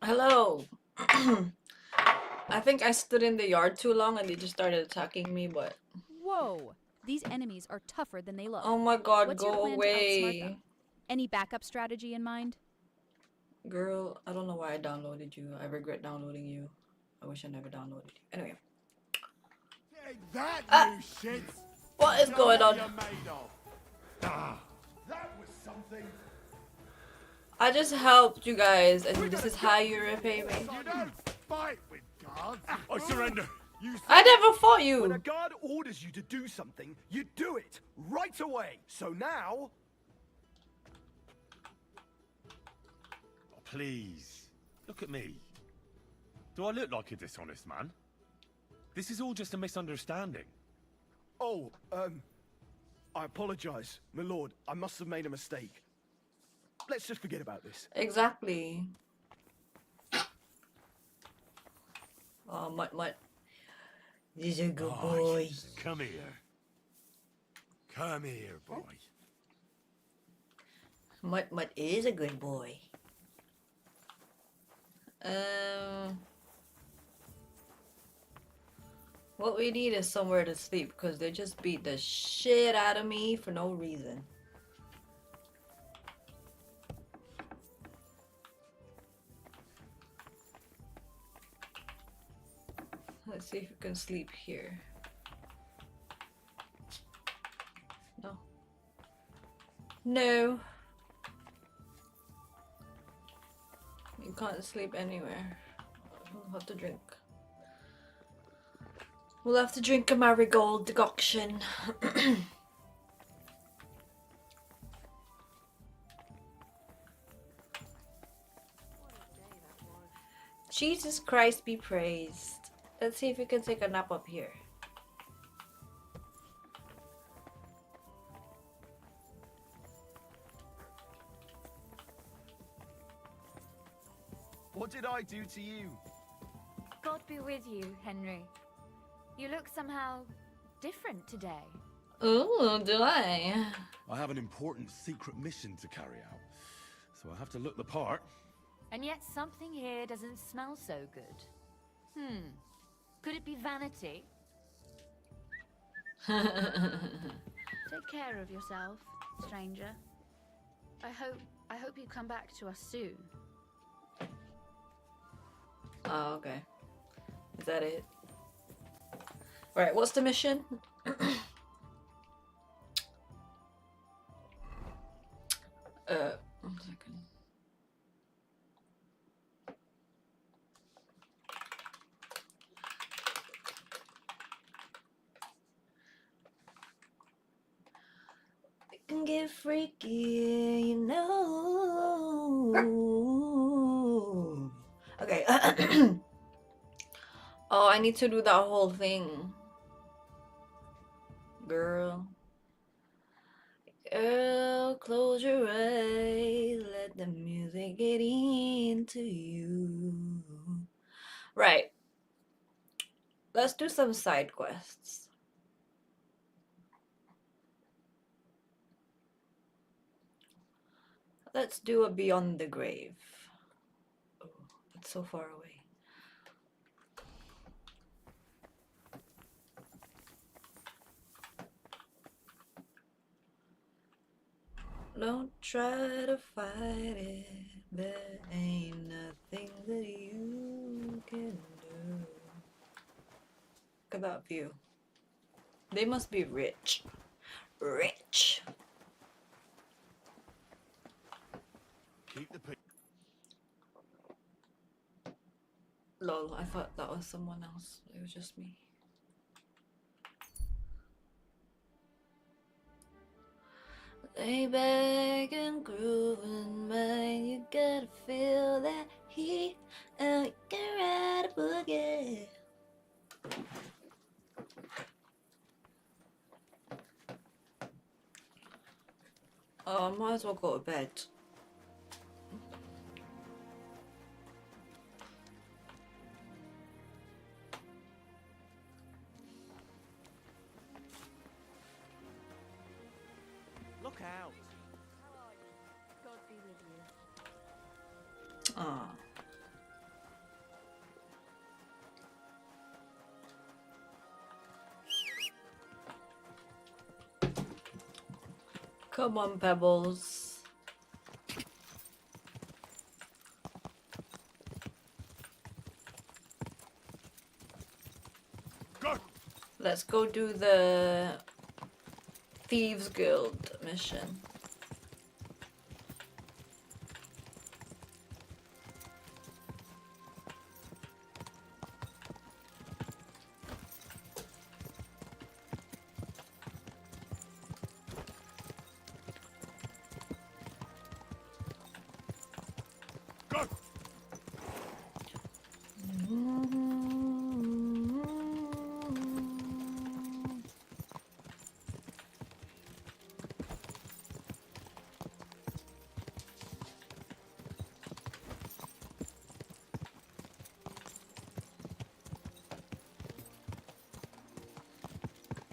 Hello. I think I stood in the yard too long and they just started attacking me, but... Whoa! These enemies are tougher than they look. Oh my god, What's your go plan to outsmart away. them? Any backup strategy in mind? Girl, I don't know why I downloaded you. I regret downloading you. I wish I never downloaded you. Anyway. Take that, Ah! you shit! What is Show going what on? you're made of. Ah, that was something. I just helped you guys and this is how you repay me. You don't fight with guards. I surrender. You I never fought When a you. guard orders you to do something, you do it right away. So now, Oh, please, look at me. Do I look like a dishonest man? This is all just a misunderstanding. oh, I apologize, my lord. I must have made a mistake. Let's just forget about this. Exactly. Oh, Mutt. This is a good boy. Come here. Come here, boy. Mutt is a good boy. What we need is somewhere to sleep because they just beat the shit out of me for no reason. Let's see if we can sleep here. No. No. You can't sleep anywhere. We'll have to drink. We'll have to drink a marigold decoction. Jesus Christ be praised. Let's see if we can take a nap up here. What did I do to you? God be with you, Henry. You look somehow different today. Ooh, do I? I have an important secret mission to carry out, so I have to look the part. And yet something here doesn't smell so good. Could it be vanity? Take care of yourself, stranger. I hope you come back to us soon. Oh, okay. Is that it? Right, what's the mission? 1 second. It can get freaky, you know. Okay. Oh, I need to do that whole thing. Girl, close your eyes. Let the music get into you. Right. Let's do some side quests. Let's do a Beyond the Grave. Oh, it's so far away. Don't try to fight it. There ain't nothing that you can do. Look at that view. They must be rich. Rich. Keep the Lol, I thought that was someone else. It was just me. Lay back and groove and mind. You gotta feel that heat and we can ride a boogie. Oh, I might as well go to bed. Look out. God be with you. Ah. Come on, Pebbles. Go! Let's go do the Thieves Guild mission.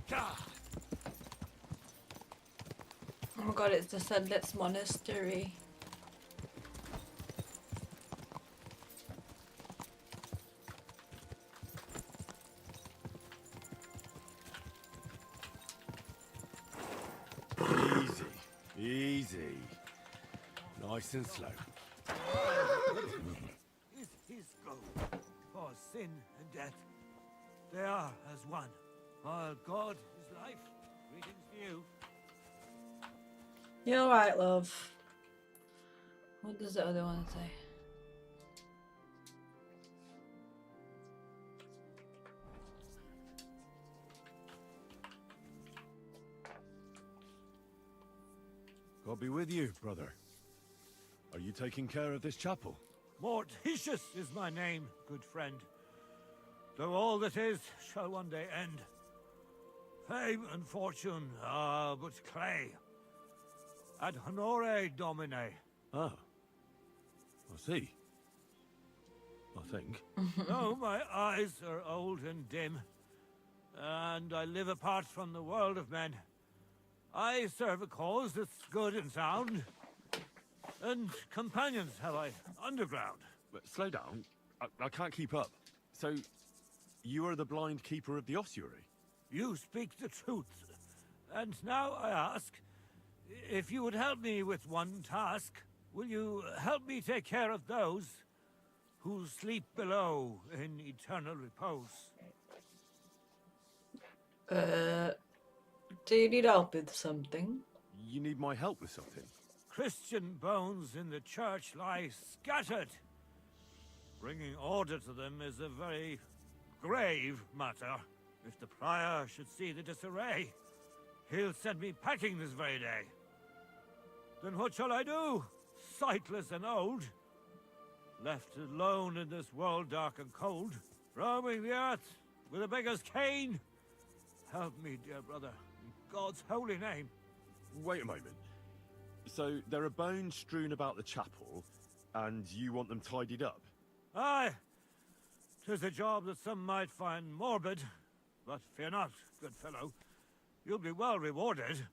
Go! Oh my god, it's the Sedlitz Monastery. Easy. Easy. Nice and slow. Is his goal for sin and death. They are as one. While God is life. Greetings to you. You're right, love. What does the other one say? God be with you, brother. Are you taking care of this chapel? Mortitius is my name, good friend. Though all that is shall one day end. Fame and fortune are but clay. Ad honore domine. Ah. I see. I think. No, my eyes are old and dim, and I live apart from the world of men. I serve a cause that's good and sound, and companions have I underground. But slow down. I can't keep up. So, you are the blind keeper of the ossuary? You speak the truth, and now I ask, if you would help me with one task, will you help me take care of those who sleep below in eternal repose? Do you need help with something? You need my help with something? Christian bones in the church lie scattered. Bringing order to them is a very grave matter. If the prior should see the disarray, he'll send me packing this very day. Then what shall I do, sightless and old? Left alone in this world dark and cold, roaming the earth with a beggar's cane? Help me, dear brother, in God's holy name. Wait a moment. So, there are bones strewn about the chapel, and you want them tidied up? Aye, 'tis a job that some might find morbid, but fear not, good fellow. You'll be well rewarded.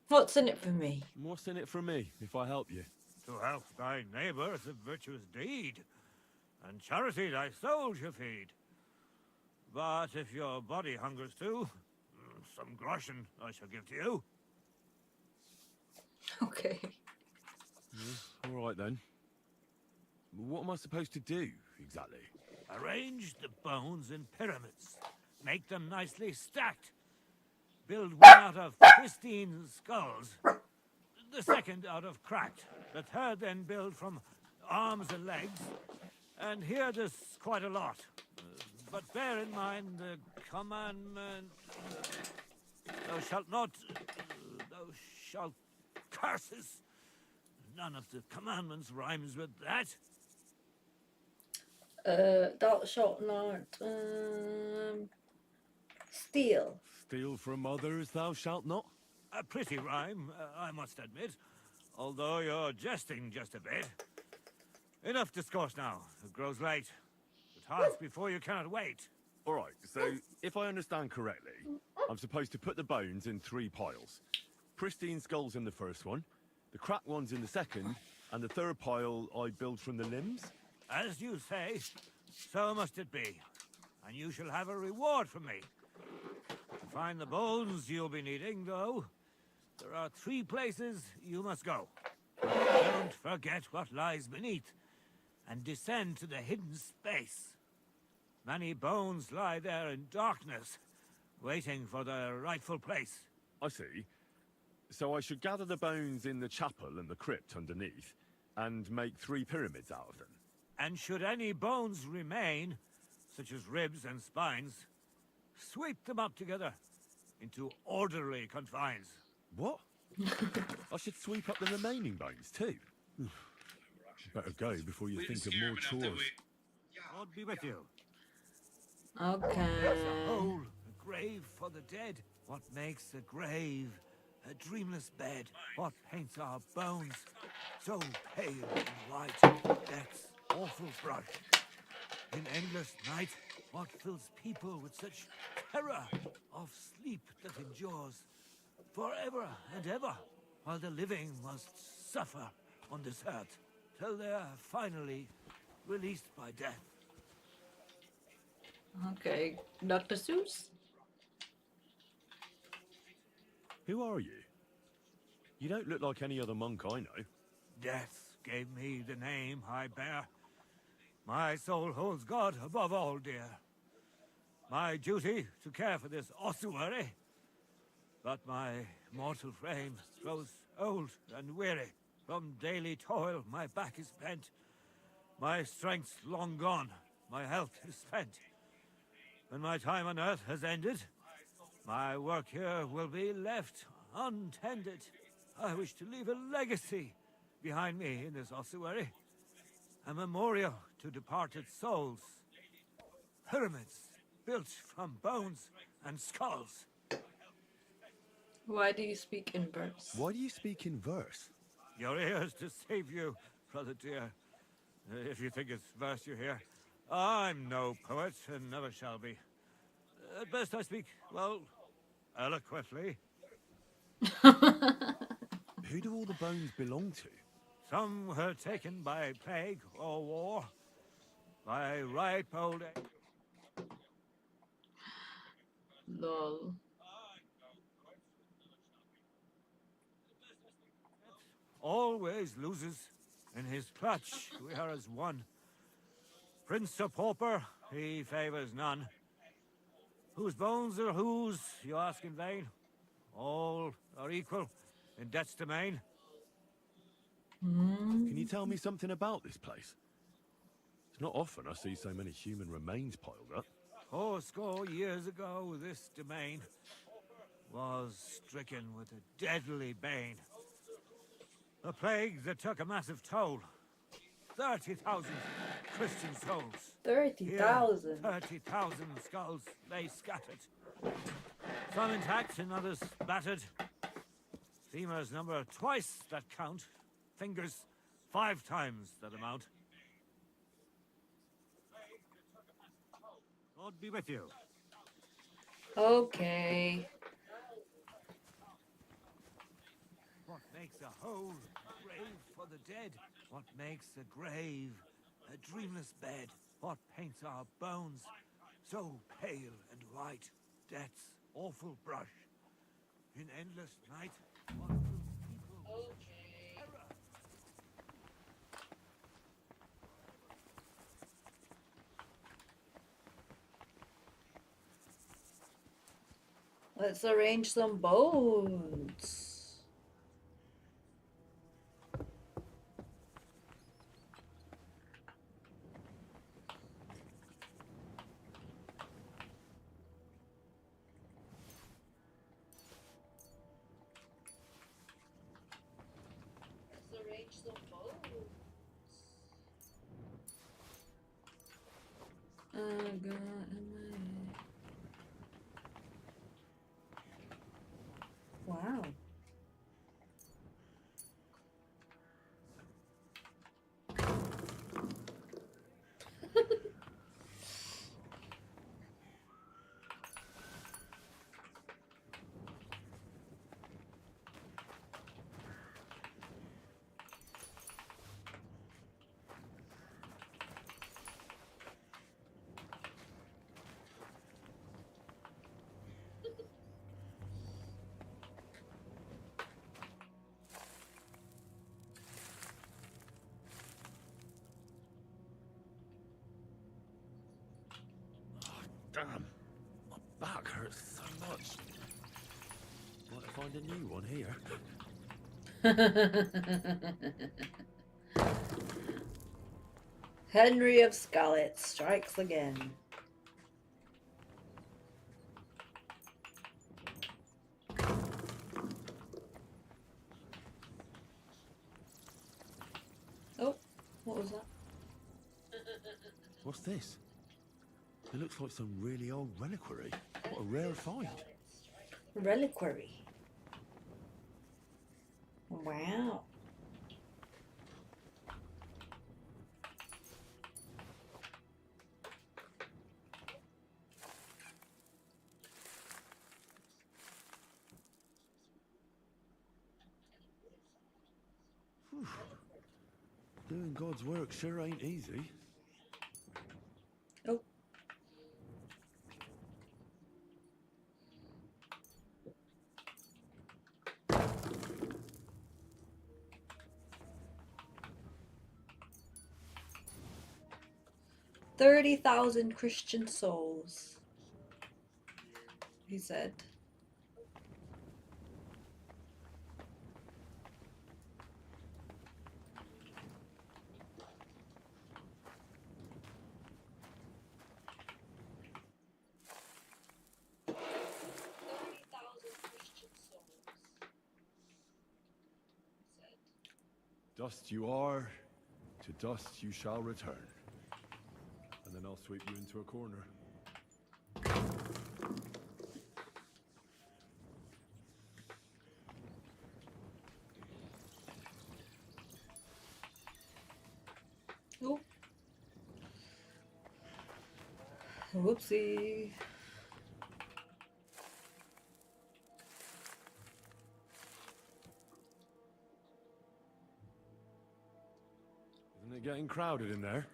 What's in it for me? What's in it for me, if I help you? To help thy neighbour is a virtuous deed, and charity thy soul shall feed. But if your body hungers too, some groschen I shall give to you. Okay. All right, then. What am I supposed to do, exactly? Arrange the bones in pyramids. Make them nicely stacked. Build one out of pristine skulls. The second out of cracked. The third then build from arms and legs. And here there's quite a lot. But bear in mind the commandment. Thou shalt not. Thou shalt curses. None of the commandments rhymes with that. Thou shalt not steal. Steal from others, thou shalt not? A pretty rhyme, I must admit. Although you're jesting just a bit. Enough discourse now. It grows late. The task before you cannot wait. All right, so if I understand correctly, I'm supposed to put the bones in 3 piles. Pristine skulls in the first one, the cracked ones in the second, and the third pile I build from the limbs? As you say, so must it be. and you shall have a reward from me. To find the bones you'll be needing, though, there are 3 places you must go. Don't forget what lies beneath, and descend to the hidden space. Many bones lie there in darkness, waiting for their rightful place. I see. So I should gather the bones in the chapel and the crypt underneath, and make 3 pyramids out of them. And should any bones remain, such as ribs and spines, sweep them up together into orderly confines. What? I should sweep up the remaining bones too. Better go before you think of more chores. God be with you. Okay. A hole, a grave for the dead. What makes a grave a dreamless bed? What paints our bones so pale and white? Death's awful brush. In endless night, what fills people with such terror of sleep that endures forever and ever, while the living must suffer on this earth till they are finally released by death? Okay, Dr. Seuss? Who are you? You don't look like any other monk I know. Death gave me the name I bear. My soul holds God above all dear. My duty to care for this ossuary, but my mortal frame grows old and weary. From daily toil my back is bent. My strength's long gone, my health is spent. When my time on earth has ended, my work here will be left untended. I wish to leave a legacy behind me in this ossuary. A memorial to departed souls. Pyramids built from bones and skulls. Why do you speak in verse? Why do you speak in verse? Your ears to save you, brother dear. If you think it's verse you hear. I'm no poet and never shall be. At best I speak, well, eloquently. Who do all the bones belong to? Some were taken by plague or war. By ripe old age. Lol. Always loses. In his clutch, we are as one. Prince or pauper, he favors none. Whose bones are whose, you ask in vain? All are equal in debt's domain. Can you tell me something about this place? It's not often I see so many human remains piled up. 80 years ago, this domain was stricken with a deadly bane. A plague that took a massive toll. 30,000 Christian souls. 30,000. 30,000 skulls lay scattered. Some intact and others battered. Femurs number twice that count. Fingers 5 times that amount. God be with you. Okay. What makes a hole a grave for the dead? What makes a grave a dreamless bed? What paints our bones so pale and white? Death's awful brush. In endless night, what fills people with terror? Let's arrange some bones. Let's arrange some bones. I got Wow. Damn, my back hurts so much. Might find a new one here. Henry of Scarlet strikes again. Oh, what was that? What's this? It looks like some really old reliquary. What a rare find. Reliquary. Wow. Doing God's work sure ain't easy. Oh. $30,000 Christian souls, he said. Dust you are, to dust you shall return. And then I'll sweep you into a corner. Oh. Whoopsie. Isn't it getting crowded in there?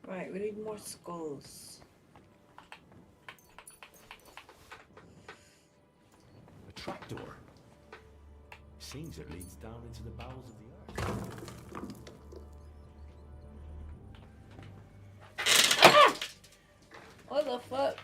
Right, we need more skulls. A trapdoor. Seems it leads down into the bowels of the earth. What the fuck?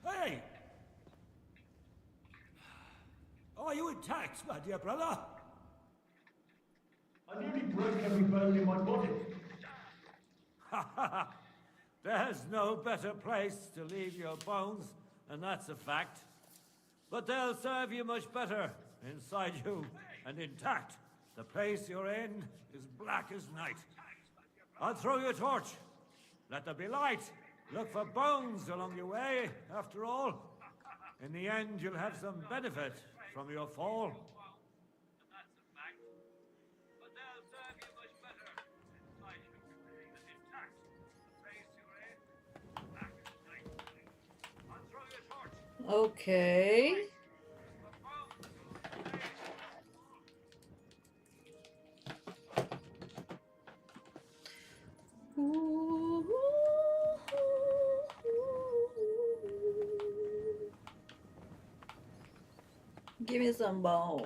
Hey! Are you intact, my dear brother? I nearly broke every bone in my body. Ha ha ha! There's no better place to leave your bones, and that's a fact. But they'll serve you much better inside you and intact. The place you're in is black as night. I'll throw you a torch. Let there be light. Look for bones along your way, after all. In the end, you'll have some benefit from your fall. Okay. Give me some bones.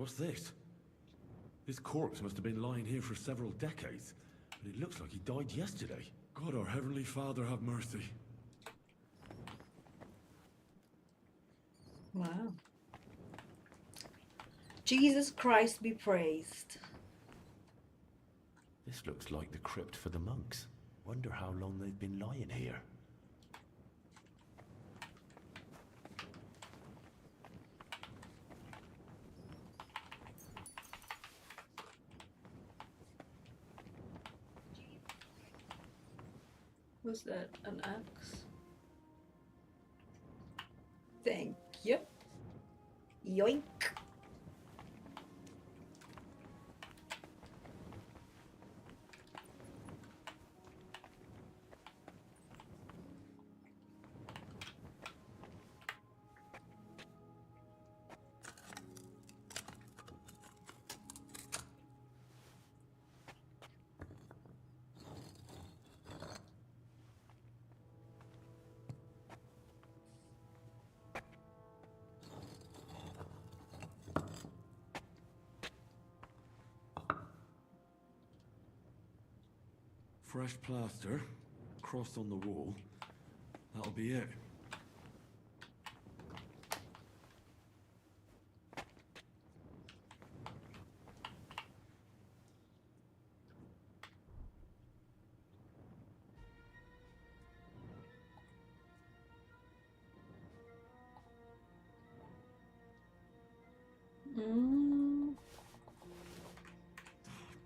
What's this? This corpse must have been lying here for several decades, but it looks like he died yesterday. God, our Heavenly Father, have mercy. Wow. Jesus Christ be praised. This looks like the crypt for the monks. Wonder how long they've been lying here. Was that an axe? Thank you. Yoink. Fresh plaster, cross on the wall. That'll be it.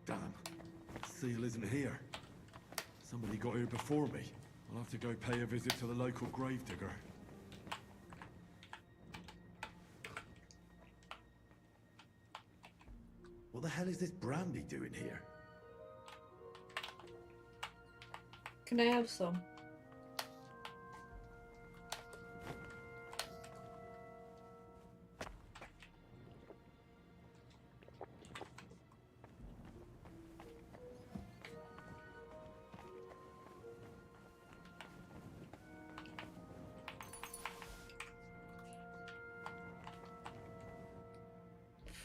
Damn. Seal isn't here. Somebody got here before me. I'll have to go pay a visit to the local gravedigger. What the hell is this brandy doing here? Can I have some?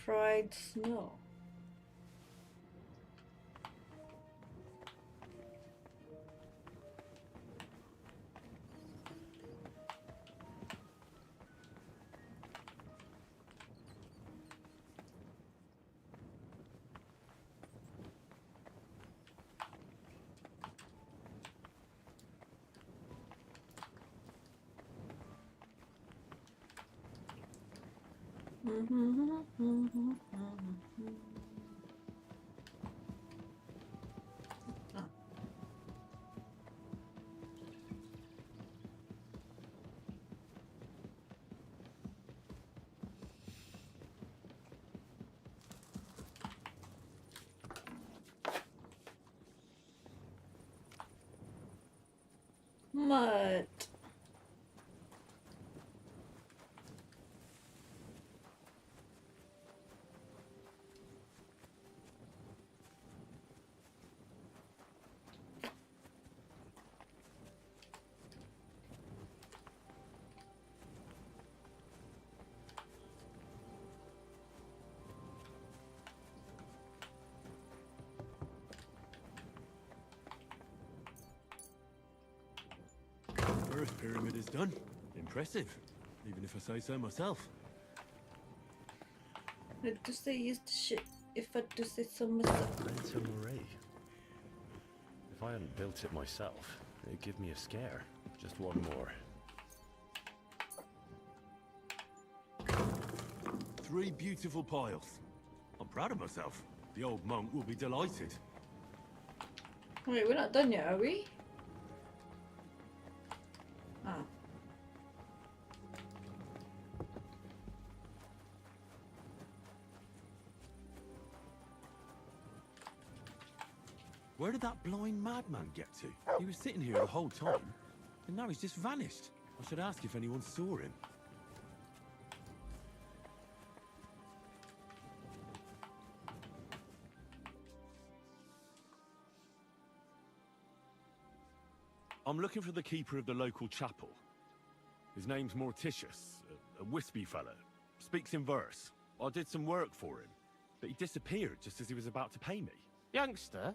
Fried snow. Ah. Mud. Earth pyramid is done. Impressive, even if I say so myself. Vet du säger just shit if I do say so myself. Lento Marie. If I hadn't built it myself, it'd give me a scare. Just one more. 3 beautiful piles. I'm proud of myself. The old monk will be delighted. Wait, we're not done yet, are we? Ah. Where did that blind madman get to? He was sitting here the whole time, and now he's just vanished. I should ask if anyone saw him. I'm looking for the keeper of the local chapel. His name's Morticius, a wispy fella. Speaks in verse. I did some work for him, but he disappeared just as he was about to pay me. Youngster,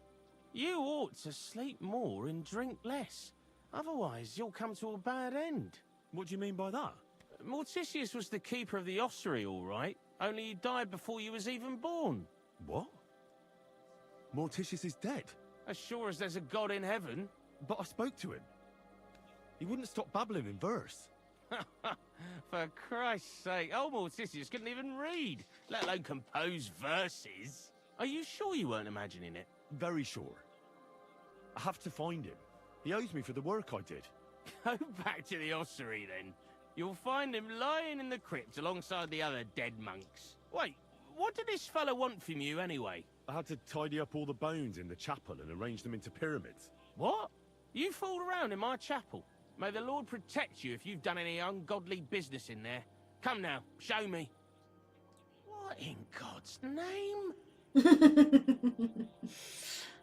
you ought to sleep more and drink less. Otherwise, you'll come to a bad end. What do you mean by that? Morticius was the keeper of the ossuary, all right. Only he died before you was even born. What? Morticius is dead? As sure as there's a God in heaven. But I spoke to him. He wouldn't stop babbling in verse. For Christ's sake, old Morticius couldn't even read, let alone compose verses. Are you sure you weren't imagining it? Very sure. I have to find him. He owes me for the work I did. Go back to the ossuary, then. You'll find him lying in the crypt alongside the other dead monks. Wait, what did this fellow want from you, anyway? I had to tidy up all the bones in the chapel and arrange them into pyramids. What? You fooled around in my chapel? May the Lord protect you if you've done any ungodly business in there. Come now, show me. What in God's name?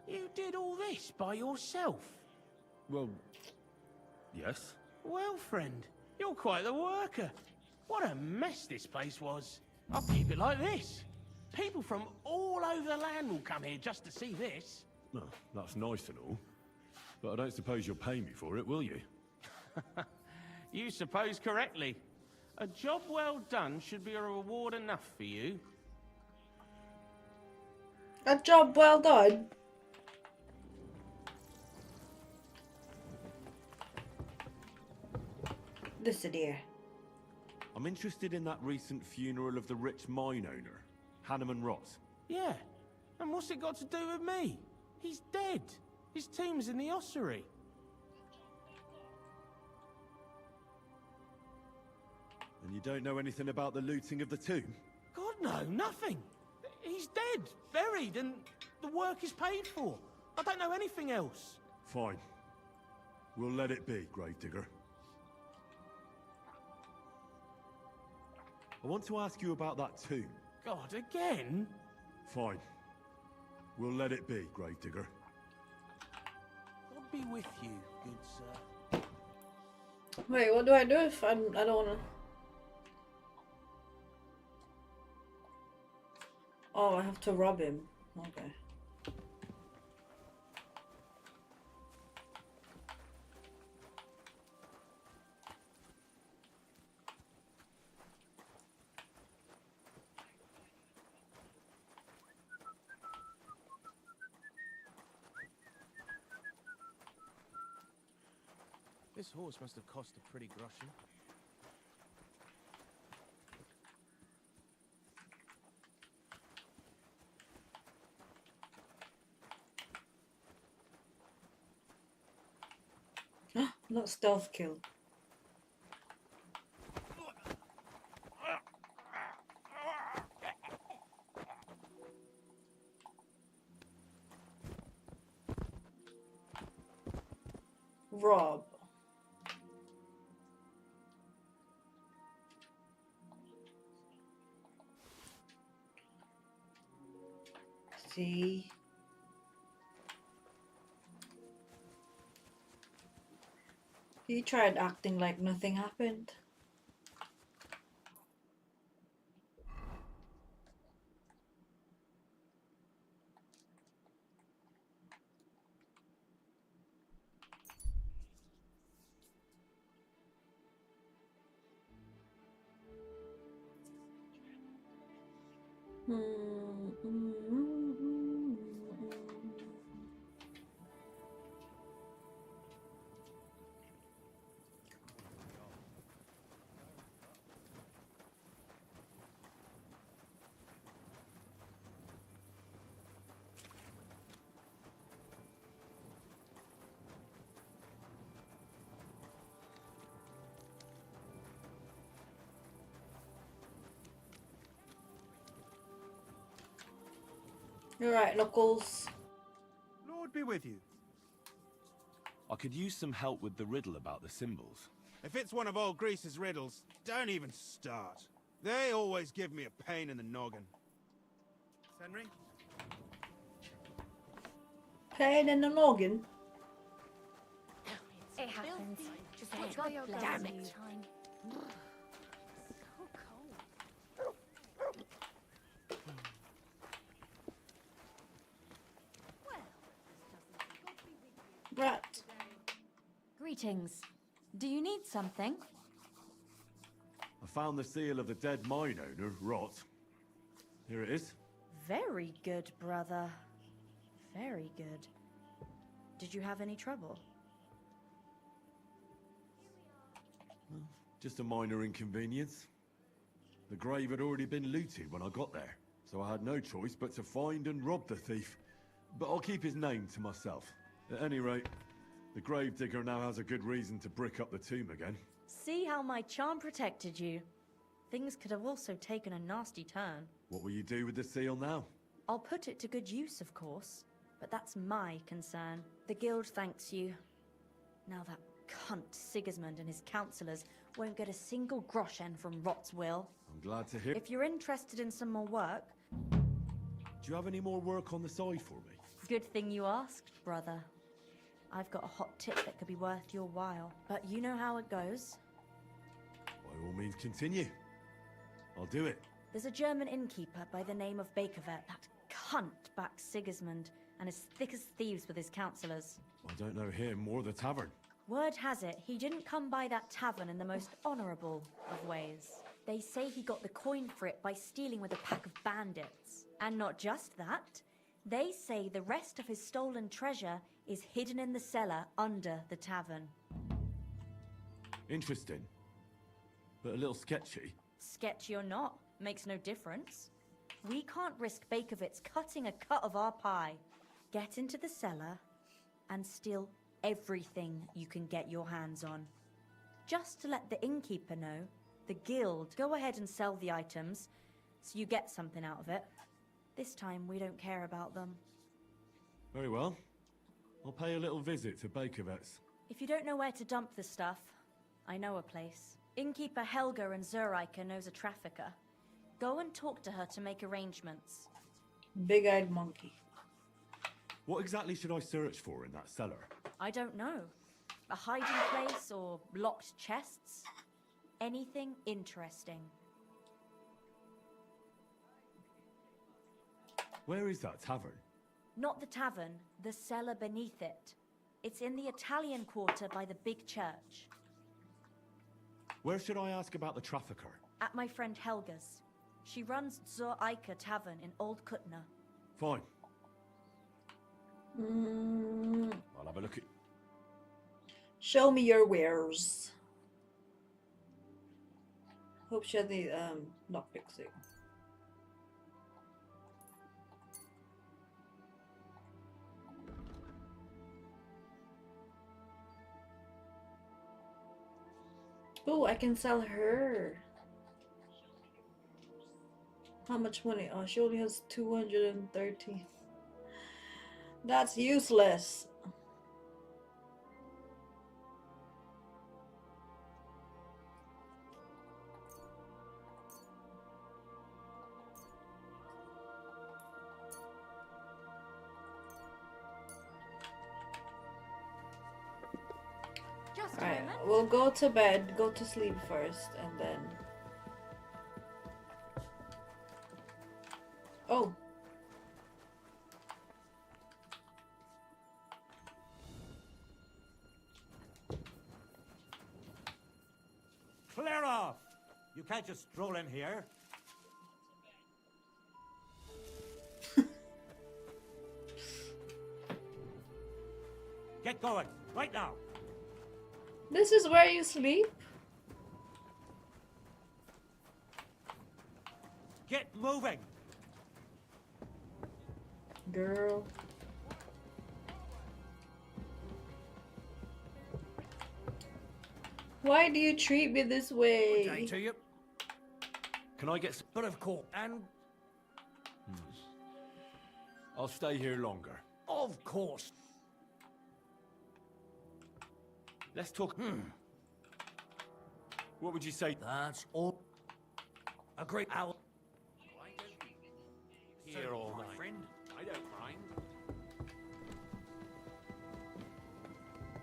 You did all this by yourself? Well, yes. Well, friend, you're quite the worker. What a mess this place was. I'll keep it like this. People from all over the land will come here just to see this. Well, that's nice and all. But I don't suppose you'll pay me for it, will you? You suppose correctly. A job well done should be a reward enough for you. A job well done. Listen here. I'm interested in that recent funeral of the rich mine owner, Hanneman Ross. Yeah, and what's it got to do with me? He's dead. His tomb's in the ossuary. And you don't know anything about the looting of the tomb? God, no, nothing. He's dead, buried, and the work is paid for. I don't know anything else. Fine. We'll let it be, Gravedigger. I want to ask you about that tomb. God, again? Fine. We'll let it be, Gravedigger. God be with you, good sir. Wait, what do I do if I don't wanna... Oh, I have to rob him. Okay. This horse must have cost a pretty groschen. Not stealth kill. Rob. See. He tried acting like nothing happened. You're right, Knuckles. Lord be with you. I could use some help with the riddle about the symbols. If it's one of old Grease's riddles, don't even start. They always give me a pain in the noggin. Henry? Pain in the noggin. It happens. Just Thank your damn God. it. So cold. Greetings. Do you need something? I found the seal of the dead mine owner, Rot. Here it is. Very good, brother. Very good. Did you have any trouble? Just a minor inconvenience. The grave had already been looted when I got there, so I had no choice but to find and rob the thief. But I'll keep his name to myself. At any rate, the gravedigger now has a good reason to brick up the tomb again. See how my charm protected you? Things could have also taken a nasty turn. What will you do with the seal now? I'll put it to good use, of course. But that's my concern. The guild thanks you. Now that cunt Sigismund and his councillors won't get a single groschen from Rot's will. I'm glad to hear. If you're interested in some more work... Do you have any more work on the side for me? Good thing you asked, brother. I've got a hot tip that could be worth your while. But you know how it goes. By all means, continue. I'll do it. There's a German innkeeper by the name of Bakervet. That cunt backs Sigismund and is thick as thieves with his councillors. I don't know him or the tavern. Word has it, he didn't come by that tavern in the most honourable of ways. They say he got the coin for it by stealing with a pack of bandits. And not just that, they say the rest of his stolen treasure is hidden in the cellar under the tavern. Interesting. But a little sketchy. Sketchy or not, makes no difference. We can't risk Bakervitz cutting a cut of our pie. Get into the cellar and steal everything you can get your hands on. Just to let the innkeeper know, the guild go ahead and sell the items, so you get something out of it. This time we don't care about them. Very well. I'll pay a little visit to Bakervet's. If you don't know where to dump the stuff, I know a place. Innkeeper Helga in Zurich knows a trafficker. Go and talk to her to make arrangements. Big-eyed monkey. What exactly should I search for in that cellar? I don't know. A hiding place or locked chests? Anything interesting. Where is that tavern? Not the tavern, the cellar beneath it. It's in the Italian quarter by the big church. Where should I ask about the trafficker? At my friend Helga's. She runs Zur Eiche Tavern in Old Kutna. Fine. I'll have a look at... Show me your wares. Hope she had the lockpicks too. Oh, I can sell her. How much money? Oh, she only has 230. That's useless. Just a Alright, moment. we'll go to bed, go to sleep first, and then... Oh! Clear off! You can't just stroll in here. Get going, right now! This is where you sleep? Get moving! Girl. Why do you treat me this way? Good day to you. Can I get... But of course, and I'll stay here longer. of course. Let's talk. What would you say? That's all. A great owl. Here all my night. friend. I don't mind.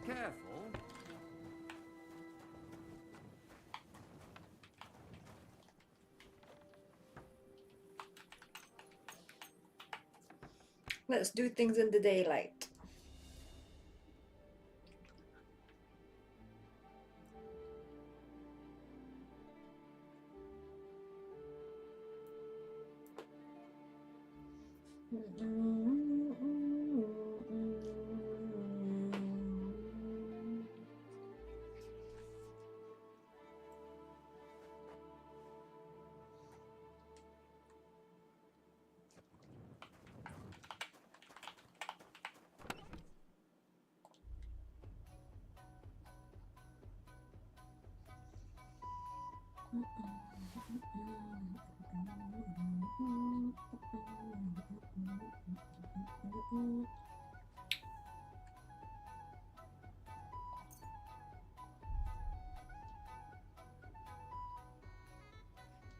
Careful. Let's do things in the daylight. What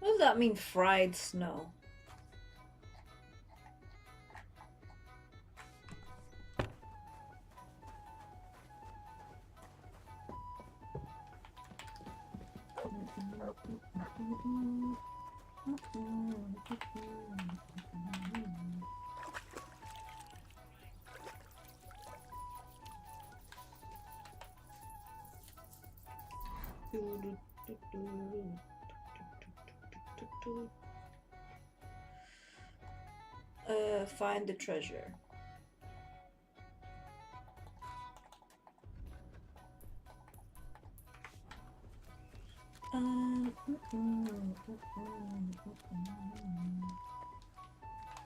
does that mean, fried snow? Find the treasure.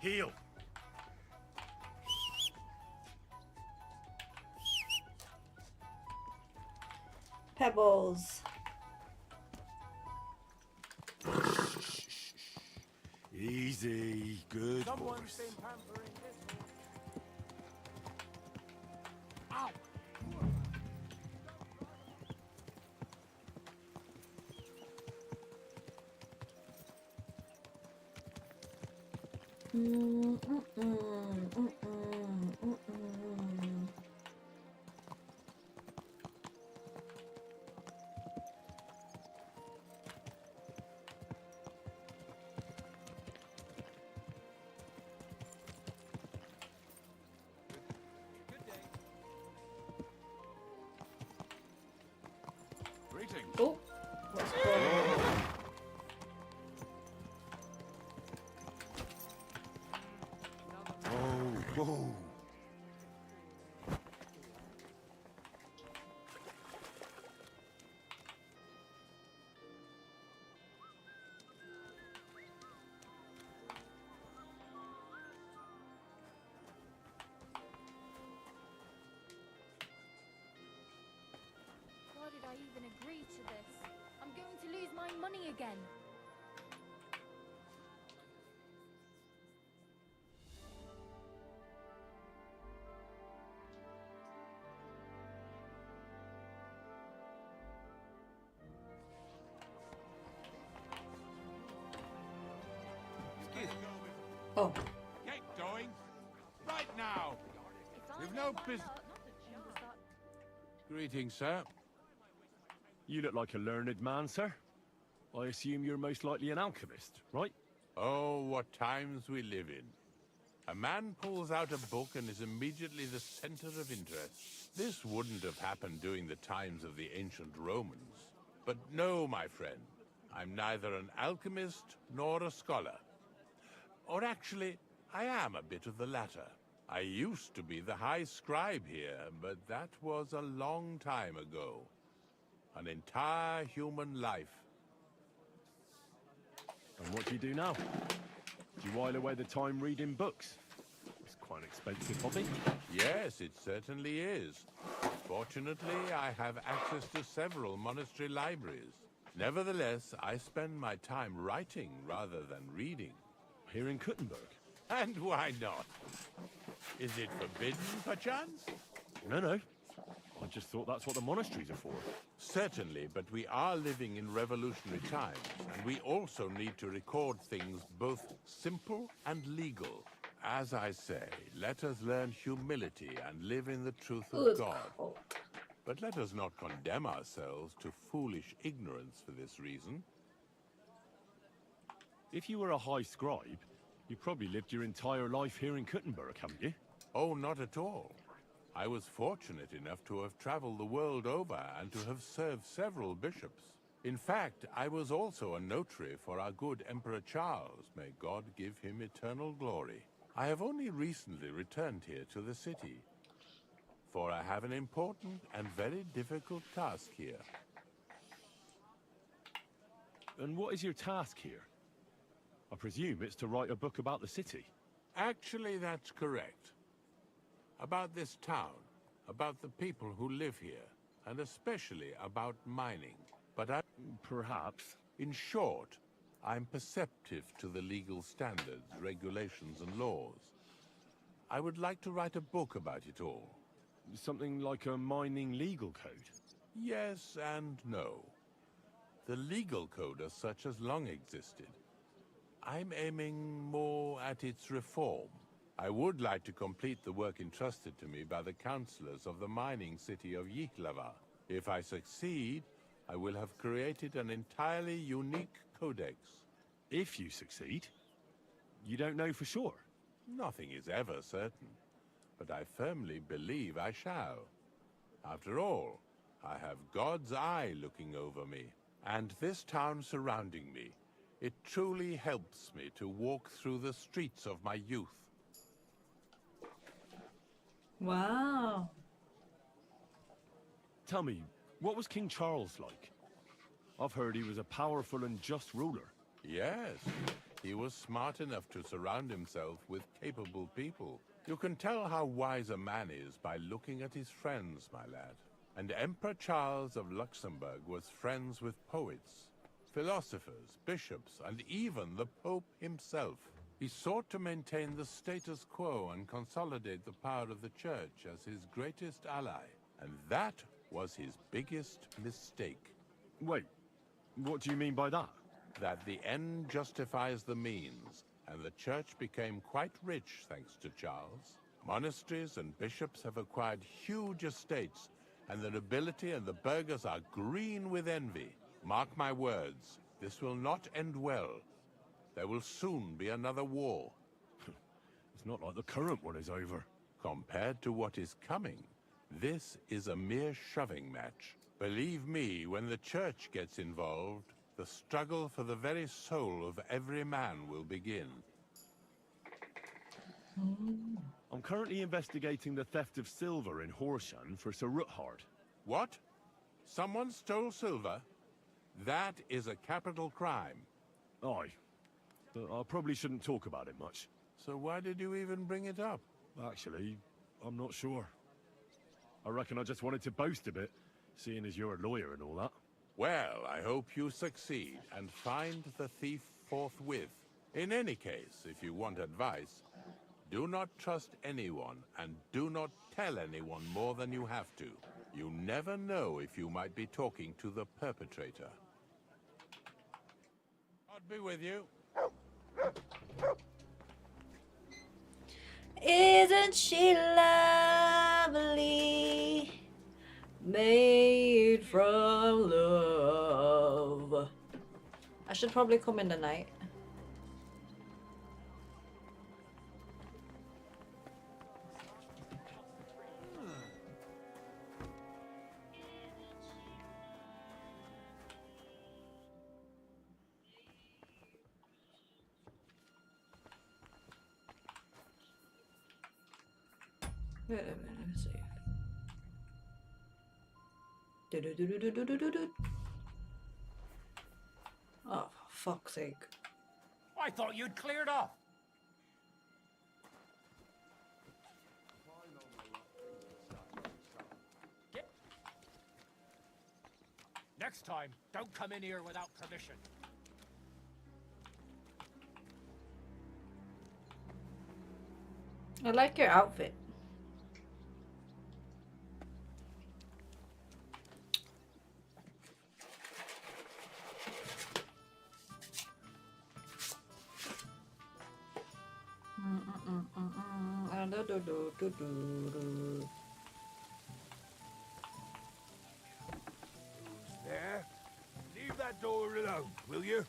Heal. Pebbles. Easy, good Someone's boys. been pampering this horse. Ow! Greetings. Oh, what's going on? Oh, whoa. Why did I even agree to this? I'm going to lose my money again. Excuse me. Oh, Get going. Right now. We've no business. Greetings, sir. You look like a learned man, sir. I assume you're most likely an alchemist, right? Oh, what times we live in. A man pulls out a book and is immediately the center of interest. This wouldn't have happened during the times of the ancient Romans. But no, my friend. I'm neither an alchemist nor a scholar. Or actually, I am a bit of the latter. I used to be the high scribe here, but that was a long time ago. An entire human life. And what do you do now? Do you while away the time reading books? It's quite an expensive hobby. Yes, it certainly is. Fortunately, I have access to several monastery libraries. Nevertheless, I spend my time writing rather than reading. Here in Kuttenberg? And why not? Is it forbidden, perchance? No. I just thought that's what the monasteries are for. Certainly, but we are living in revolutionary times, and we also need to record things both simple and legal. As I say, let us learn humility and live in the truth of God. But let us not condemn ourselves to foolish ignorance for this reason. If you were a high scribe, you probably lived your entire life here in Kuttenberg, haven't you? Oh, not at all. I was fortunate enough to have traveled the world over and to have served several bishops. In fact, I was also a notary for our good Emperor Charles. May God give him eternal glory. I have only recently returned here to the city, for I have an important and very difficult task here. And what is your task here? I presume it's to write a book about the city. Actually, that's correct. About this town, about the people who live here, and especially about mining. But Perhaps. in short, I'm perceptive to the legal standards, regulations, and laws. I would like to write a book about it all. Something like a mining legal code. Yes and no. The legal code as such has long existed. I'm aiming more at its reform. I would like to complete the work entrusted to me by the councillors of the mining city of Yihlava. If I succeed, I will have created an entirely unique codex. If you succeed? You don't know for sure? Nothing is ever certain, but I firmly believe I shall. After all, I have God's eye looking over me, and this town surrounding me. It truly helps me to walk through the streets of my youth. Wow. Tell me, what was King Charles like? I've heard he was a powerful and just ruler. Yes, he was smart enough to surround himself with capable people. You can tell how wise a man is by looking at his friends, my lad. And Emperor Charles of Luxembourg was friends with poets, philosophers, bishops, and even the Pope himself. He sought to maintain the status quo and consolidate the power of the Church as his greatest ally. And that was his biggest mistake. Wait, what do you mean by that? That the end justifies the means, and the Church became quite rich thanks to Charles. Monasteries and bishops have acquired huge estates, and the nobility and the burghers are green with envy. Mark my words, this will not end well. There will soon be another war. It's not like the current one is over. Compared to what is coming, this is a mere shoving match. Believe me, when the Church gets involved, the struggle for the very soul of every man will begin. I'm currently investigating the theft of silver in Horshan for Sir Ruthard. What? Someone stole silver? That is a capital crime. Aye, but I probably shouldn't talk about it much. So why did you even bring it up? Actually, I'm not sure. I reckon I just wanted to boast a bit, seeing as you're a lawyer and all that. Well, I hope you succeed and find the thief forthwith. In any case, if you want advice, do not trust anyone and do not tell anyone more than you have to. You never know if you might be talking to the perpetrator. God be with you. Isn't she lovely? Made from love. I should probably come in the night. Wait a minute, let me see. Do-do-do-do-do-do-do-do. Oh, for fuck's sake. I thought you'd cleared off. Next time, don't come in here without permission. I like your outfit. There. Leave that door alone, will you?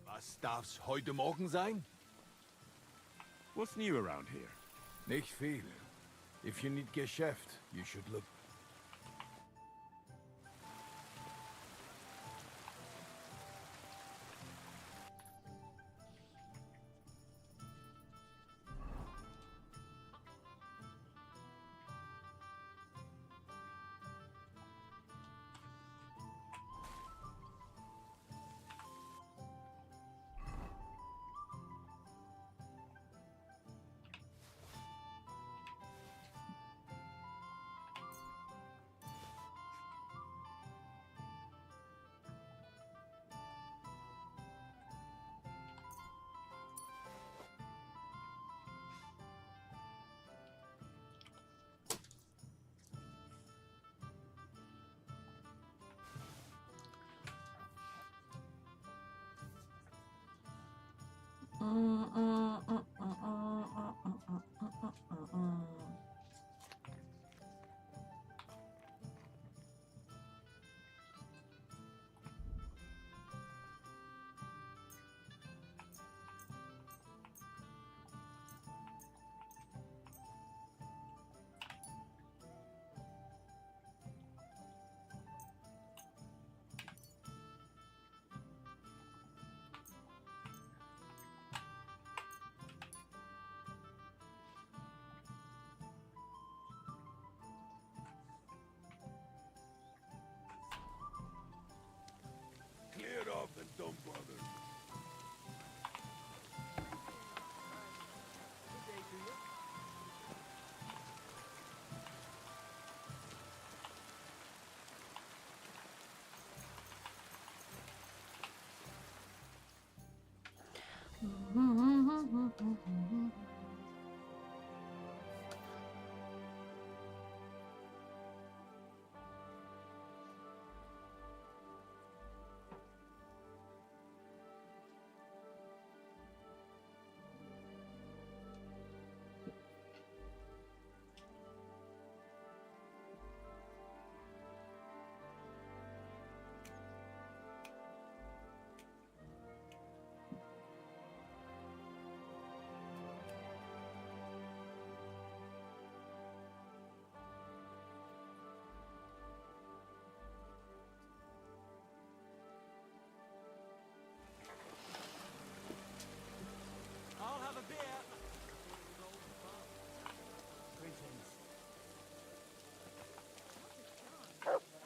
Was darf's heute Morgen sein? What's new around here? Nicht viel. If you need Geschäft, you should look. Don't bother. I'll have a beer.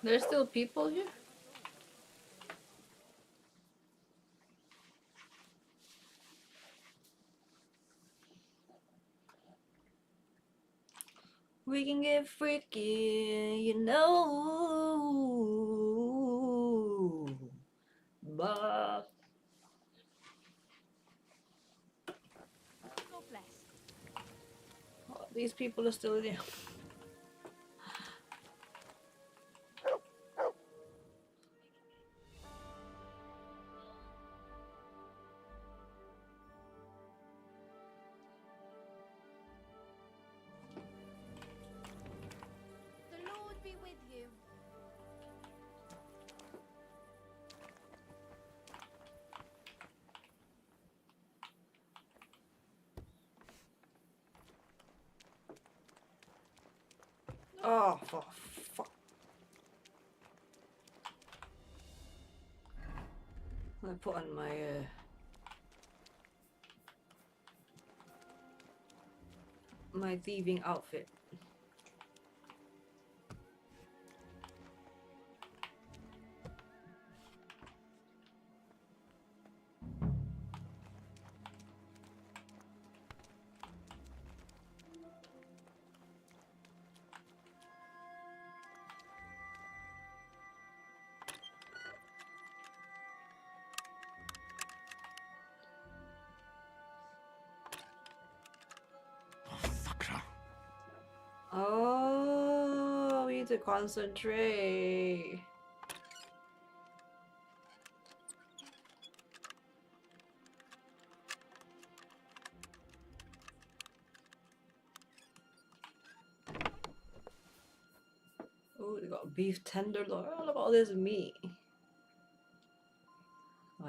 There's still people here? We can get freaky, you know. But God bless. oh, these people are still there. The Lord be with you. Oh, for fuck. I put on my thieving outfit. Oh, we need to concentrate. Oh, they got beef tenderloin. Oh, look at all this meat. Wow.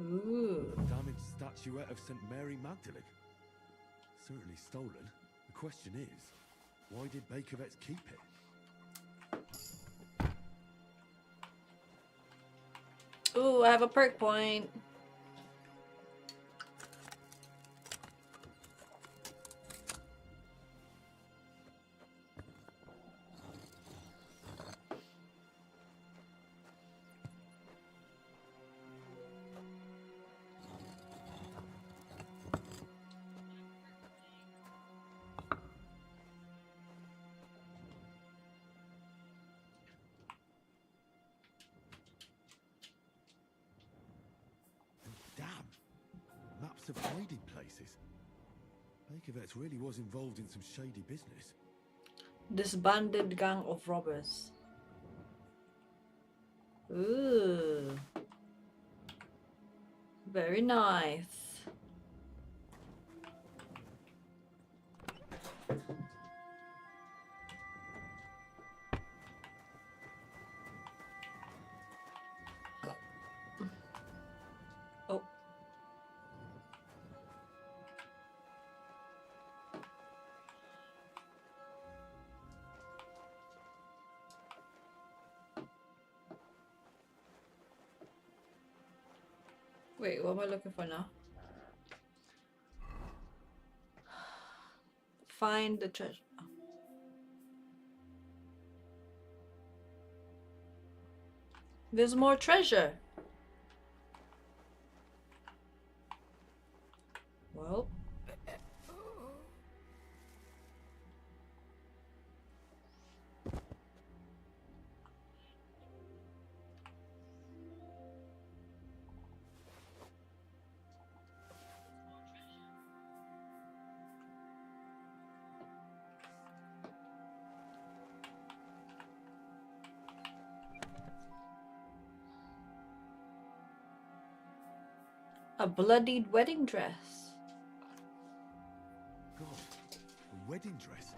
Ooh. A damaged statuette of St. Mary Magdalene. Certainly stolen. The question is, why did Bakervet's keep it? Ooh, I have a perk point. Damn! Maps of hiding places. Bakervet's really was involved in some shady business. Disbanded gang of robbers. Ooh. Very nice. Oh. Wait, what am I looking for now? Find the treasure. There's more treasure. Well. A bloodied wedding dress. God, a wedding dress?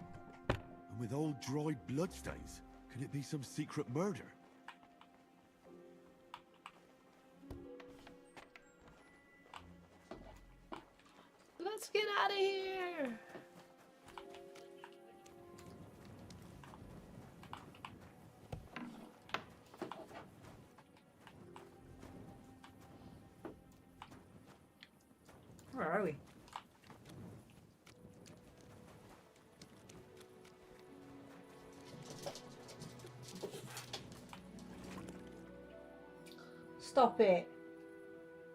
And with old dried bloodstains? Could it be some secret murder? Let's get out of here. Where are we? Stop it.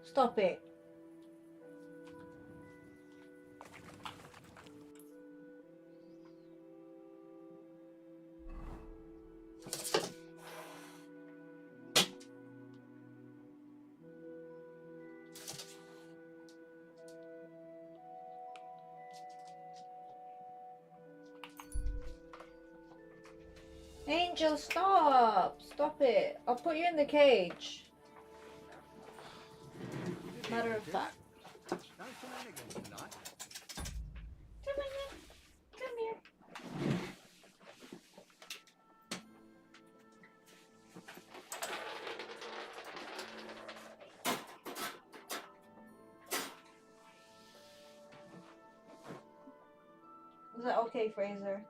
Stop it. Angel, stop! Stop it. I'll put you in the cage. Matter of fact. No shenanigans tonight. Come here. Come here. Is that okay, Fraser?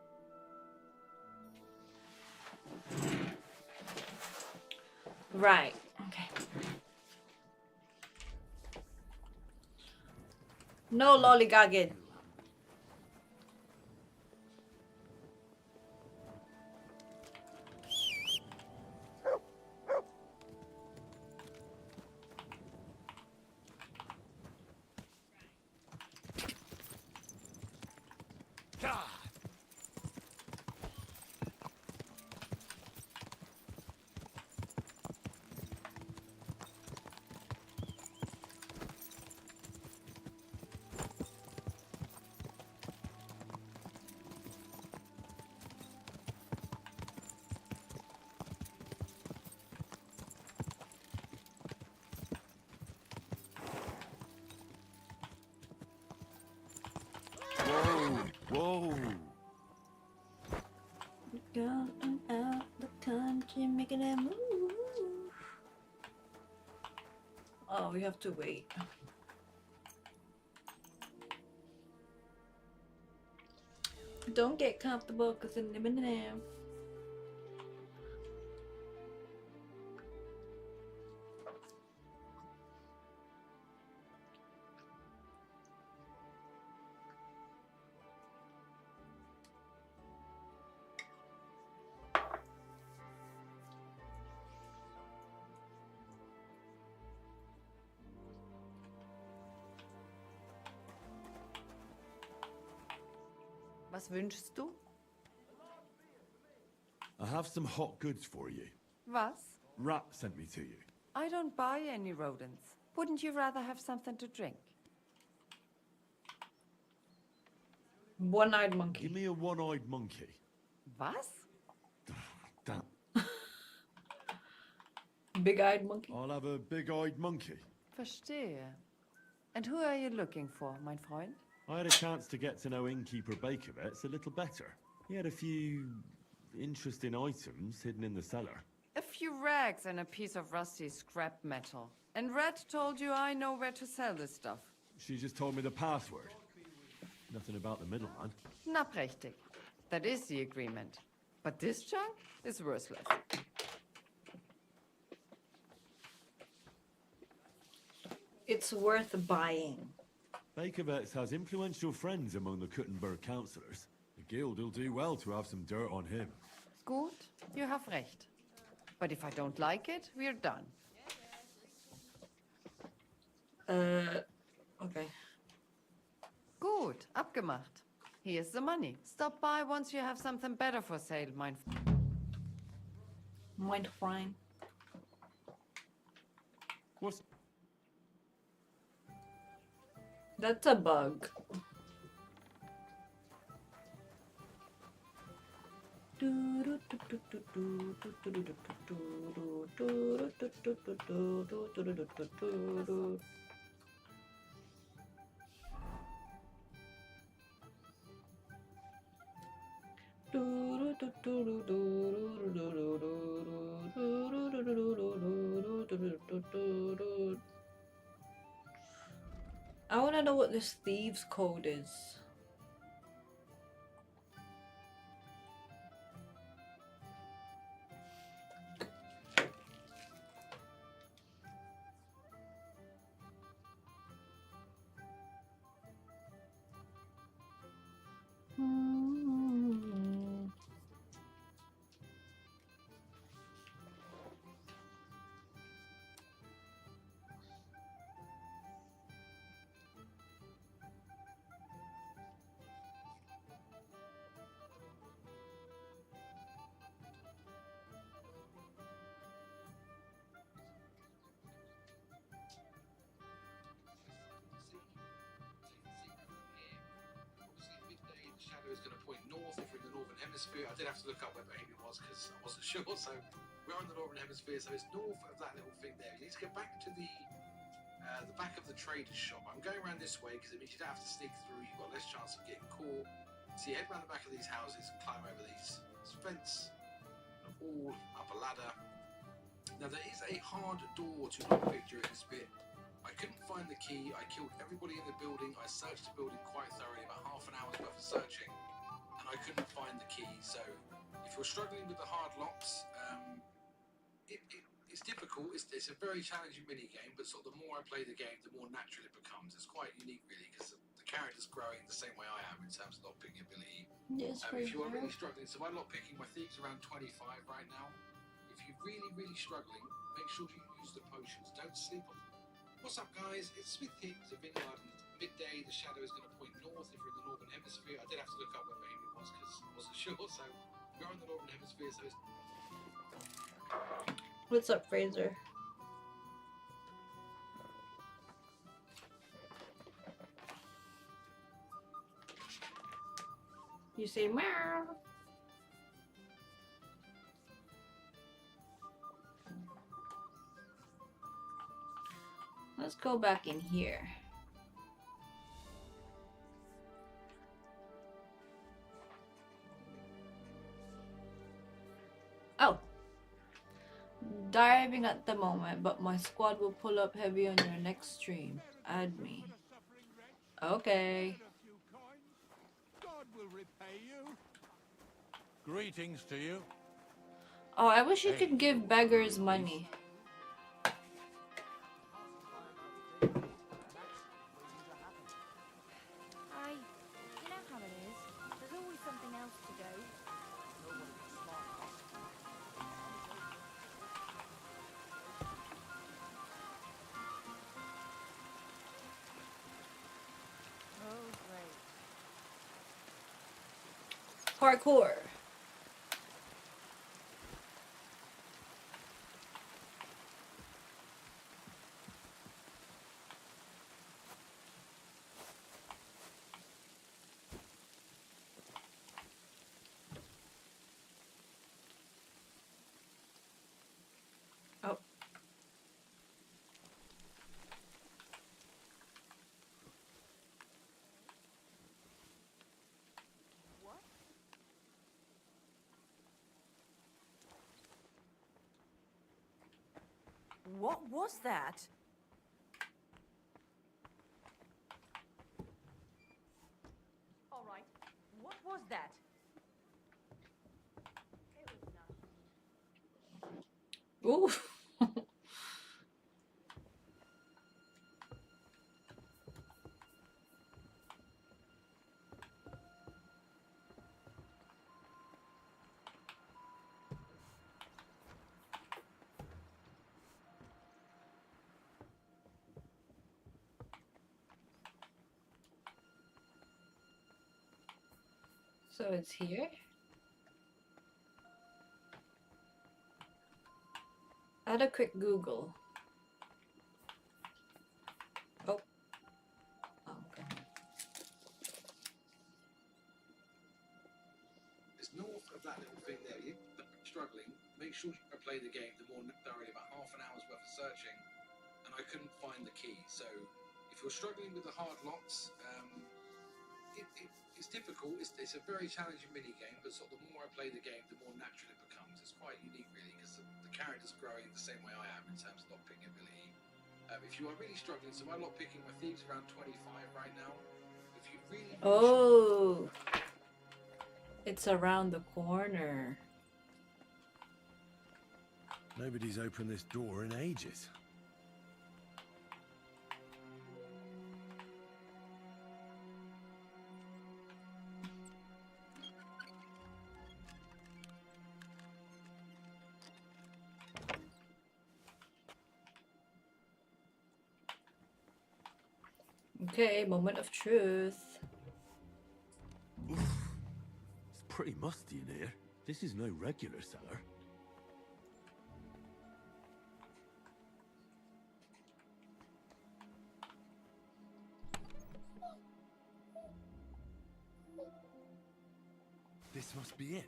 Right. Okay. No lollygagging. Whoa! Going out the country, making a move. Oh, we have to wait. Don't get comfortable, cause in the minute now. Was wünschst du? I have some hot goods for you. Was? Rat sent me to you. I don't buy any rodents. Wouldn't you rather have something to drink? One-eyed monkey. Give me a one-eyed monkey. Was? Damn. Big-eyed monkey. I'll have a big-eyed monkey. Verstehe. And who are you looking for, mein Freund? I had a chance to get to know innkeeper Bakovets a little better. He had a few interesting items hidden in the cellar. A few rags and a piece of rusty scrap metal. And Red told you I know where to sell this stuff. She just told me the password. Nothing about the middleman. Na prächtig. That is the agreement. But this junk is worthless. it's worth buying. Bakovets has influential friends among the Kuttenberg councillors. The guild will do well to have some dirt on him. Gut, you have recht. But if I don't like it, we're done. Okay. Gut, abgemacht. Here's the money. Stop by once you have something better for sale, mein Fine. What's... That's a bug. I want to know what this thieves code is. Is going to point north if we're in the northern hemisphere. I did have to look up where Bohemia was because I wasn't sure. So we're in the northern hemisphere, so it's north of that little thing there. You need to get back to the back of the trader's shop. I'm going around this way because it means you don't have to sneak through. You've got less chance of getting caught. So you head around the back of these houses and climb over this fence, all up a ladder. Now there is a hard door to lockpick during this bit. I couldn't find the key. I killed everybody in the building. I searched the building quite thoroughly, about half an hour's worth of searching, and I couldn't find the key. So if you're struggling with the hard locks, it's difficult. It's a very challenging mini game, but sort of the more I play the game, the more natural it becomes. It's quite unique, really, because the character's growing the same way I am in terms of lockpicking ability. Yes, If you are really struggling, so my lockpicking, my thieves around 25 right now. If you're really, really struggling, make sure you use the potions. Don't sleep on them. What's up, guys? It's Smith here. It's a vineyard, and it's midday. The shadow is going to point north if you're in the northern hemisphere. I did have to look up where Bohemia was because I wasn't sure. So we're in the northern hemisphere, so it's... What's up, Fraser? You say meow. Let's go back in here. Oh. Diving at the moment, but my squad will pull up heavy on your next stream. Add me. Okay. God will repay you. Greetings to you. Oh, I wish you could give beggars money. You know how it is. There's always something else to do. Oh, great. Parkour. Oh. What was that? All right. What was that? Ooh. So it's here? Add a quick Google. Oh. Okay. It's north of that little thing there. You're struggling. Make sure you play the game the more thoroughly, about half an hour's worth of searching, and I couldn't find the key. So if you're struggling with the hard locks, it's difficult. It's a very challenging mini game, but sort of the more I play the game, the more natural it becomes. It's quite unique, really, because the character's growing the same way I am in terms of lockpicking ability. If you are really struggling, so my lockpicking, my thieves around 25 right now. If you really Oh, it's around the corner. Nobody's opened this door in ages. Okay, moment of truth. It's pretty musty in here. This is no regular cellar. This must be it.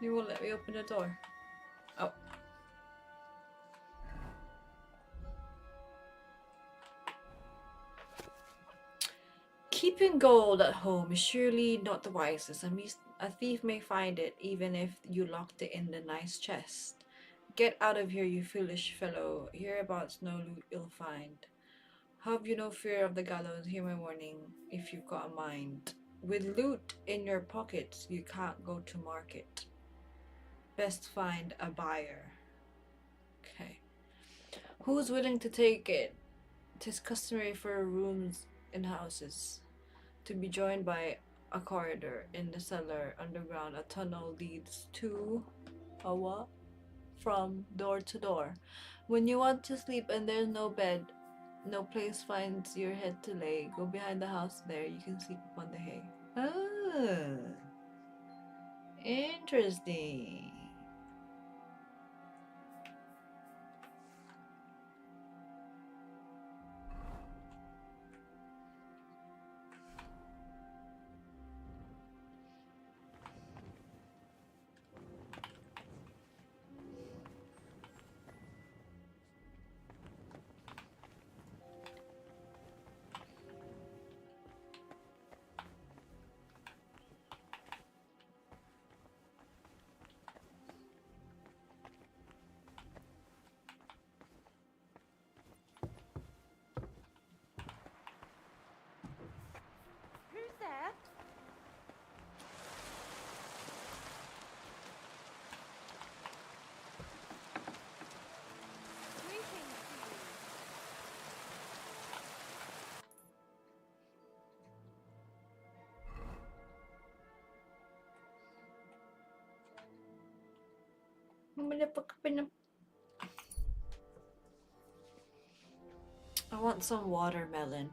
You won't let me open the door. Oh. Keeping gold at home is surely not the wisest. A thief may find it even if you locked it in the nice chest. Get out of here, you foolish fellow. Hereabouts no loot you'll find. Have you no fear of the gallows? Hear my warning, if you've got a mind. With loot in your pockets, you can't go to market. Best find a buyer. Okay. Who's willing to take it? 'Tis customary for rooms in houses to be joined by a corridor. In the cellar underground, a tunnel leads to a what? From door to door. When you want to sleep and there's no bed, no place finds your head to lay, go behind the house there. You can sleep upon the hay. Ah, interesting. Who's there? Greetings to you. I want some watermelon.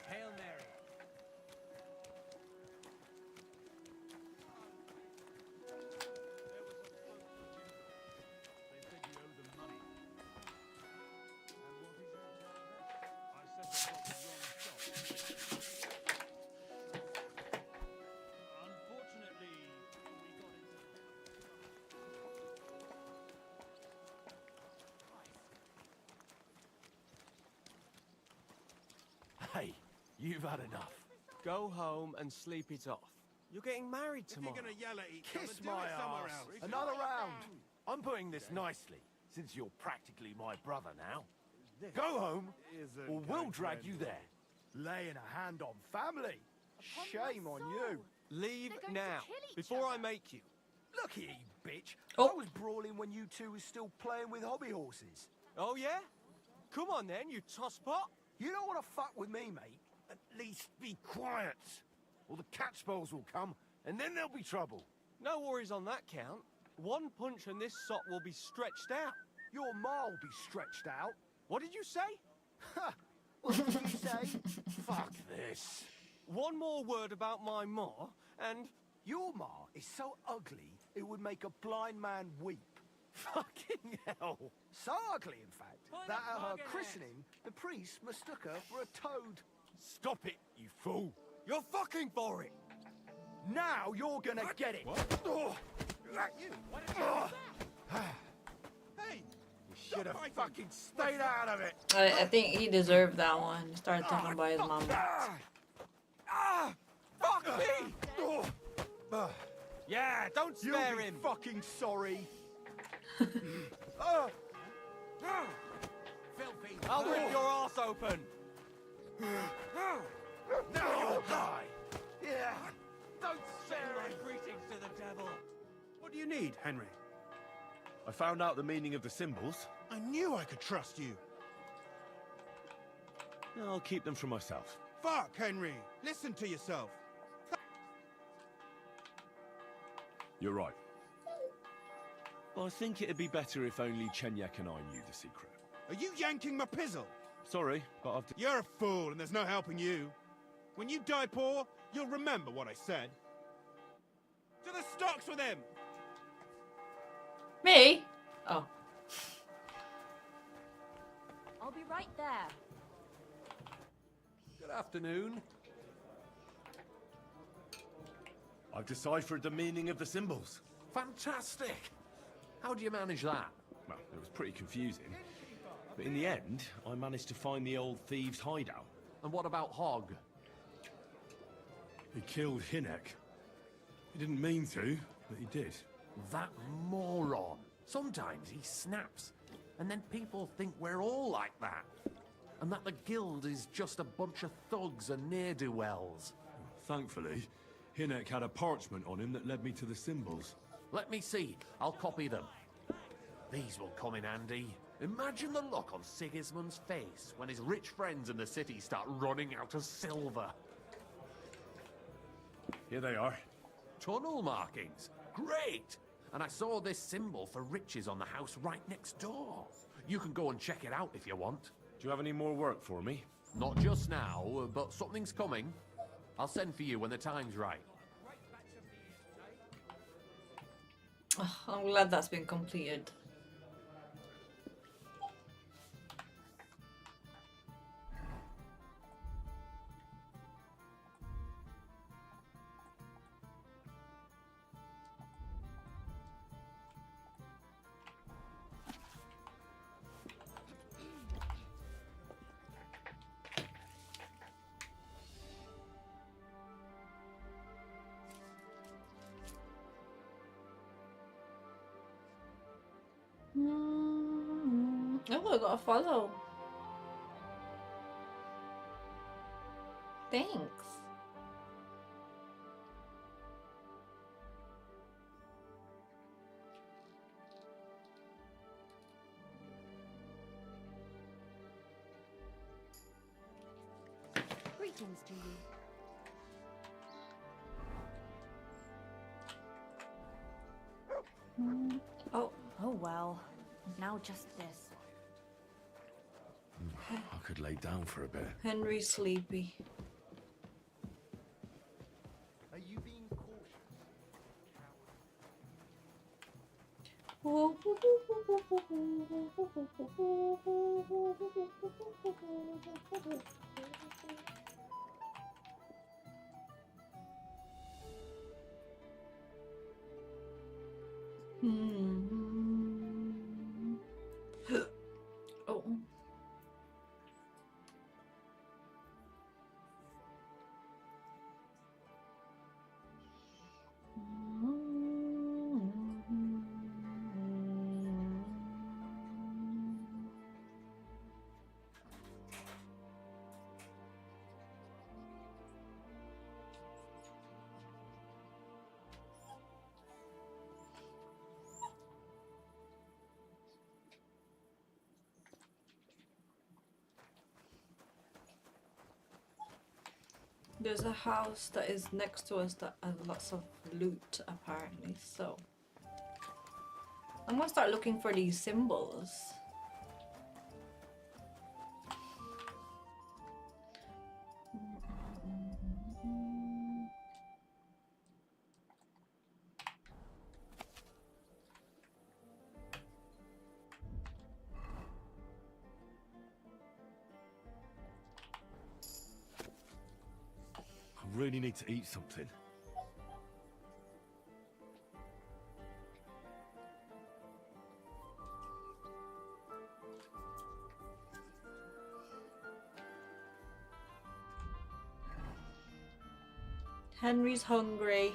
Hail Mary. Hey, you've had enough. Go home and sleep it off. You're getting married tomorrow. If you're gonna yell at each Kiss other, do my it somewhere ass. else. Another round. I'm putting this nicely, since you're practically my brother now. Go home, or we'll drag you there. Laying a hand on family. Shame on you. Leave now, before I make you. Look here, you bitch. Oh. I was brawling when you two were still playing with hobby horses. Oh, yeah? Come on then, you tosspot. You don't want to fuck with me, mate. At least be quiet. Or the catchballs will come, and then there'll be trouble. No worries on that count. One punch and this sot will be stretched out. Your ma will be stretched out. What did you say? Ha! What did you say? Fuck this. One more word about my ma, and... Your ma is so ugly, it would make a blind man weep. Fucking hell. So ugly, in fact, that at her christening, the priest mistook her for a toad. Stop it, you fool. You're fucking for it. Now you're gonna get it. What? Oh. You? What did you do? Hey! You should have fucking stayed out of it. I think he deserved that one. He started talking about his mom. Fuck me! Yeah, don't spare You'll be him. fucking sorry. Filthy. I'll rip your ass open. Now you'll die. Yeah. Don't Send spare my him. greetings to the devil. What do you need, Henry? I found out the meaning of the symbols. I knew I could trust you. I'll keep them for myself. Fuck, Henry. Listen to yourself. You're right. Well, I think it'd be better if only Chenyek and I knew the secret. Are you yanking my pizzle? Sorry, but I've... You're a fool, and there's no helping you. When you die poor, you'll remember what I said. To the stocks with him! Me? Oh. I'll be right there. Good afternoon. I've deciphered the meaning of the symbols. Fantastic. How do you manage that? Well, it was pretty confusing. But in the end, I managed to find the old thieves' hideout. And what about Hogg? He killed Hinek. He didn't mean to, but he did. That moron. Sometimes he snaps, and then people think we're all like that. And that the guild is just a bunch of thugs and ne'er-do-wells. Thankfully, Hinek had a parchment on him that led me to the symbols. Let me see. I'll copy them. These will come in handy. Imagine the look on Sigismund's face when his rich friends in the city start running out of silver. Here they are. Tunnel markings. Great! And I saw this symbol for riches on the house right next door. You can go and check it out if you want. Do you have any more work for me? Not just now, but something's coming. I'll send for you when the time's right. Oh, I'm glad that's been completed. Oh, I got a follow. Thanks. Greetings to you. Oh. Oh well. Now just this. I could lay down for a bit. Henry's sleepy. Are you being cautious? Oh. There's a house that is next to us that has lots of loot, apparently, so I'm gonna start looking for these symbols. I really need to eat something. Henry's hungry.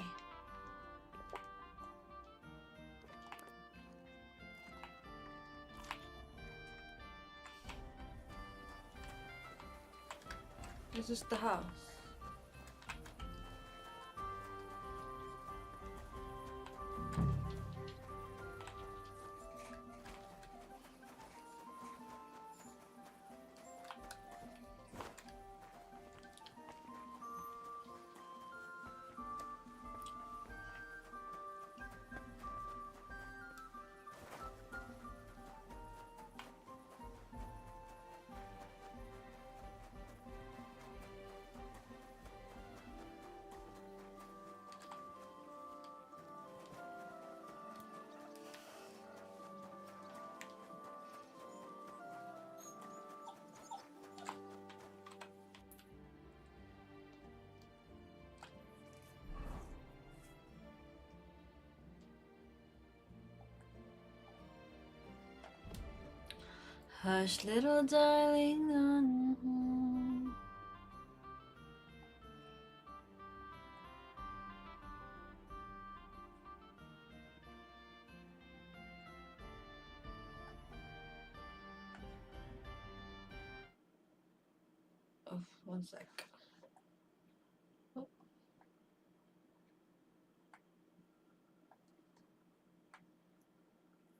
This is the house. Hush, little darling. Oh, one sec. Oh.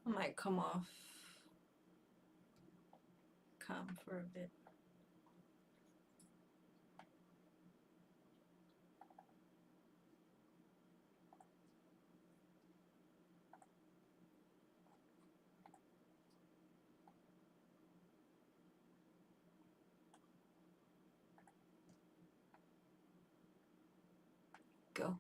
I might come off cam for a bit. Go.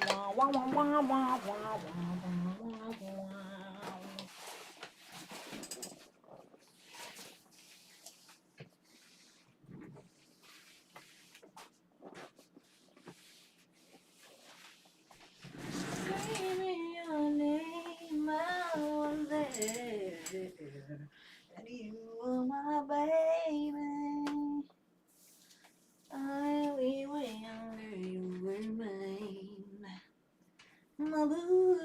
Wah, wah, wah, wah, wah, wah, wah, wah. Say your name out there, and you are my baby. I will wonder you remain my boo.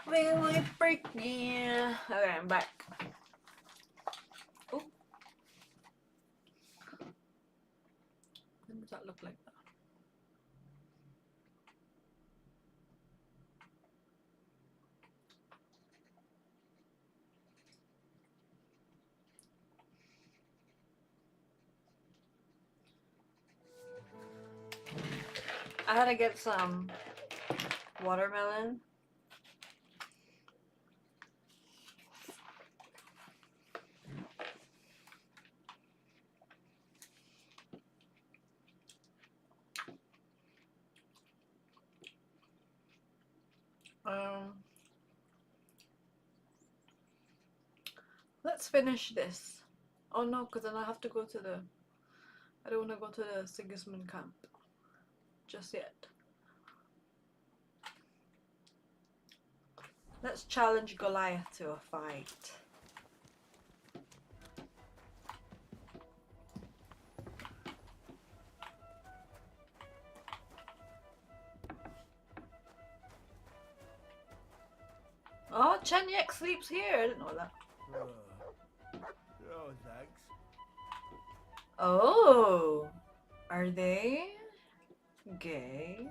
Really freaky. Okay, I'm back. Oh. When does that look like that? I had to get some watermelon. Let's finish this. Oh no, because then I have to go to the... I don't want to go to the Sigismund camp just yet. Let's challenge Goliath to a fight. Oh, Chenyek sleeps here. I didn't know that. Oh, thanks. Oh, are they gay?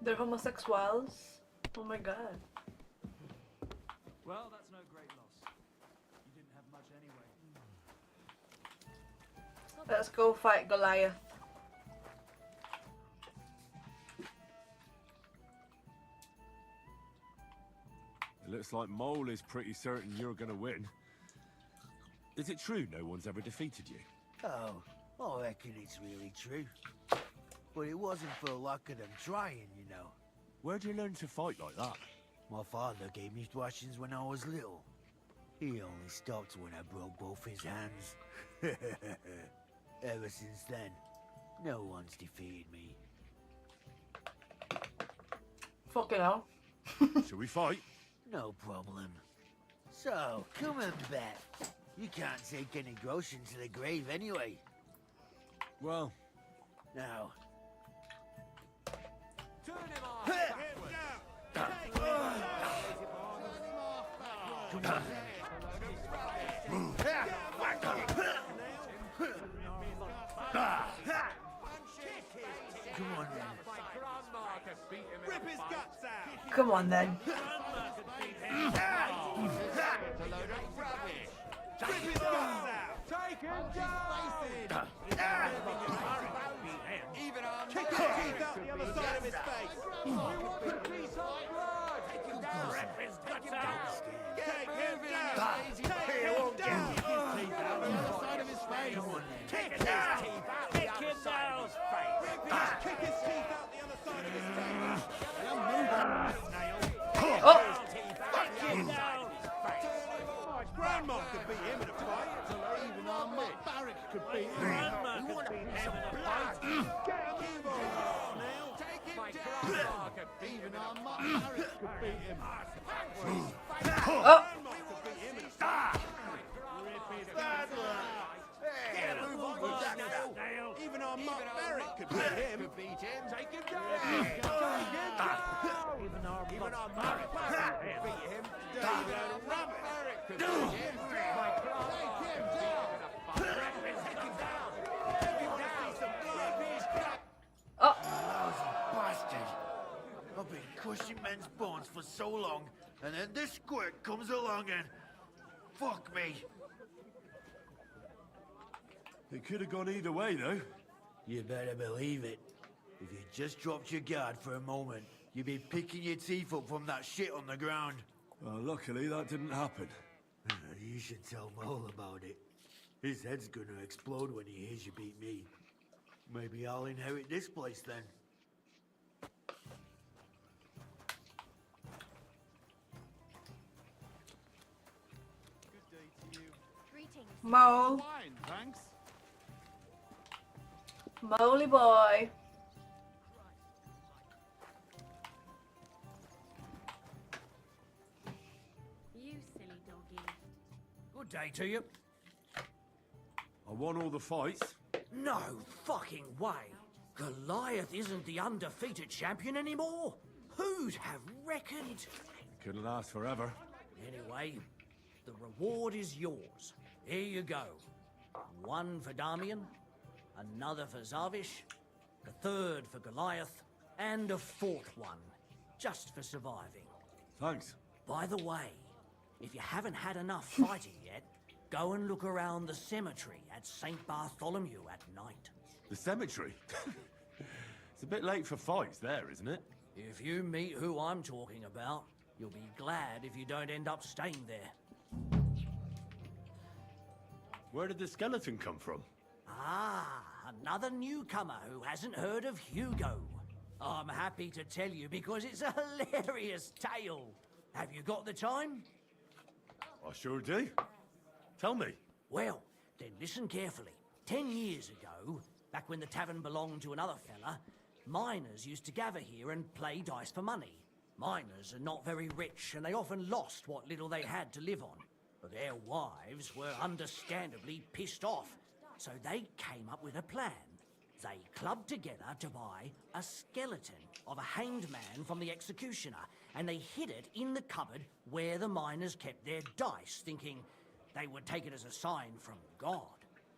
They're homosexuals? Oh my god. Well, that's no great loss. You didn't have much anyway. Let's go fight Goliath. It looks like Mole is pretty certain you're gonna win. Is it true no one's ever defeated you? Oh, I reckon it's really true. But it wasn't for lack of them trying, you know. Where'd you learn to fight like that? My father gave me thrashings when I was little. He only stopped when I broke both his hands. Ever since then, no one's defeated me. Fucking hell. Shall we fight? No problem. So, come on, Bet. You can't take any groschen to the grave anyway. Well... Now... Turn him off! Come on, then. Rip his guts out! Come on then. Rip his guts out! Take him down! Even our kick his teeth out the other side of his face! We want a piece of blood! Take him down! Rip his guts out! Take him down! Take him down! Kick his teeth out the other side of his face! Kick his teeth out the other side of his face! Kick his teeth out the other side of his face! Oh! Grandma could beat him in a fight. Even our Mark Barrack could beat him. We want a piece of blood. Get him involved now. Take him down. Even our Mark Barrack could beat him. Oh! Grandma could beat him in a fight. Rip his guts out. Get him now. Even our Mark Barrack could beat him. Take him down! Even our Mark Barrack could beat him. Dirty little rabbit. Take him down! Oh! Lousy bastard. I've been crushing men's bones for so long, and then this squirt comes along and... Fuck me. It could have gone either way, though. You better believe it. If you just dropped your guard for a moment, you'd be picking your teeth up from that shit on the ground. Well, luckily that didn't happen. You should tell Mole about it. His head's gonna explode when he hears you beat me. Maybe I'll inherit this place then. Greetings. Mole. Wine, thanks. Moley boy. You silly doggy. Good day to you. I won all the fights. No fucking way. Goliath isn't the undefeated champion anymore. Who'd have reckoned? It couldn't last forever. Anyway, the reward is yours. Here you go. One for Damian, another for Zavish, the third for Goliath, and a fourth one, just for surviving. Thanks. By the way, if you haven't had enough fighting yet, go and look around the cemetery at St. Bartholomew at night. The cemetery? It's a bit late for fights there, isn't it? If you meet who I'm talking about, you'll be glad if you don't end up staying there. Where did the skeleton come from? Ah, another newcomer who hasn't heard of Hugo. I'm happy to tell you because it's a hilarious tale. Have you got the time? I sure do. Tell me. Well, then listen carefully. 10 years ago, back when the tavern belonged to another fella, miners used to gather here and play dice for money. Miners are not very rich, and they often lost what little they had to live on. But their wives were understandably pissed off, so they came up with a plan. They clubbed together to buy a skeleton of a hanged man from the executioner, and they hid it in the cupboard where the miners kept their dice, thinking they would take it as a sign from God.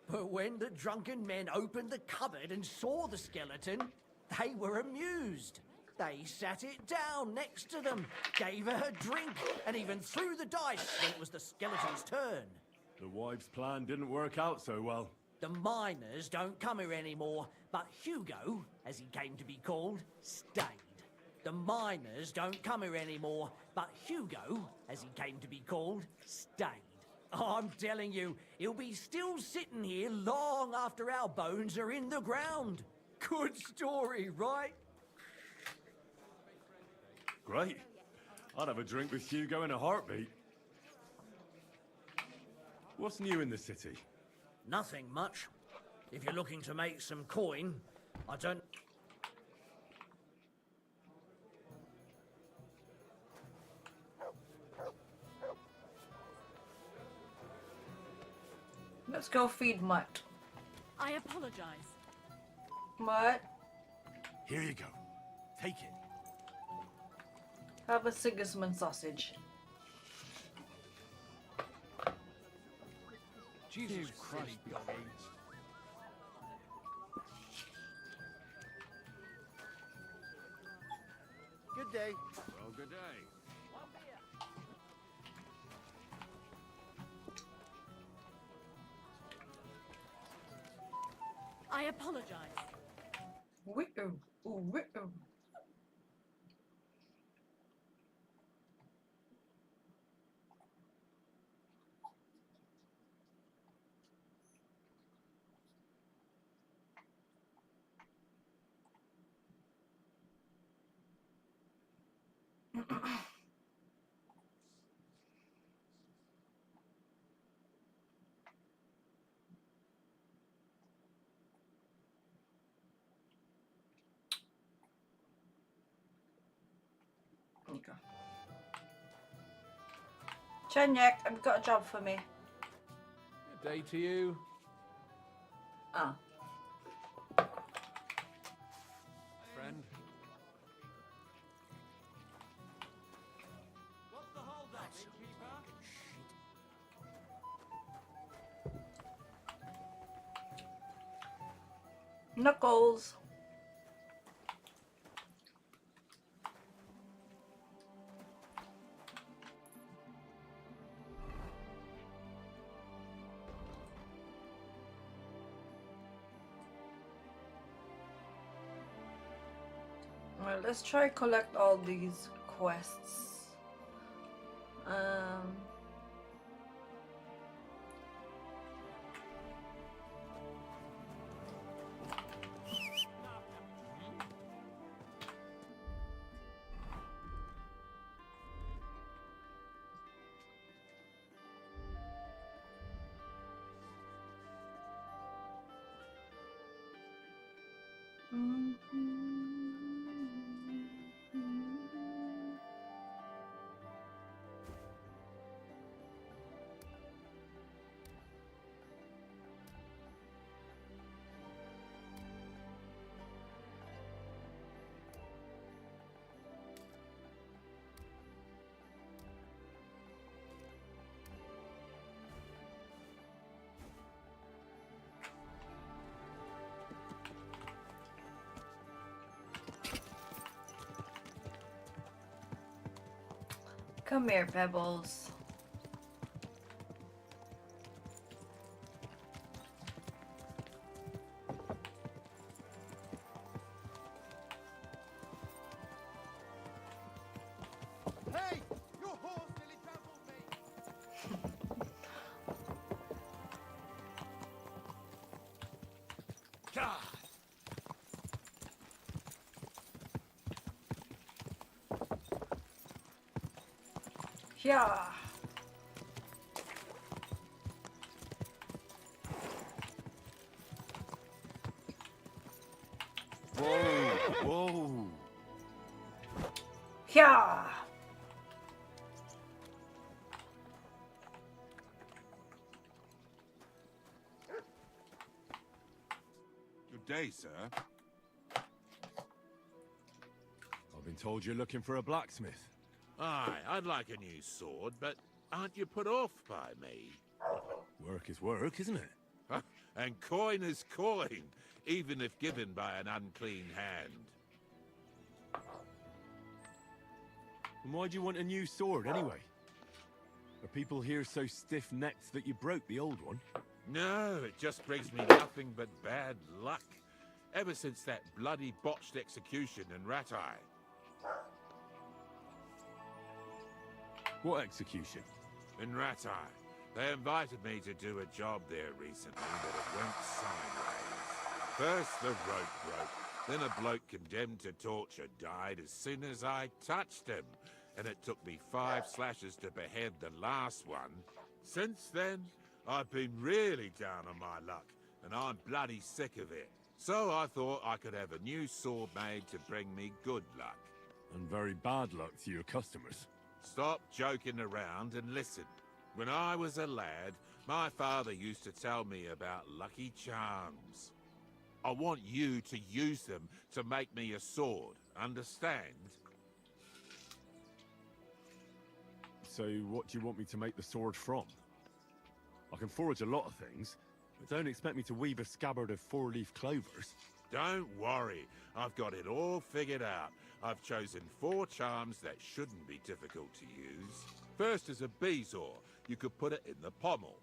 But when the drunken men opened the cupboard and saw the skeleton, they were amused. They sat it down next to them, gave her a drink, and even threw the dice when it was the skeleton's turn. The wife's plan didn't work out so well. The miners don't come here anymore, but Hugo, as he came to be called, stayed. The miners don't come here anymore, but Hugo, as he came to be called, stayed. I'm telling you, he'll be still sitting here long after our bones are in the ground. Good story, right? Great. I'd have a drink with Hugo in a heartbeat. What's new in the city? Nothing much. If you're looking to make some coin, I don't... Let's go feed Mutt. I apologize. Mutt, Here you go. Take it. have a Sigismund sausage. Jesus Christ, doggy. Good day. Well, good day. I apologize. Whittle. Ooh, whittle. Okay. Chenyek, have you got a job for me? Good day to you. Ah. Friend. What's the hold up, innkeeper? Knuckles. Alright, let's try collect all these quests. Come here, Pebbles. Hey! Your horse nearly trampled me! God. Yeah. Whoa, whoa. Yeah. Good day, sir. I've been told you're looking for a blacksmith. Aye, I'd like a new sword, but aren't you put off by me? Work is work, isn't it? And coin is coin, even if given by an unclean hand. And why do you want a new sword, anyway? Are people here so stiff-necked that you broke the old one? No, it just brings me nothing but bad luck. Ever since that bloody botched execution in Rat Eye. What execution? In Rat Eye. They invited me to do a job there recently, but it went sideways. First the rope broke, then a bloke condemned to torture died as soon as I touched him. And it took me 5 slashes to behead the last one. Since then, I've been really down on my luck, and I'm bloody sick of it. So I thought I could have a new sword made to bring me good luck. And very bad luck to your customers. Stop joking around and listen. When I was a lad, my father used to tell me about lucky charms. I want you to use them to make me a sword, understand? So what do you want me to make the sword from? I can forge a lot of things, but don't expect me to weave a scabbard of 4-leaf clovers. Don't worry, I've got it all figured out. I've chosen 4 charms that shouldn't be difficult to use. First is a bezoar. You could put it in the pommel.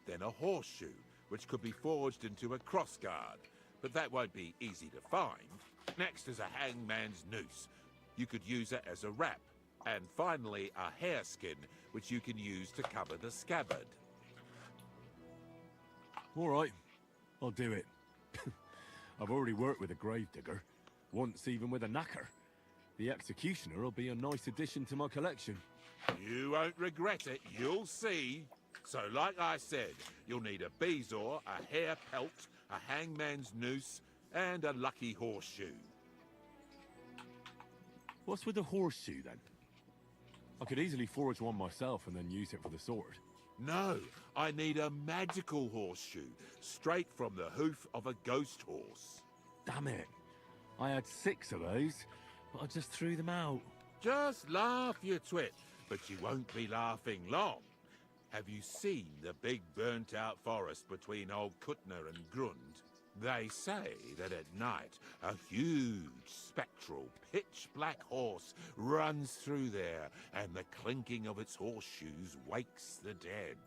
Then a horseshoe, which could be forged into a crossguard, but that won't be easy to find. Next is a hangman's noose. You could use it as a wrap. And finally, a hareskin, which you can use to cover the scabbard. All right, I'll do it. I've already worked with a gravedigger, once even with a knacker. The executioner will be a nice addition to my collection. You won't regret it, you'll see. So like I said, you'll need a bezoar, a hair pelt, a hangman's noose, and a lucky horseshoe. What's with the horseshoe, then? I could easily forge one myself and then use it for the sword. No, I need a magical horseshoe, straight from the hoof of a ghost horse. Damn it. I had 6 of those, but I just threw them out. Just laugh, you twit, but you won't be laughing long. Have you seen the big burnt-out forest between Old Kutner and Grund? They say that at night, a huge, spectral, pitch-black horse runs through there, and the clinking of its horseshoes wakes the dead.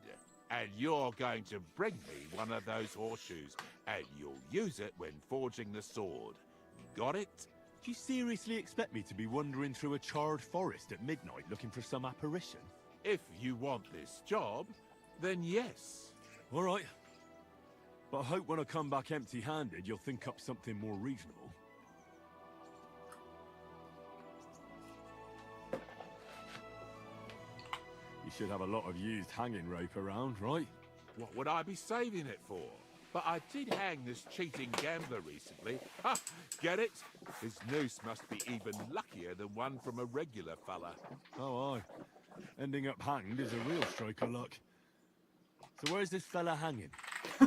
And you're going to bring me one of those horseshoes, and you'll use it when forging the sword. Got it? Do you seriously expect me to be wandering through a charred forest at midnight looking for some apparition? If you want this job, then yes. All right. But I hope when I come back empty-handed, you'll think up something more reasonable. You should have a lot of used hanging rope around, right? What would I be saving it for? But I did hang this cheating gambler recently. Ha! Get it? His noose must be even luckier than one from a regular fella. Oh, aye. Ending up hanged is a real stroke of luck. So where's this fella hanging?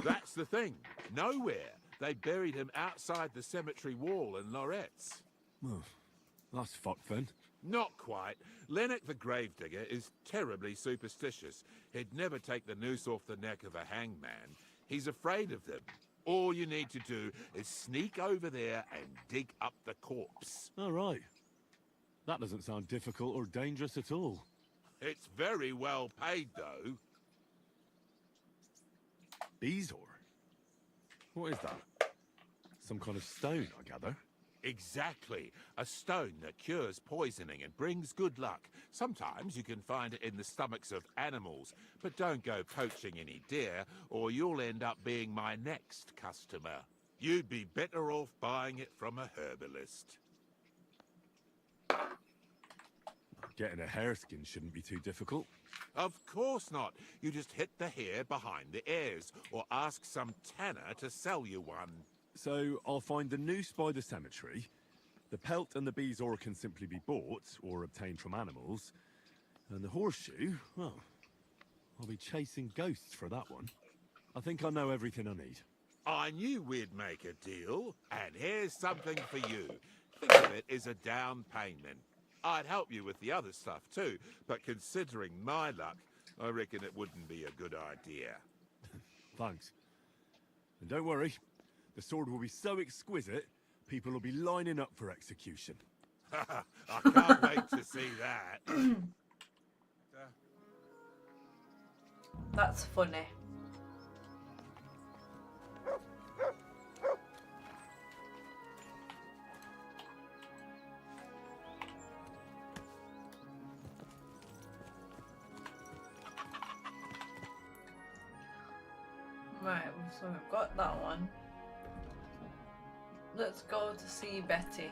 That's the thing. Nowhere. They buried him outside the cemetery wall in Loretz. Well, that's fucked then. Not quite. Lennox the gravedigger is terribly superstitious. He'd never take the noose off the neck of a hangman. He's afraid of them. All you need to do is sneak over there and dig up the corpse. All right. That doesn't sound difficult or dangerous at all. It's very well paid, though. Bezoar? What is that? Some kind of stone, I gather. Exactly. A stone that cures poisoning and brings good luck. Sometimes you can find it in the stomachs of animals, but don't go poaching any deer, or you'll end up being my next customer. You'd be better off buying it from a herbalist. Getting a hareskin shouldn't be too difficult. Of course not. You just hit the hair behind the ears, or ask some tanner to sell you one. So I'll find the noose by the cemetery. The pelt and the bezoar can simply be bought or obtained from animals. And the horseshoe, well, I'll be chasing ghosts for that one. I think I know everything I need. I knew we'd make a deal, and here's something for you. Think of it as a down payment. I'd help you with the other stuff too, but considering my luck, I reckon it wouldn't be a good idea. Thanks. And don't worry, the sword will be so exquisite, people will be lining up for execution. I can't wait to see that. That's funny. Right, so we've got that one. Let's go to see Betty.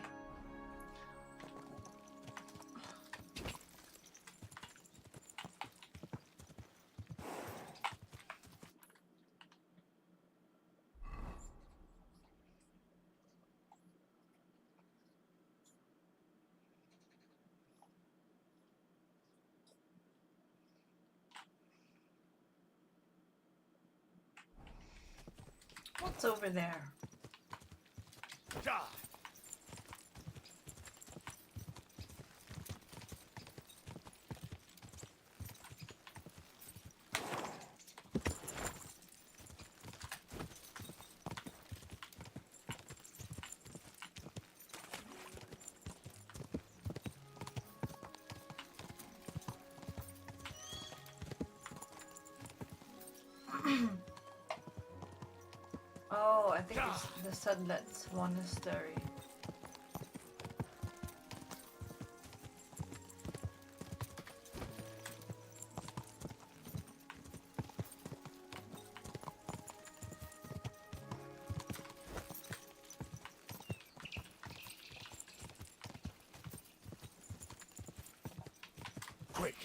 What's over there? Oh, I think it's the Sudlet's Monastery. Quick!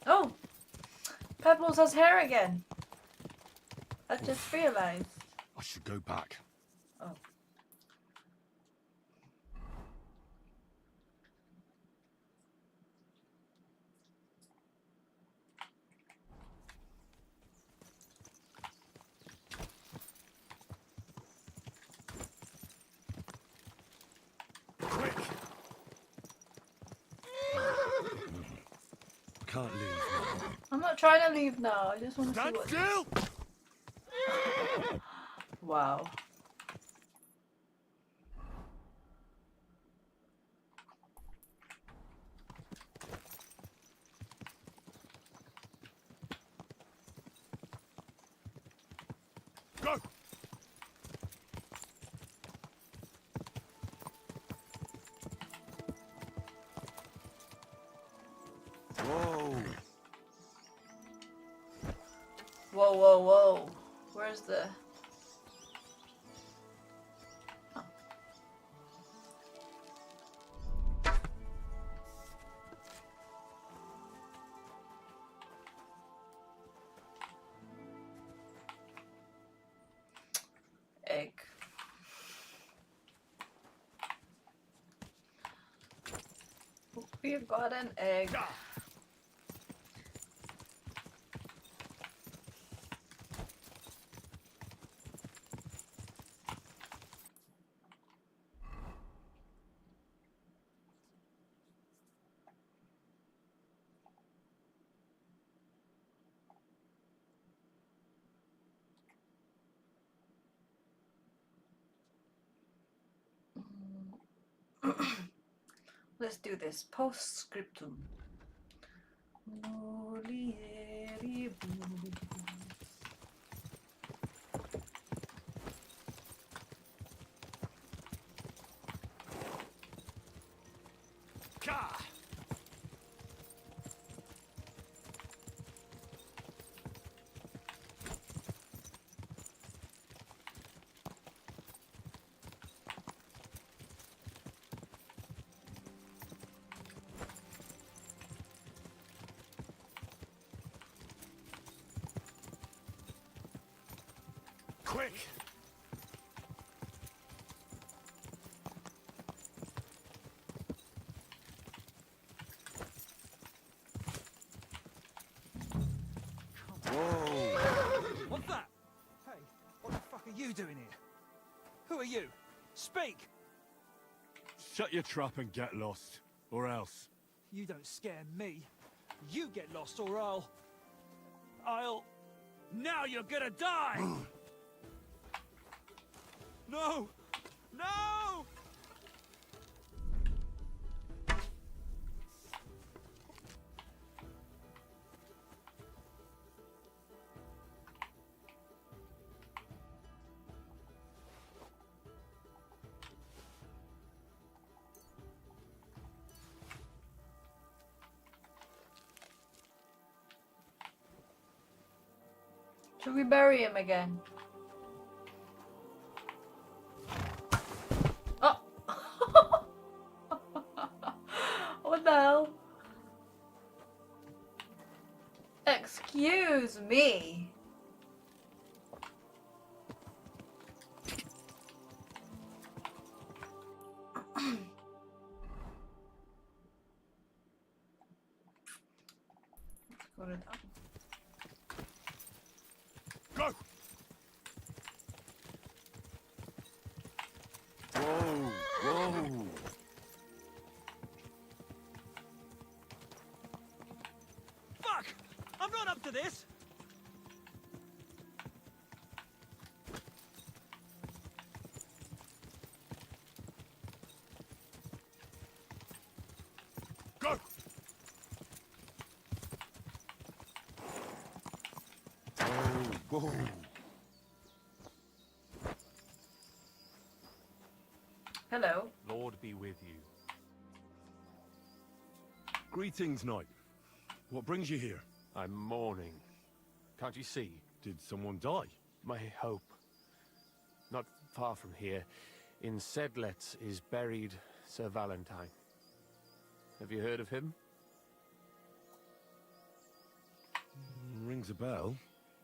Oh! Pebbles has hair again. I just realised. I should go back. Oh. Can't leave now. I'm not trying to leave now. I just want to see what. Still! Wow. Go! Whoa! Whoa, whoa, whoa. Where's the... Oh. Egg. We've got an egg. Let's do this. Postscriptum. Quick! What's that? Hey, what the fuck are you doing here? Who are you? Speak! Shut your trap and get lost. Or else. You don't scare me. You get lost or I'll... Now you're gonna die! No! No! Should we bury him again? Oh! What the hell? Excuse me. Go to the top. Go! Whoa! Whoa! Fuck! I'm not up to this! Go! Whoa! Hello. Lord be with you. Greetings, knight. What brings you here? I'm mourning. Can't you see? Did someone die? My hope. Not far from here, in Sedlets, is buried Sir Valentine. Have you heard of him? Rings a bell.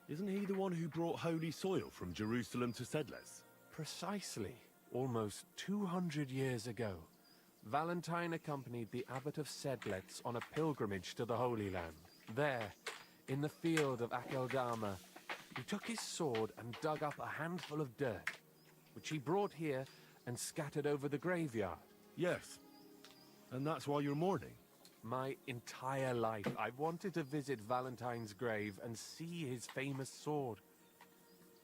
Isn't he the one who brought holy soil from Jerusalem to Sedles? Precisely. Almost 200 years ago, Valentine accompanied the abbot of Sedlets on a pilgrimage to the Holy Land. There, in the field of Akeldama, he took his sword and dug up a handful of dirt, which he brought here and scattered over the graveyard. Yes. And that's why you're mourning? My entire life, I've wanted to visit Valentine's grave and see his famous sword.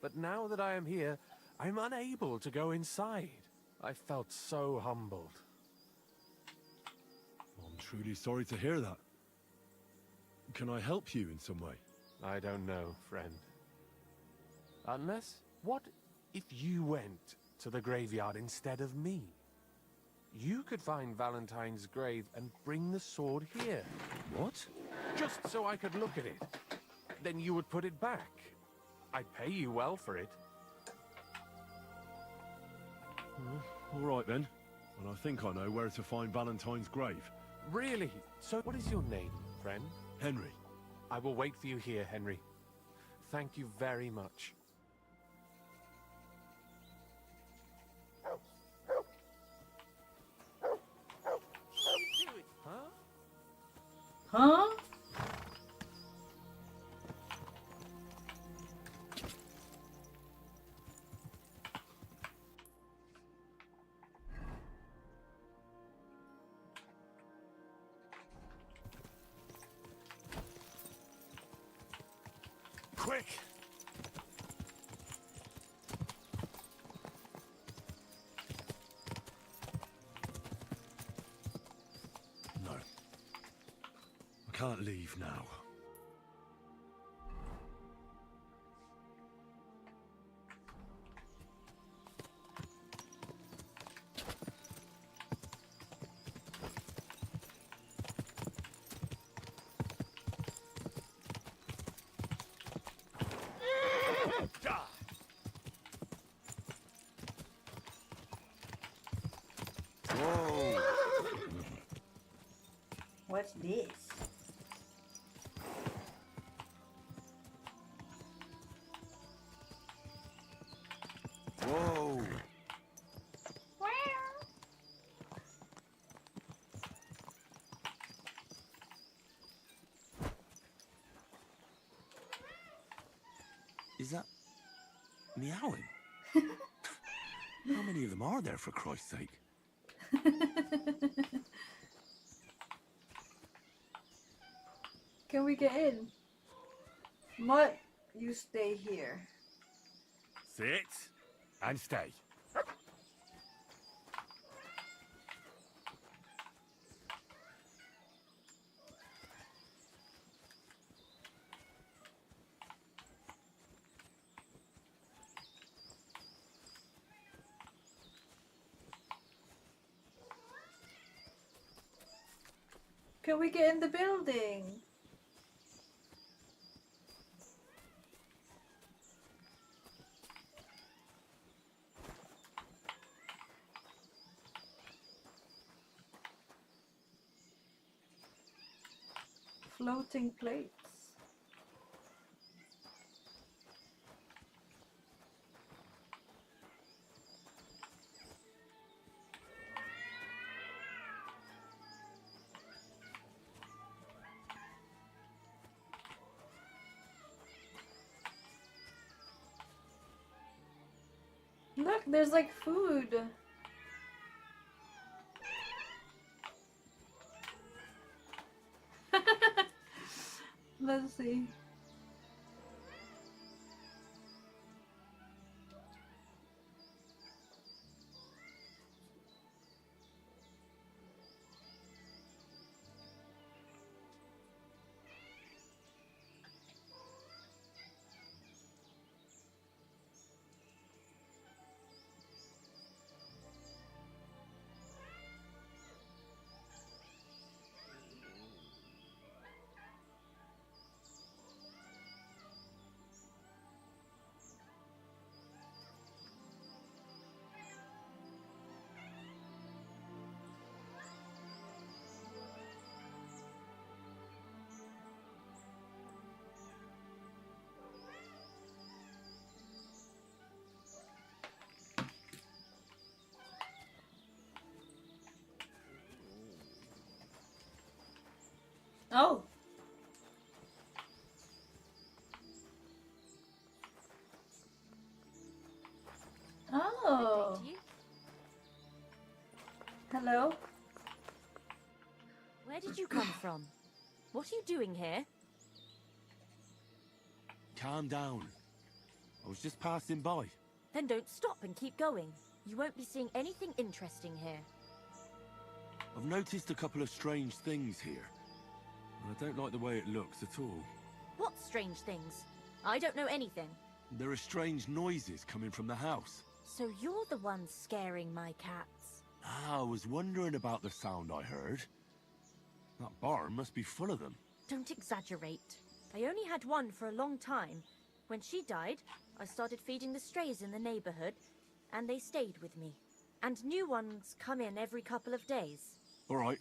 But now that I am here, I'm unable to go inside. I felt so humbled. I'm truly sorry to hear that. Can I help you in some way? I don't know, friend. Unless, what if you went to the graveyard instead of me? You could find Valentine's grave and bring the sword here. What? Just so I could look at it. Then you would put it back. I'd pay you well for it. All right then. And I think I know where to find Valentine's grave. Really? So what is your name, friend? Henry. I will wait for you here, Henry. Thank you very much. Huh? Quick! can't leave now. Whoa! What's this? Whoa! Is that meowing? How many of them are there, for Christ's sake? Can we get in? Mutt, you stay here. Sit and stay. Can we get in the building? Floating plates. Look, there's like food. Let's see. Oh. Oh. Hello. Where did you come from? What are you doing here? Calm down. I was just passing by. Then don't stop and keep going. You won't be seeing anything interesting here. I've noticed a couple of strange things here. And I don't like the way it looks at all. What strange things? I don't know anything. There are strange noises coming from the house. So you're the one scaring my cats. I was wondering about the sound I heard. That barn must be full of them. Don't exaggerate. I only had one for a long time. When she died, I started feeding the strays in the neighborhood, and they stayed with me. And new ones come in every couple of days. All right.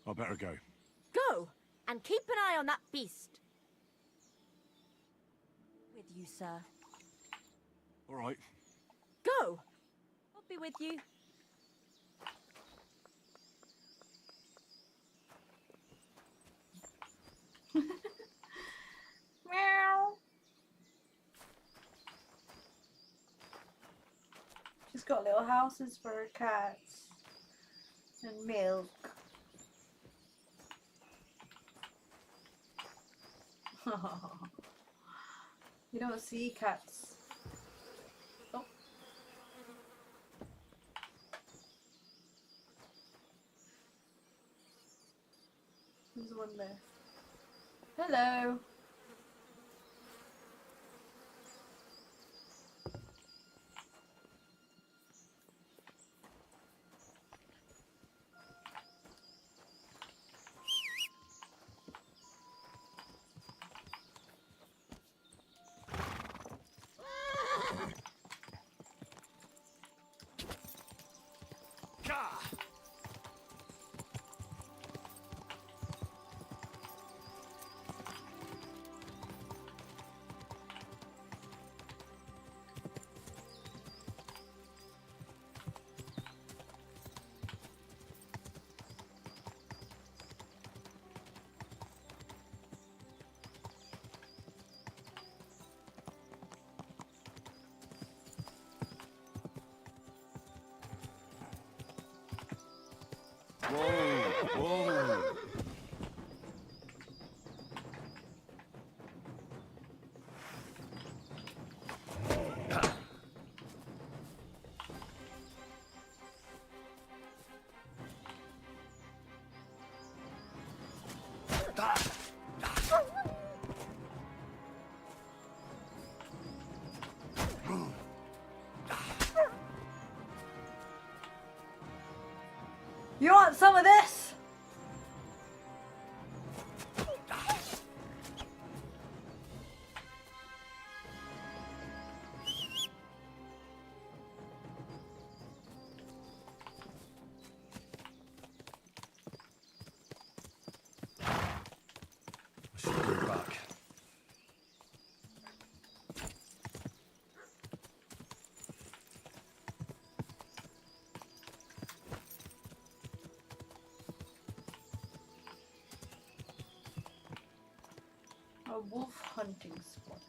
I better go. Go! And keep an eye on that beast. With you, sir. All right. Go! I'll be with you. Meow. She's got little houses for her cats and milk. You don't see cats. Oh. There's one there. Hello. Whoa, whoa. You want some of this? I should go back. A wolf hunting spot.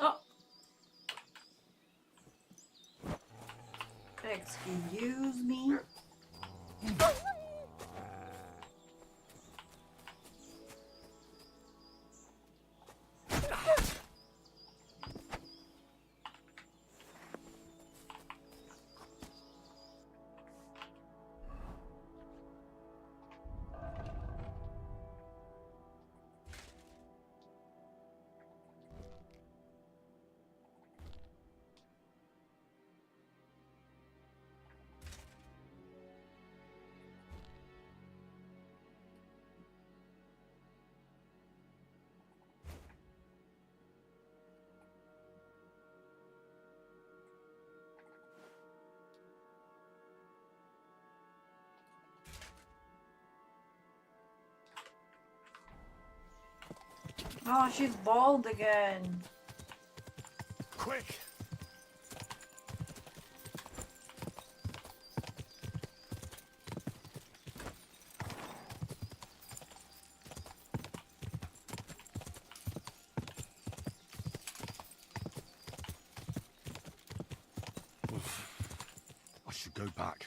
Oh. Excuse me. Oh, she's bald again. Quick! I should go back.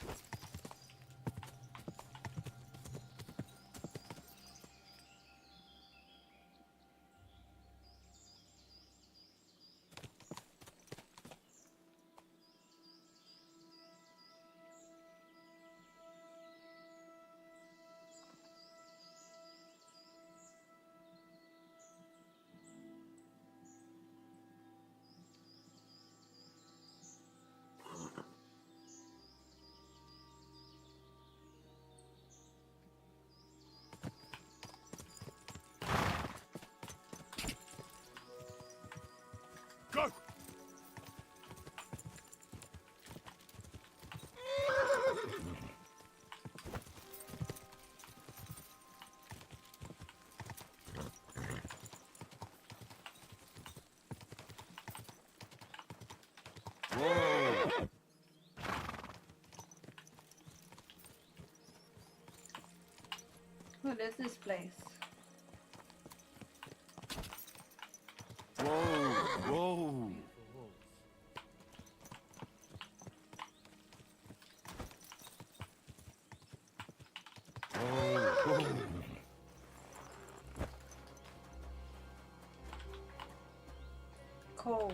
Whoa! What is this place? Whoa! Whoa! Whoa! Coal.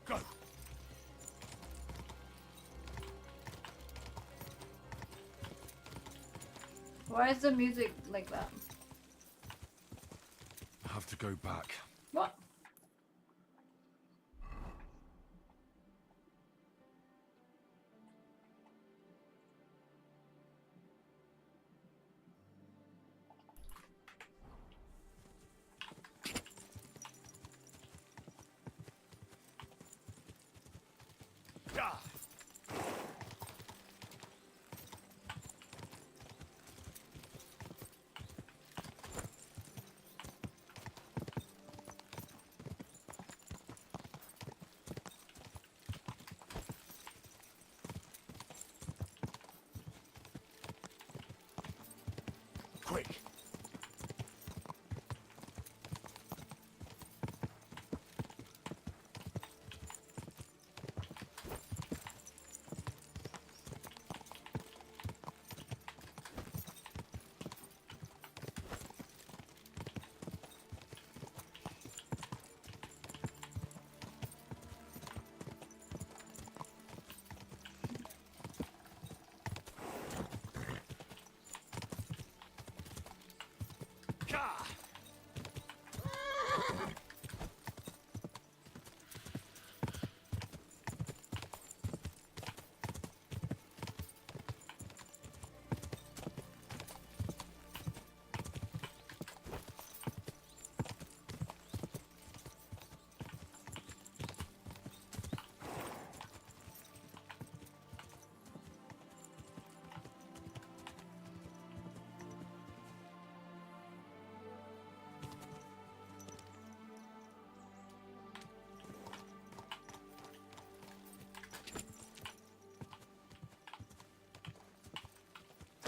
Go! Why is the music like that? I have to go back. What? Ah! Quick! Gah!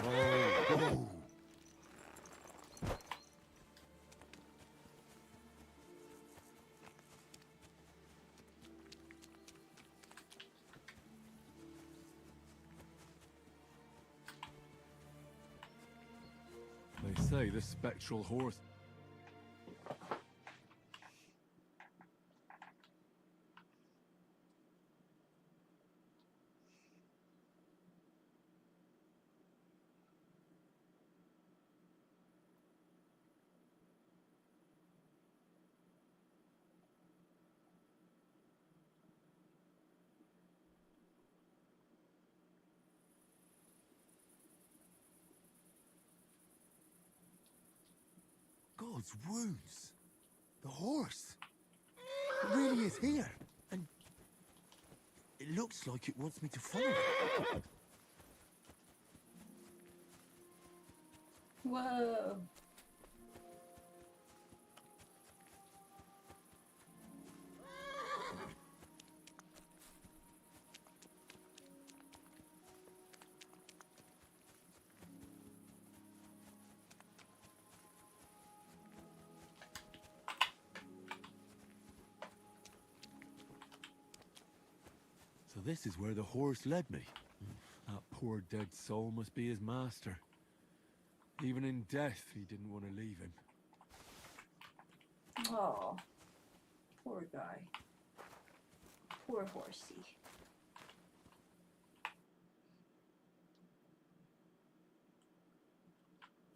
Whoa! They say the spectral horse. God's wounds. The horse. It really is here. And it looks like it wants me to follow it. Whoa. So this is where the horse led me. That poor dead soul must be his master. Even in death, he didn't want to leave him. Oh, poor guy. Poor horsey.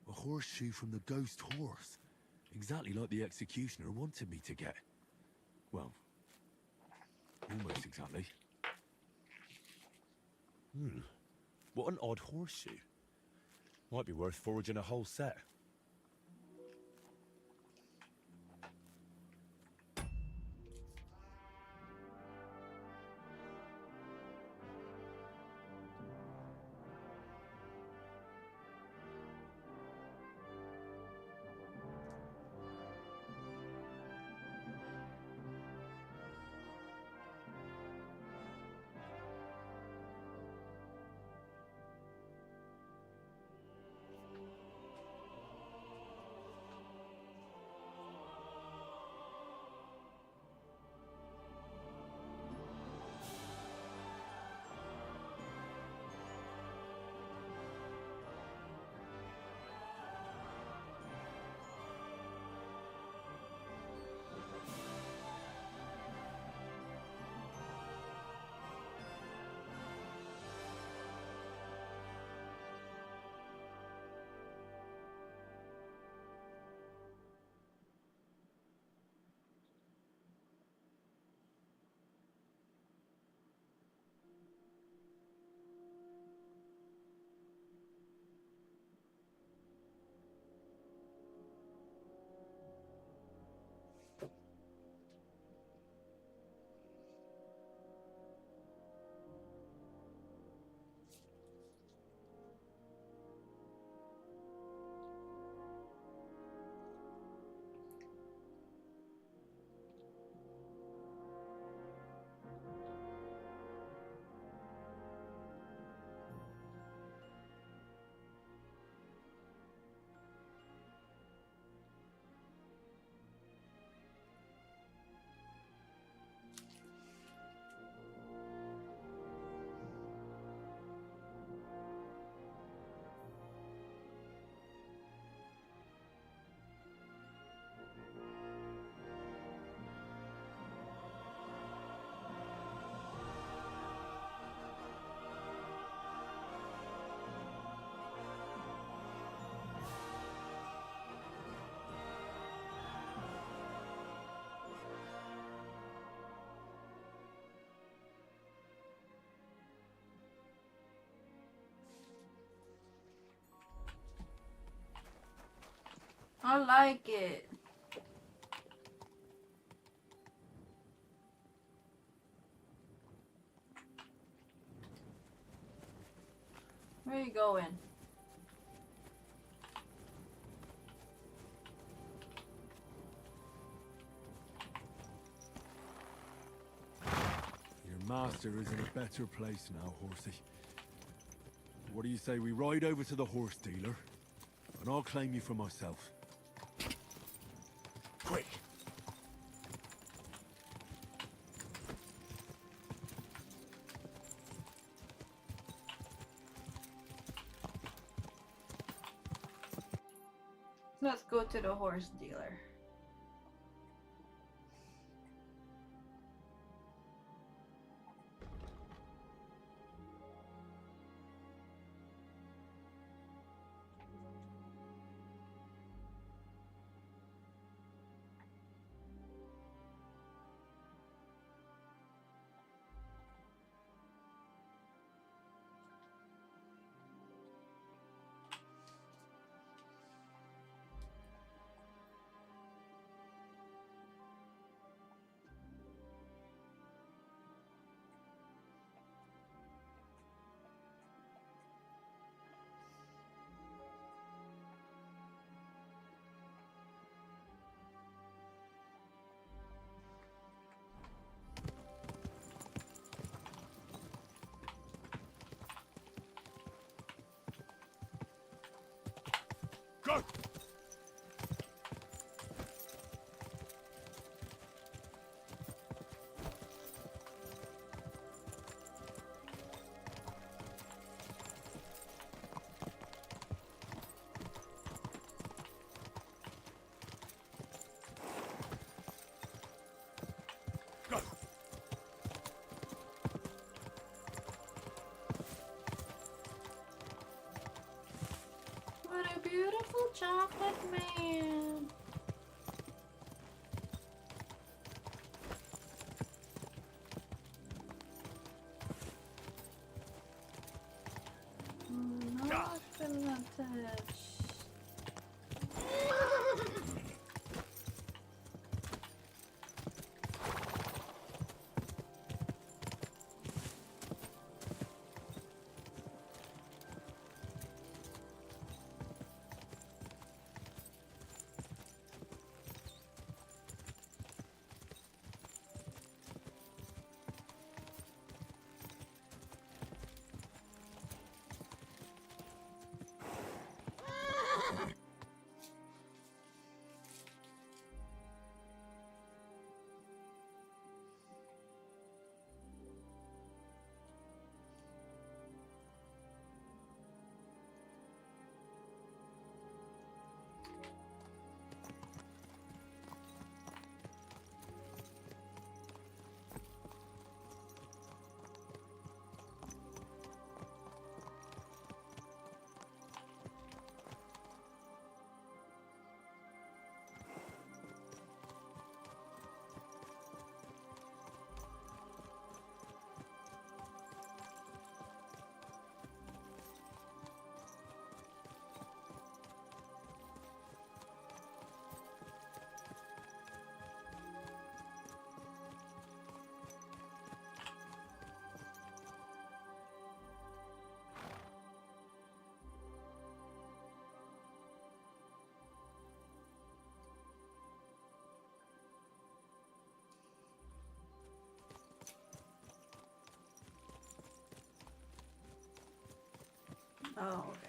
A horseshoe from the ghost horse. Exactly like the executioner wanted me to get. Well, almost exactly. What an odd horseshoe. Might be worth foraging a whole set. I like it. Where are you going? Your master is in a better place now, horsey. What do you say we ride over to the horse dealer, and I'll claim you for myself? Quick! Let's go to the horse dealer. Go! What a beautiful chocolate man. Not gonna touch. Oh, okay.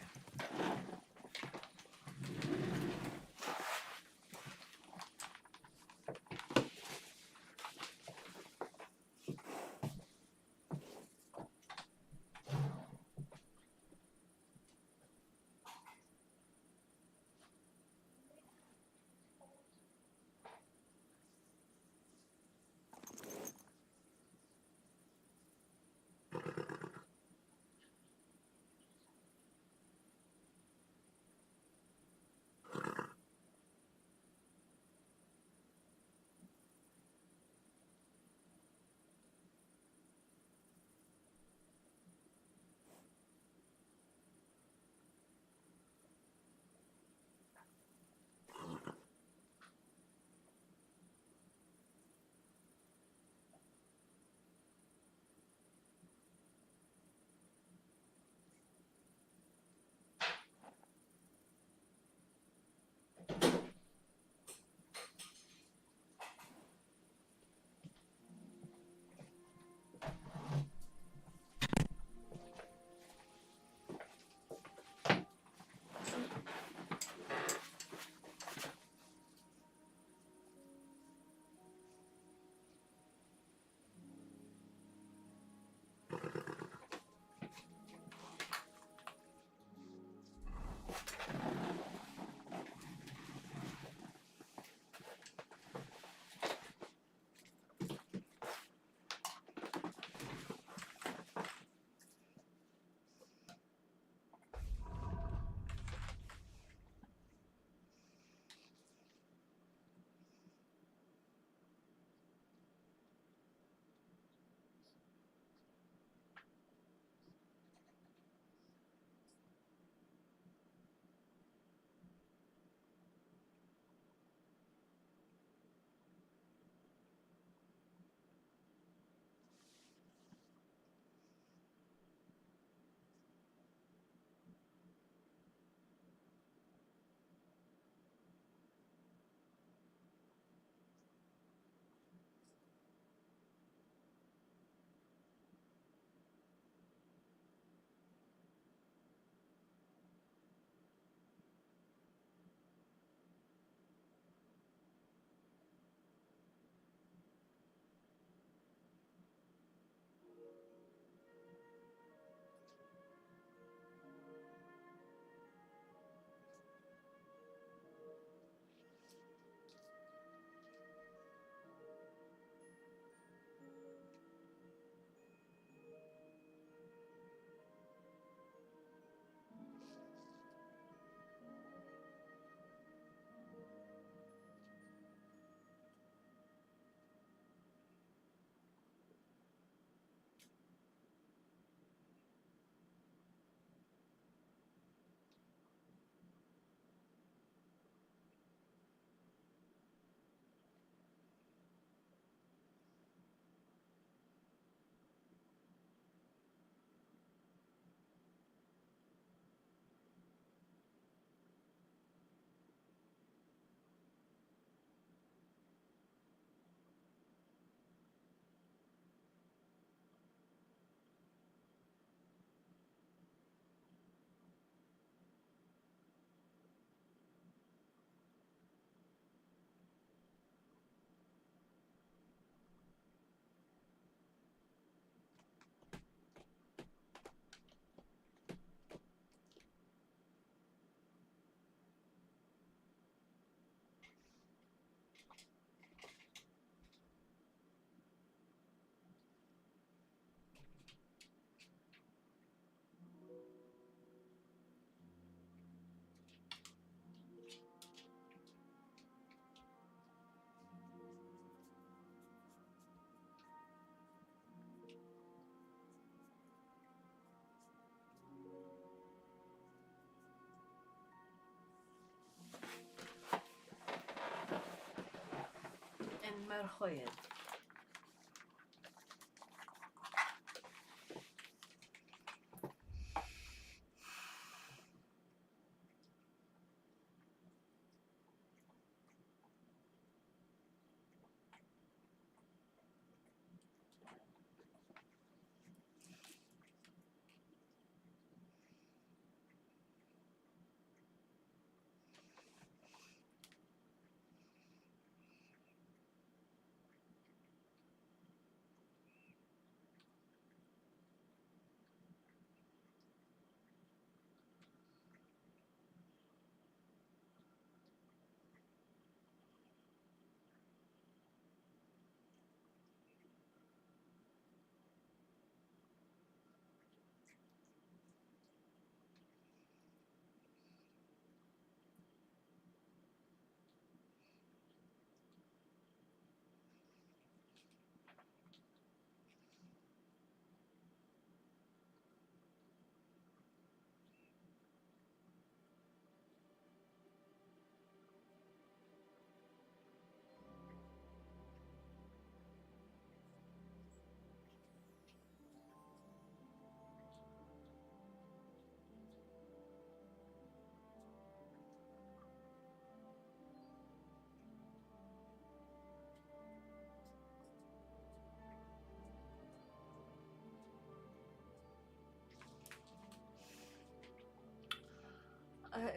En Marjoyed.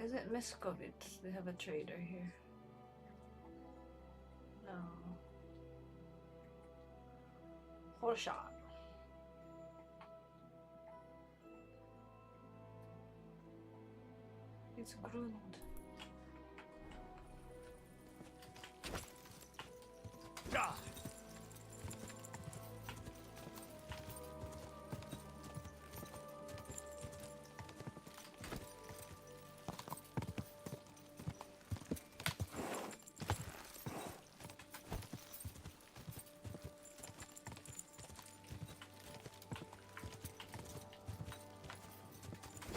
Is it Miskovitz? They have a trader here. No. Horshot. It's Grund. Ah!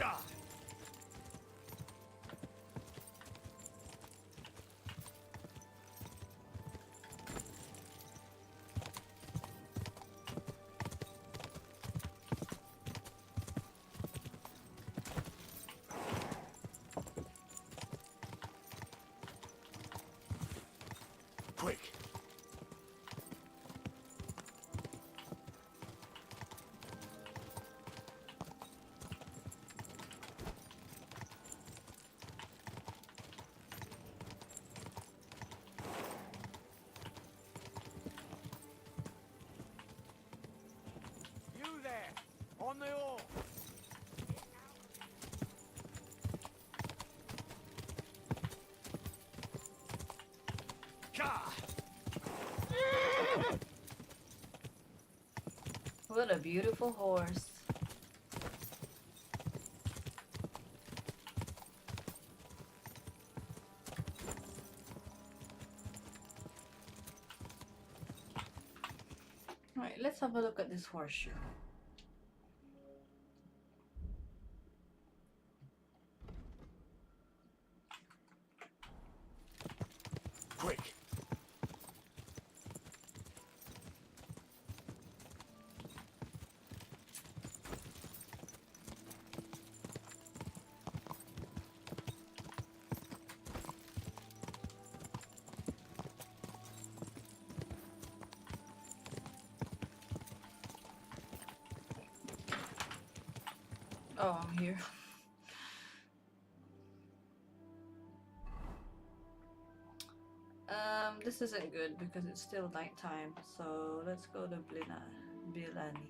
Ah! Quick! You there! On the oar! Ka! What a beautiful horse. Alright, let's have a look at this horseshoe. Quick! Oh, I'm here. This isn't good because it's still nighttime, so let's go to Bilani.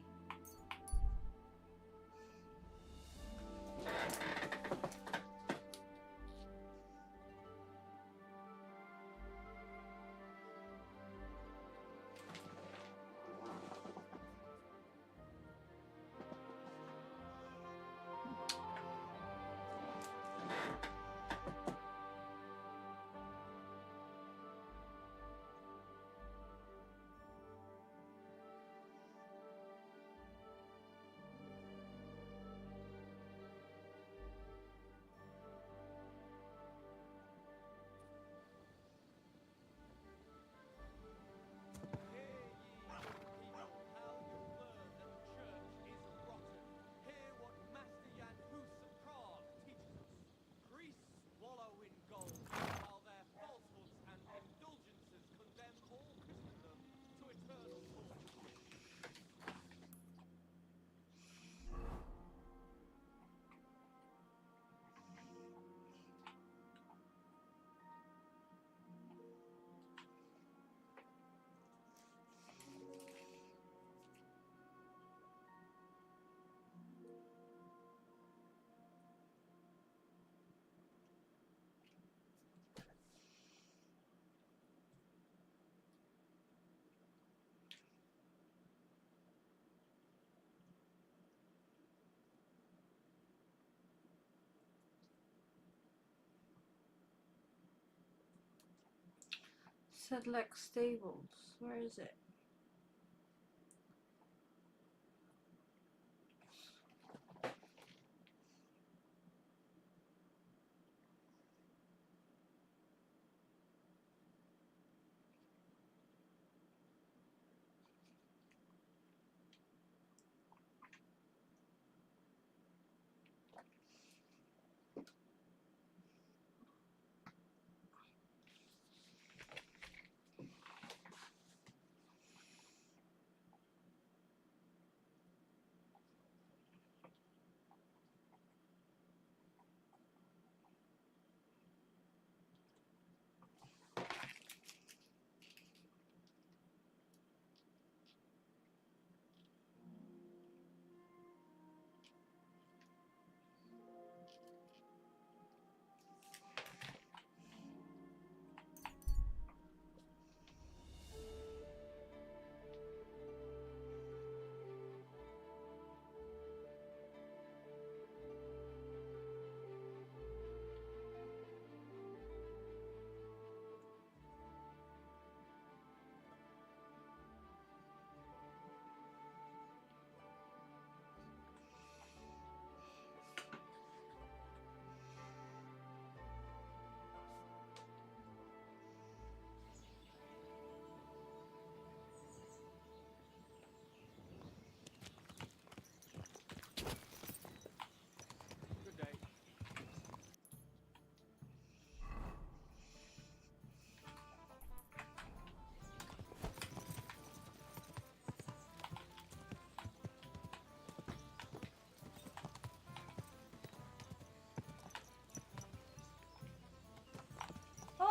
Sedlec Stables. Where is it?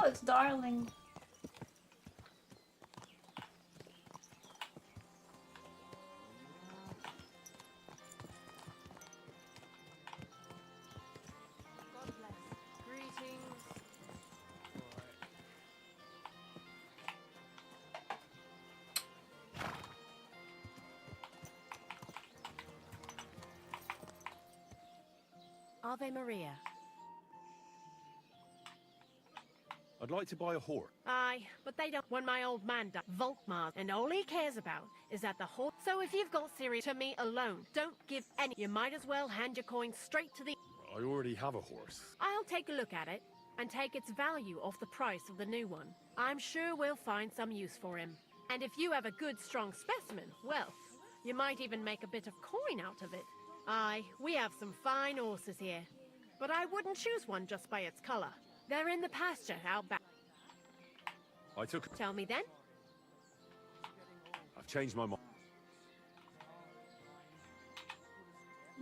it's darling. God bless. Greetings. Ave Maria. I'd like to buy a horse. Aye, but they don't. When my old man died, Volkmar, and all he cares about is that the horse. So if you've got Siri to me alone, don't give any. You might as well hand your coin straight to the. I already have a horse. I'll take a look at it and take its value off the price of the new one. I'm sure we'll find some use for him. And if you have a good, strong specimen, well, you might even make a bit of coin out of it. Aye, we have some fine horses here, but I wouldn't choose one just by its color. They're in the pasture out back. I took... Tell me then. I've changed my mind.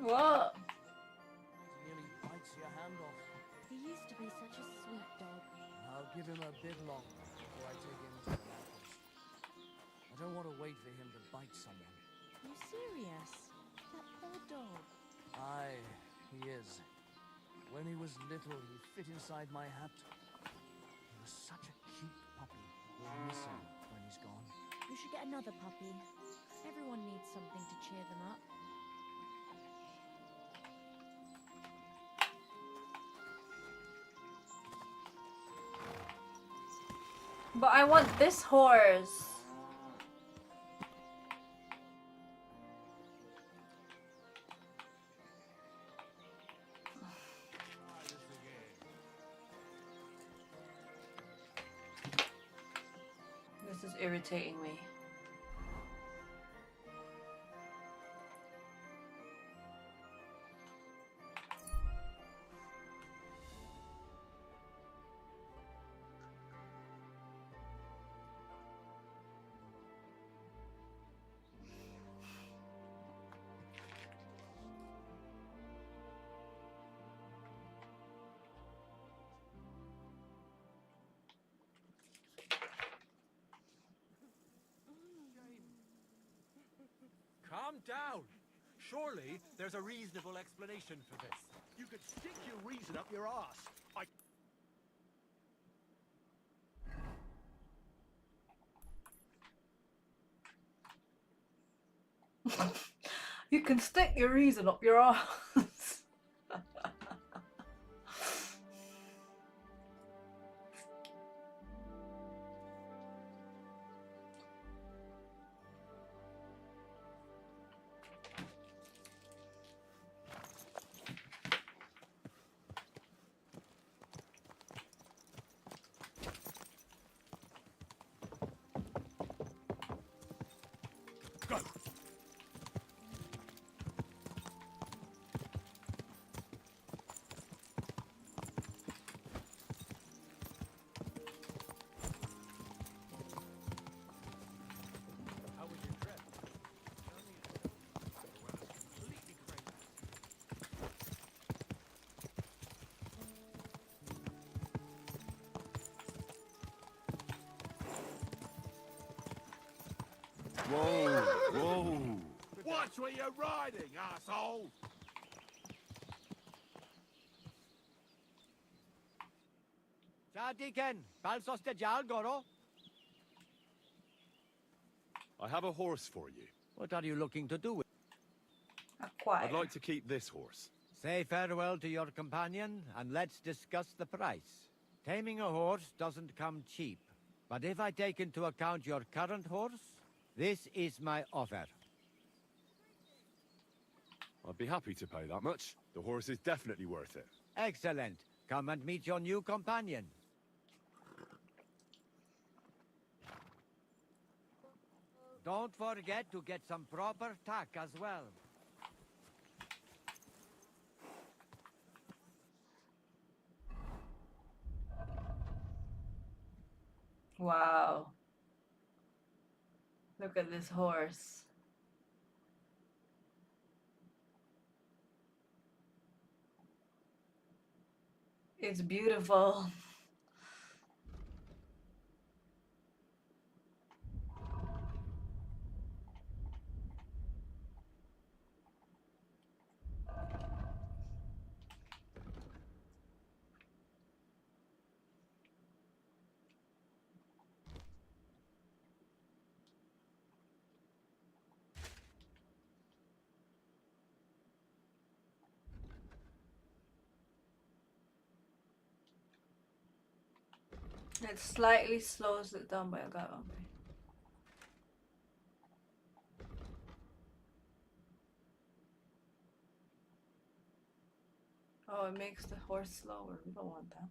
What? Nearly bites your hand off. He used to be such a sweet dog. I'll give him a bit longer before I take him to the market. I don't want to wait for him to bite someone. Are you serious? That poor dog. Aye, he is. When he was little, he fit inside my hat. He was such a cute puppy. We'll miss him when he's gone. You should get another puppy. Everyone needs something to cheer them up. But I want this horse. This is irritating me. Calm down. Surely there's a reasonable explanation for this. You could stick your reason up your ass. You can stick your reason up your ass. Go! How was your trip? Whoa! Whoa! Watch where you're riding, asshole! Deacon, balsos de jal goro. I have a horse for you. What are you looking to do with? I'd like to keep this horse. Say farewell to your companion, and let's discuss the price. Taming a horse doesn't come cheap. But if I take into account your current horse, this is my offer. I'd be happy to pay that much. The horse is definitely worth it. Excellent. Come and meet your new companion. Don't forget to get some proper tack as well. Wow. Look at this horse. It's beautiful. It slightly slows it down by a guy. Oh, it makes the horse slower. We don't want that.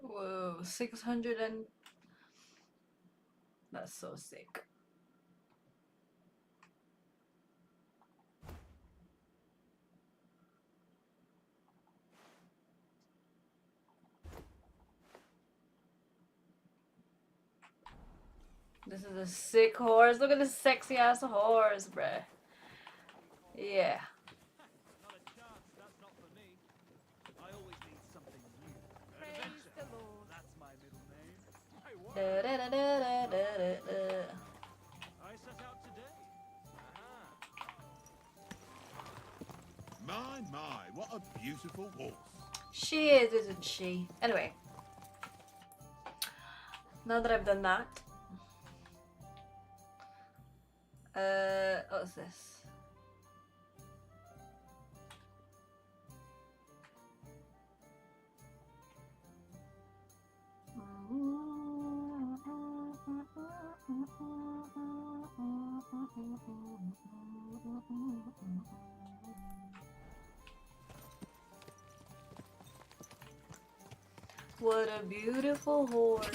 Whoa, 600 and... That's so sick. This is a sick horse. Look at this sexy ass horse, bruh. Yeah. Praise the Lord. That's my middle name. Hey, what? Da, da, da, da, da, da, da. I set out today. My, what a beautiful horse. She is, isn't she? Anyway. Now that I've done that. What's this? What a beautiful horse.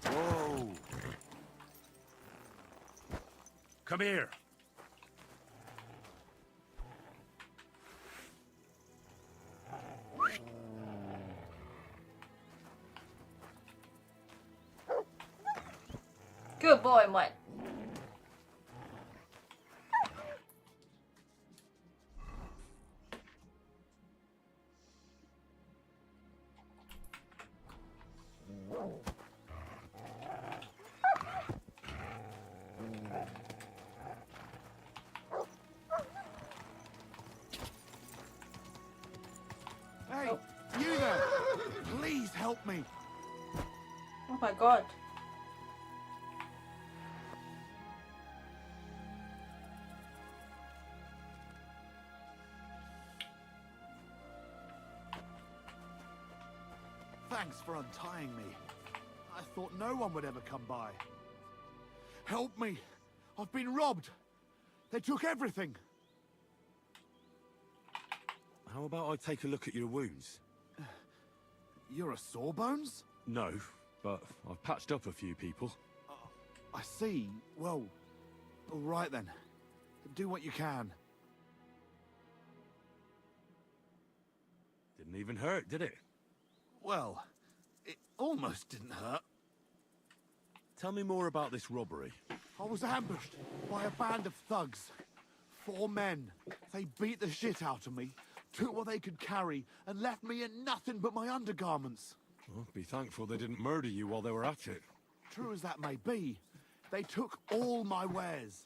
Whoa! Come here. Good boy, Mutt. Hey, you there! Please help me. Oh my god. Thanks for untying me. I thought no one would ever come by. Help me! I've been robbed! They took everything! How about I take a look at your wounds? You're a Sawbones? No, but I've patched up a few people. I see. Well, all right then. Do what you can. Didn't even hurt, did it? Well, it almost didn't hurt. Tell me more about this robbery. I was ambushed by a band of thugs. 4 men. They beat the shit out of me, took what they could carry, and left me in nothing but my undergarments. Well, be thankful they didn't murder you while they were at it. True as that may be, they took all my wares.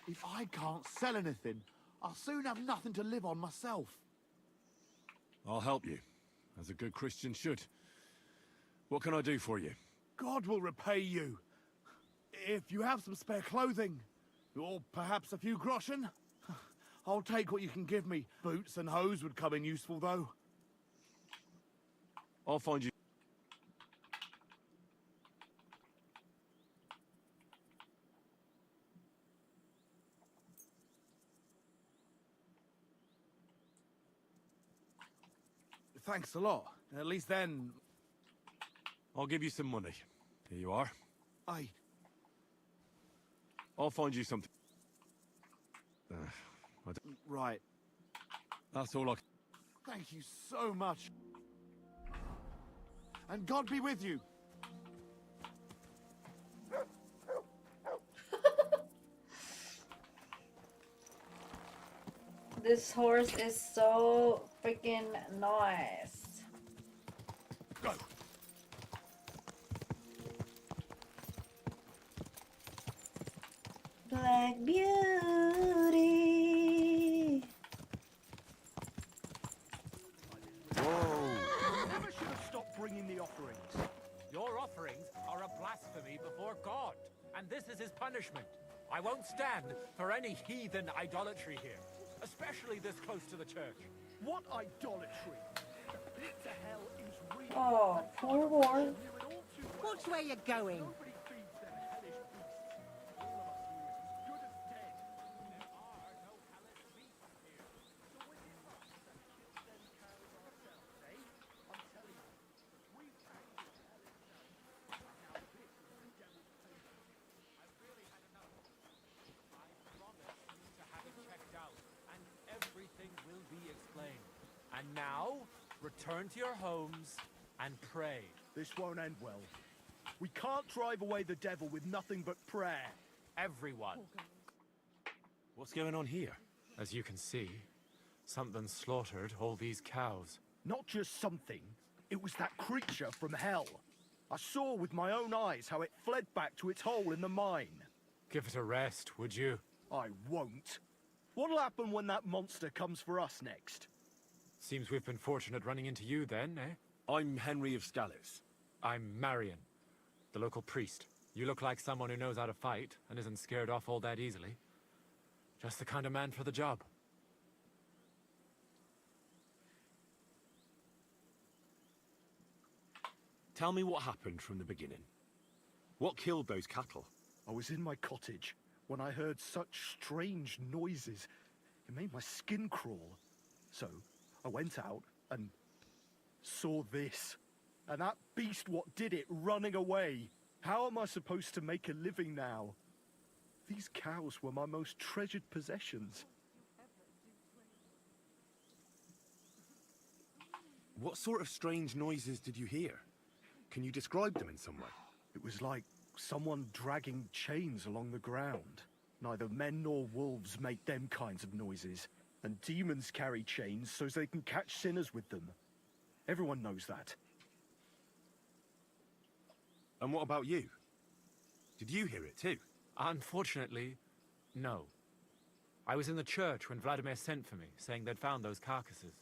If I can't sell anything, I'll soon have nothing to live on myself. I'll help you, as a good Christian should. What can I do for you? God will repay you. If you have some spare clothing, or perhaps a few groschen, I'll take what you can give me. Boots and hose would come in useful, though. I'll find you. Thanks a lot. At least then... I'll give you some money. Here you are. I... I'll find you something. Right. That's all I... Thank you so much. And God be with you. This horse is so freaking nice. Go. Black Beauty. Whoa. Never should have stopped bringing the offerings. Your offerings are a blasphemy before God, and this is his punishment. I won't stand for any heathen idolatry here, especially this close to the church. What idolatry? Pit to hell is real. Oh, poor horse. Watch where you're going. And now, return to your homes and pray. This won't end well. We can't drive away the devil with nothing but prayer. Everyone. What's going on here? As you can see, something slaughtered all these cows. Not just something. It was that creature from hell. I saw with my own eyes how it fled back to its hole in the mine. Give it a rest, would you? I won't. What'll happen when that monster comes for us next? Seems we've been fortunate running into you then, eh? I'm Henry of Scallis. I'm Marion, the local priest. You look like someone who knows how to fight and isn't scared off all that easily. Just the kind of man for the job. Tell me what happened from the beginning. What killed those cattle? I was in my cottage when I heard such strange noises. It made my skin crawl. So, I went out and saw this. And that beast what did it running away. How am I supposed to make a living now? These cows were my most treasured possessions. What sort of strange noises did you hear? Can you describe them in some way? It was like someone dragging chains along the ground. Neither men nor wolves make them kinds of noises. And demons carry chains so they can catch sinners with them. Everyone knows that. And what about you? Did you hear it too? Unfortunately, no. I was in the church when Vladimir sent for me, saying they'd found those carcasses.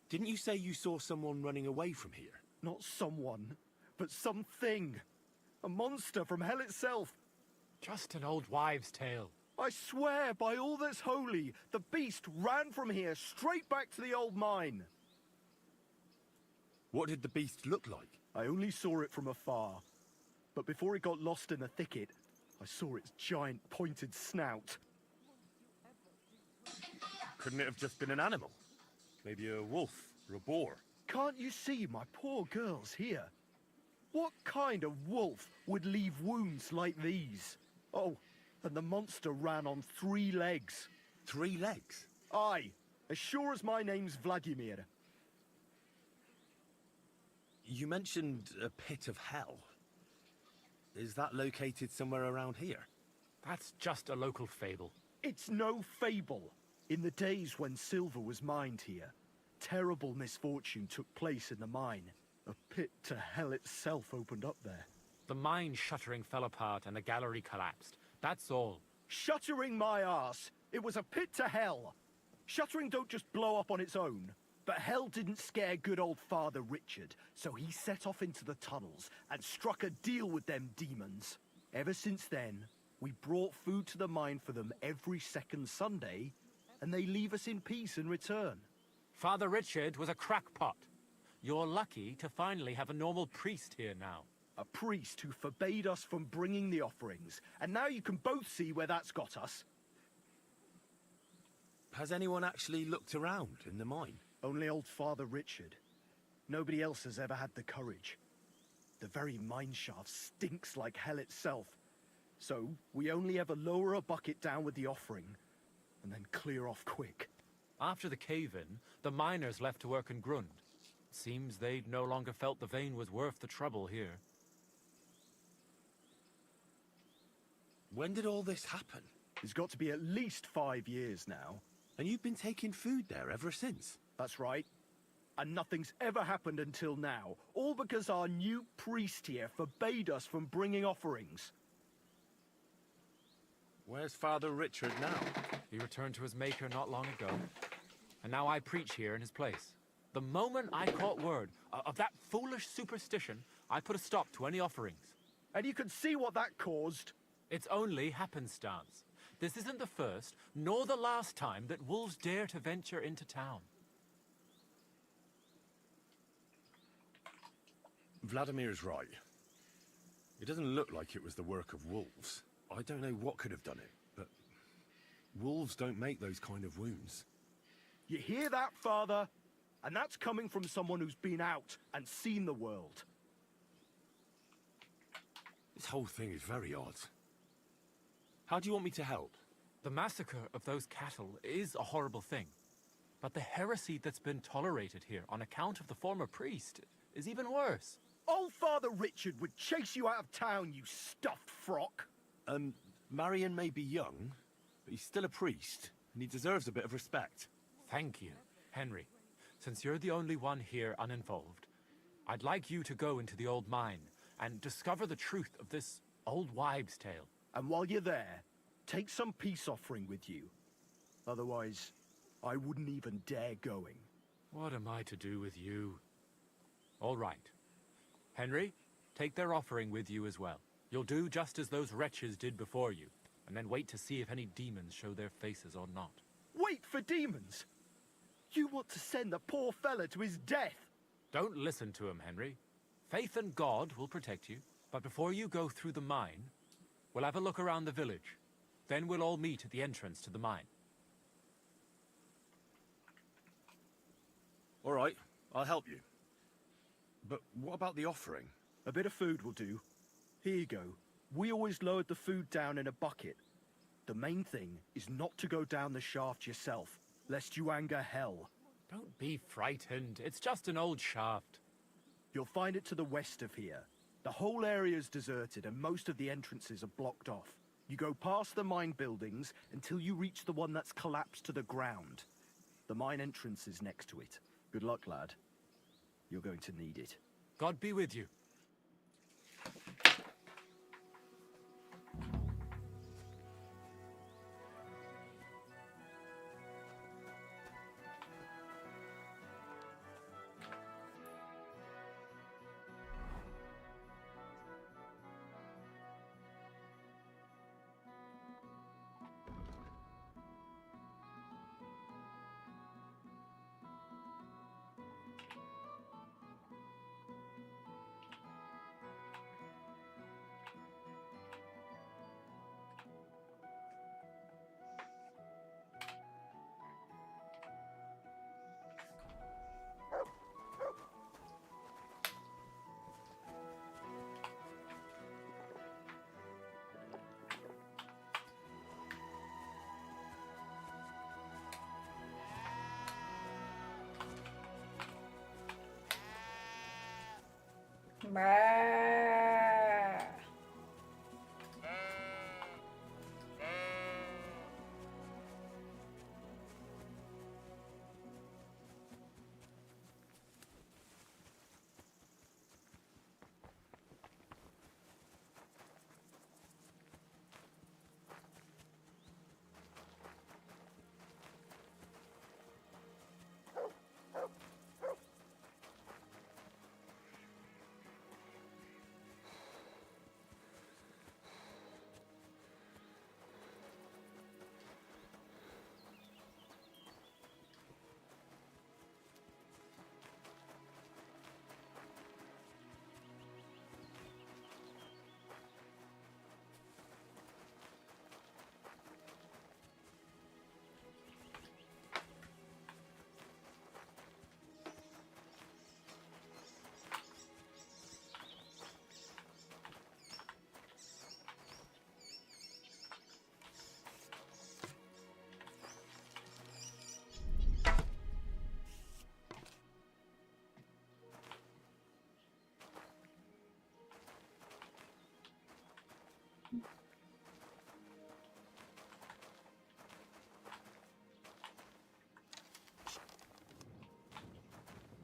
Didn't you say you saw someone running away from here? Not someone, but something. A monster from hell itself. Just an old wives' tale. I swear by all that's holy, the beast ran from here straight back to the old mine. What did the beast look like? I only saw it from afar. But before it got lost in the thicket, I saw its giant pointed snout. Couldn't it have just been an animal? Maybe a wolf or a boar? Can't you see my poor girls here? What kind of wolf would leave wounds like these? Oh, and the monster ran on 3 legs. 3 legs? Aye, as sure as my name's Vladimir. You mentioned a pit of hell. Is that located somewhere around here? That's just a local fable. It's no fable. In the days when silver was mined here, terrible misfortune took place in the mine. A pit to hell itself opened up there. The mine shuttering fell apart and the gallery collapsed. That's all. Shuttering my arse! It was a pit to hell! Shuttering don't just blow up on its own. But hell didn't scare good old Father Richard, so he set off into the tunnels and struck a deal with them demons. Ever since then, we brought food to the mine for them every second Sunday, and they leave us in peace in return. Father Richard was a crackpot. You're lucky to finally have a normal priest here now. A priest who forbade us from bringing the offerings, and now you can both see where that's got us. Has anyone actually looked around in the mine? Only old Father Richard. Nobody else has ever had the courage. The very mine shaft stinks like hell itself. So, we only ever lower a bucket down with the offering, and then clear off quick. After the cave-in, the miners left to work in Grund. Seems they'd no longer felt the vein was worth the trouble here. When did all this happen? It's got to be at least 5 years now. And you've been taking food there ever since? That's right. And nothing's ever happened until now. All because our new priest here forbade us from bringing offerings. Where's Father Richard now? He returned to his maker not long ago. And now I preach here in his place. The moment I caught word of that foolish superstition, I put a stop to any offerings. And you can see what that caused. It's only happenstance. This isn't the first, nor the last time that wolves dare to venture into town. Vladimir's right. It doesn't look like it was the work of wolves. I don't know what could have done it, but wolves don't make those kind of wounds. You hear that, Father? And that's coming from someone who's been out and seen the world. This whole thing is very odd. How do you want me to help? The massacre of those cattle is a horrible thing. But the heresy that's been tolerated here on account of the former priest is even worse. Old Father Richard would chase you out of town, you stuffed frock. Marion may be young, but he's still a priest, and he deserves a bit of respect. Thank you, Henry. Since you're the only one here uninvolved, I'd like you to go into the old mine and discover the truth of this old wives' tale. And while you're there, take some peace offering with you. Otherwise, I wouldn't even dare going. What am I to do with you? All right. Henry, take their offering with you as well. You'll do just as those wretches did before you, and then wait to see if any demons show their faces or not. Wait for demons? You want to send the poor fella to his death? Don't listen to him, Henry. Faith in God will protect you, but before you go through the mine, we'll have a look around the village. Then we'll all meet at the entrance to the mine. All right, I'll help you. But what about the offering? A bit of food will do. Here you go. We always lowered the food down in a bucket. The main thing is not to go down the shaft yourself, lest you anger hell. Don't be frightened. It's just an old shaft. You'll find it to the west of here. The whole area is deserted and most of the entrances are blocked off. You go past the mine buildings until you reach the one that's collapsed to the ground. The mine entrance is next to it. Good luck, lad. You're going to need it. God be with you. Brrr.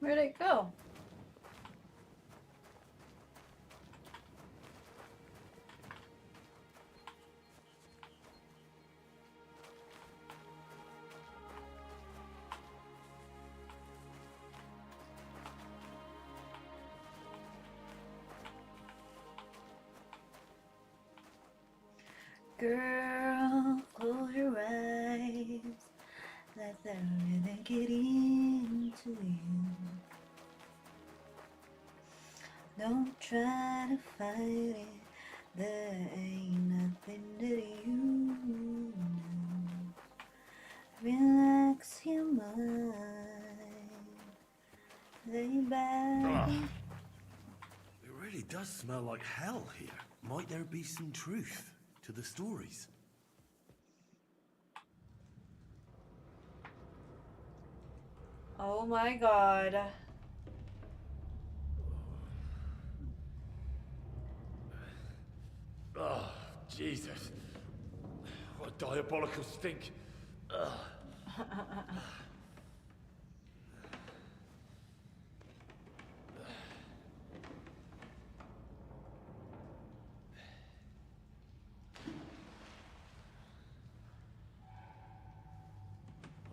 Where'd it go? Girl, close your eyes. Let the rhythm get into you. Don't try to fight it. There ain't nothing that you know. Relax your mind. Lay back. It really does smell like hell here. Might there be some truth to the stories? Oh my god. Oh, Jesus. What a diabolical stink. Ugh.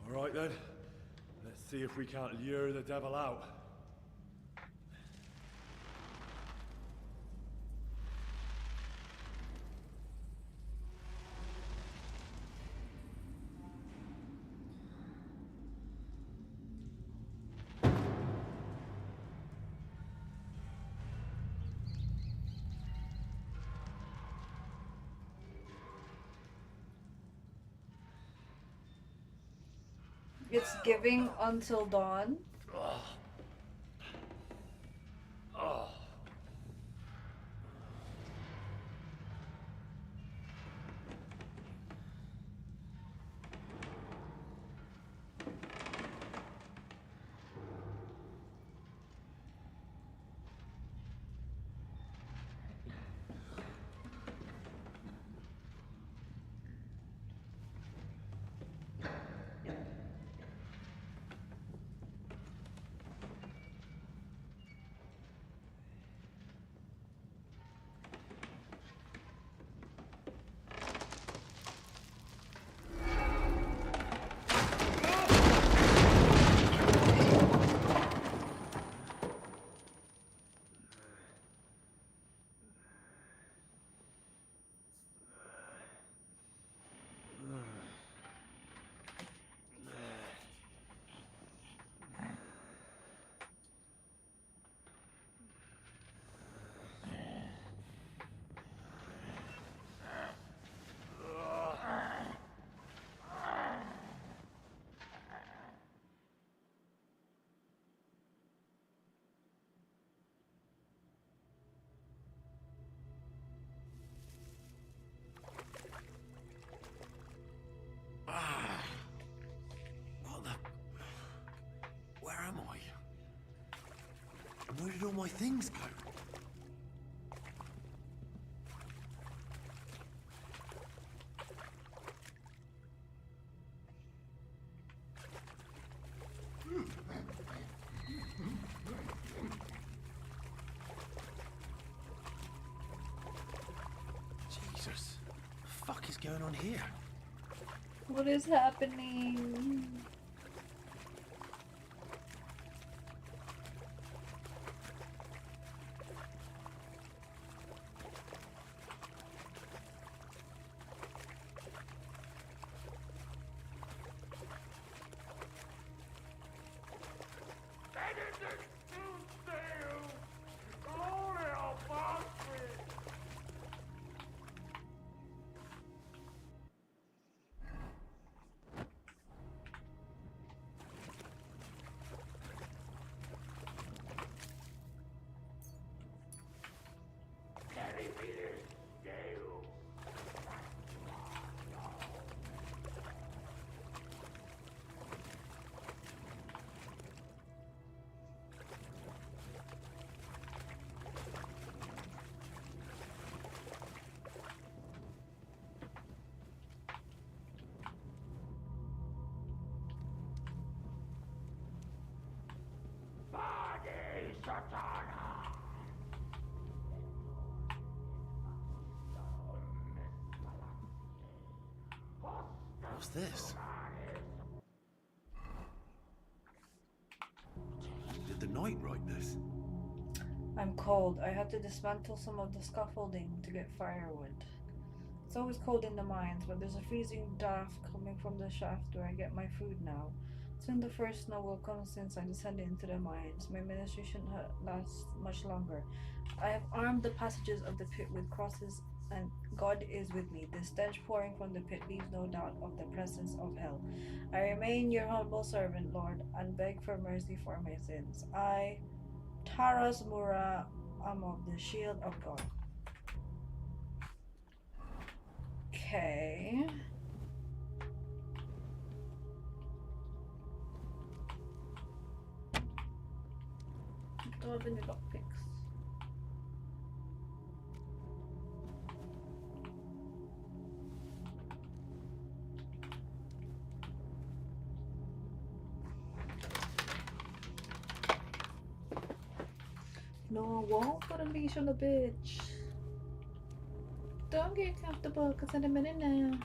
All right then. Let's see if we can't lure the devil out. It's giving until dawn. Oh. Oh. What the... Where am I? And where did all my things go? Jesus, what the fuck is going on here? What is happening? What's this? Did the knight write this? I'm cold. I had to dismantle some of the scaffolding to get firewood. It's always cold in the mines, but there's a freezing draft coming from the shaft where I get my food now. Soon the first snow will come since I descended into the mines. My ministry shouldn't last much longer. I have armed the passages of the pit with crosses, and God is with me. The stench pouring from the pit leaves no doubt of the presence of hell. I remain your humble servant, Lord, and beg for mercy for my sins. I, Taras Mura, am of the shield of God. Okay. Don't have any lockpicks. No, I won't put a leash on the bitch. Don't get comfortable, cause in a minute now.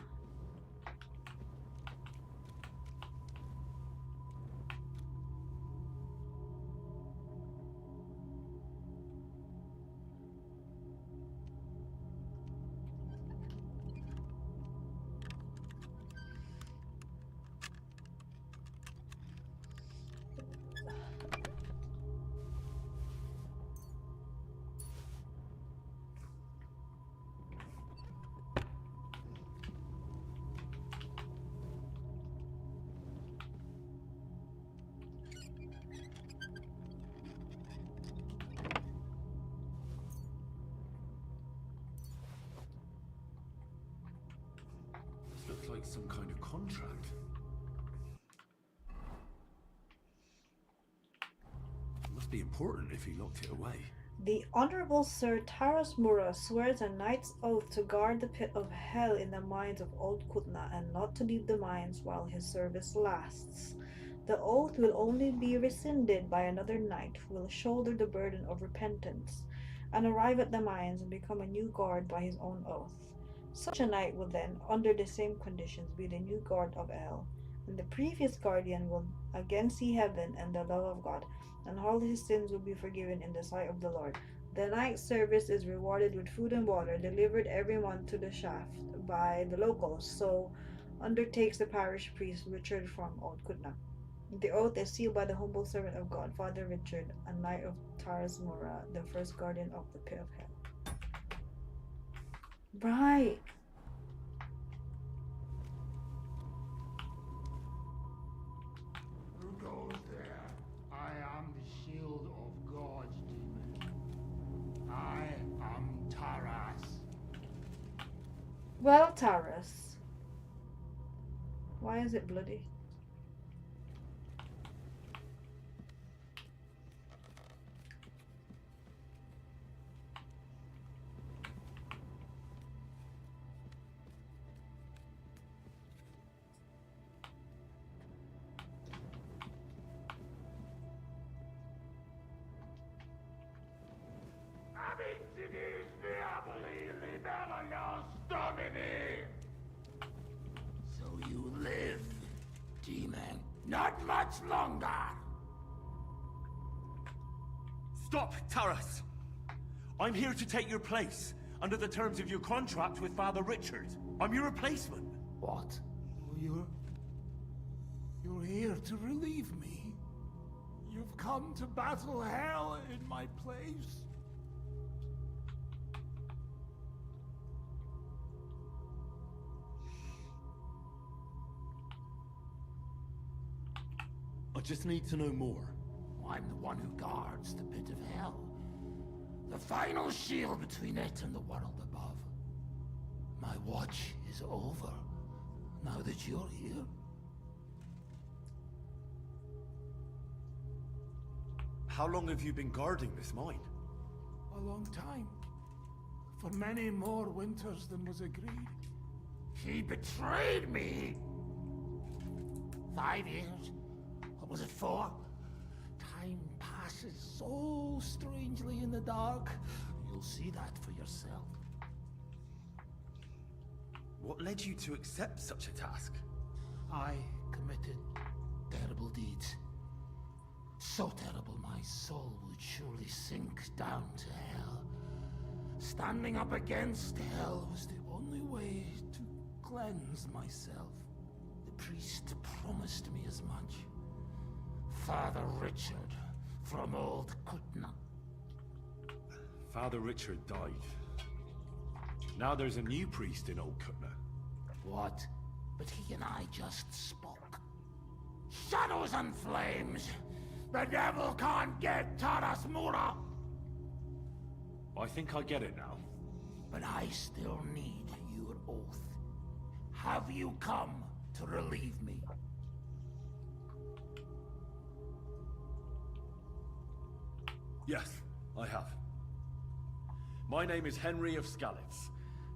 This looks like some kind of contract. It must be important if he locked it away. The Honorable Sir Taras Mura swears a knight's oath to guard the pit of hell in the mines of Old Kutna and not to leave the mines while his service lasts. The oath will only be rescinded by another knight who will shoulder the burden of repentance and arrive at the mines and become a new guard by his own oath. Such a knight will then, under the same conditions, be the new guard of hell, and the previous guardian will again see heaven and the love of God, and all his sins will be forgiven in the sight of the Lord. The night's service is rewarded with food and water, delivered every month to the shaft by the locals, so undertakes the parish priest Richard from Old Kutna. The oath is sealed by the humble servant of God, Father Richard, a knight of Taras Mora, the first guardian of the pit of hell. Right. Who goes there? I am the shield of God's demon. I am Taras. Well, Taras. Why is it bloody? So you live, demon. Not much longer. Stop, Taras! I'm here to take your place, under the terms of your contract with Father Richard. I'm your replacement. What? You're here to relieve me. You've come to battle hell in my place. I just need to know more. I'm the one who guards the pit of hell. The final shield between it and the world above. My watch is over, now that you're here. How long have you been guarding this mine? A long time. For many more winters than was agreed. He betrayed me! 5 years? Or was it 4? Time passes so strangely in the dark. You'll see that for yourself. What led you to accept such a task? I committed terrible deeds. So terrible my soul would surely sink down to hell. Standing up against hell was the only way to cleanse myself. The priest promised me as much. Father Richard from Old Kutna. Father Richard died. Now there's a new priest in Old Kutna. What? But he and I just spoke. Shadows and flames! The devil can't get Taras Mura! I think I get it now. But I still need your oath. Have you come to relieve me? Yes, I have. My name is Henry of Skalitz,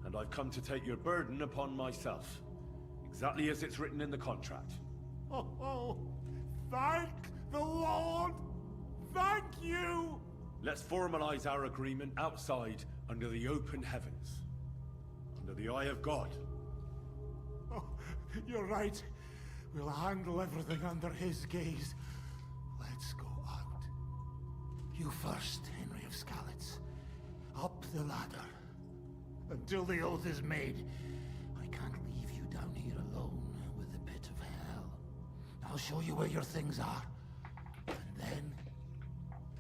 and I've come to take your burden upon myself. Exactly as it's written in the contract. Oh, thank the Lord! Thank you! Let's formalize our agreement outside, under the open heavens. Under the eye of God. Oh, you're right. We'll handle everything under his gaze. Let's go out. You first, Henry of Skalitz. Up the ladder. Until the oath is made, I can't leave you down here alone with the pit of hell. I'll show you where your things are. And then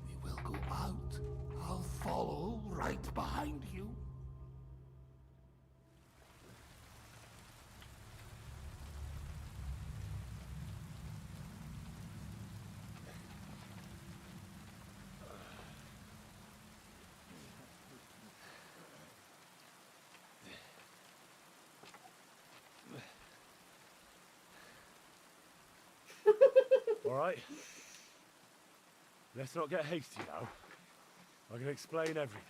we will go out. I'll follow right behind you. All right. Let's not get hasty now. I can explain everything.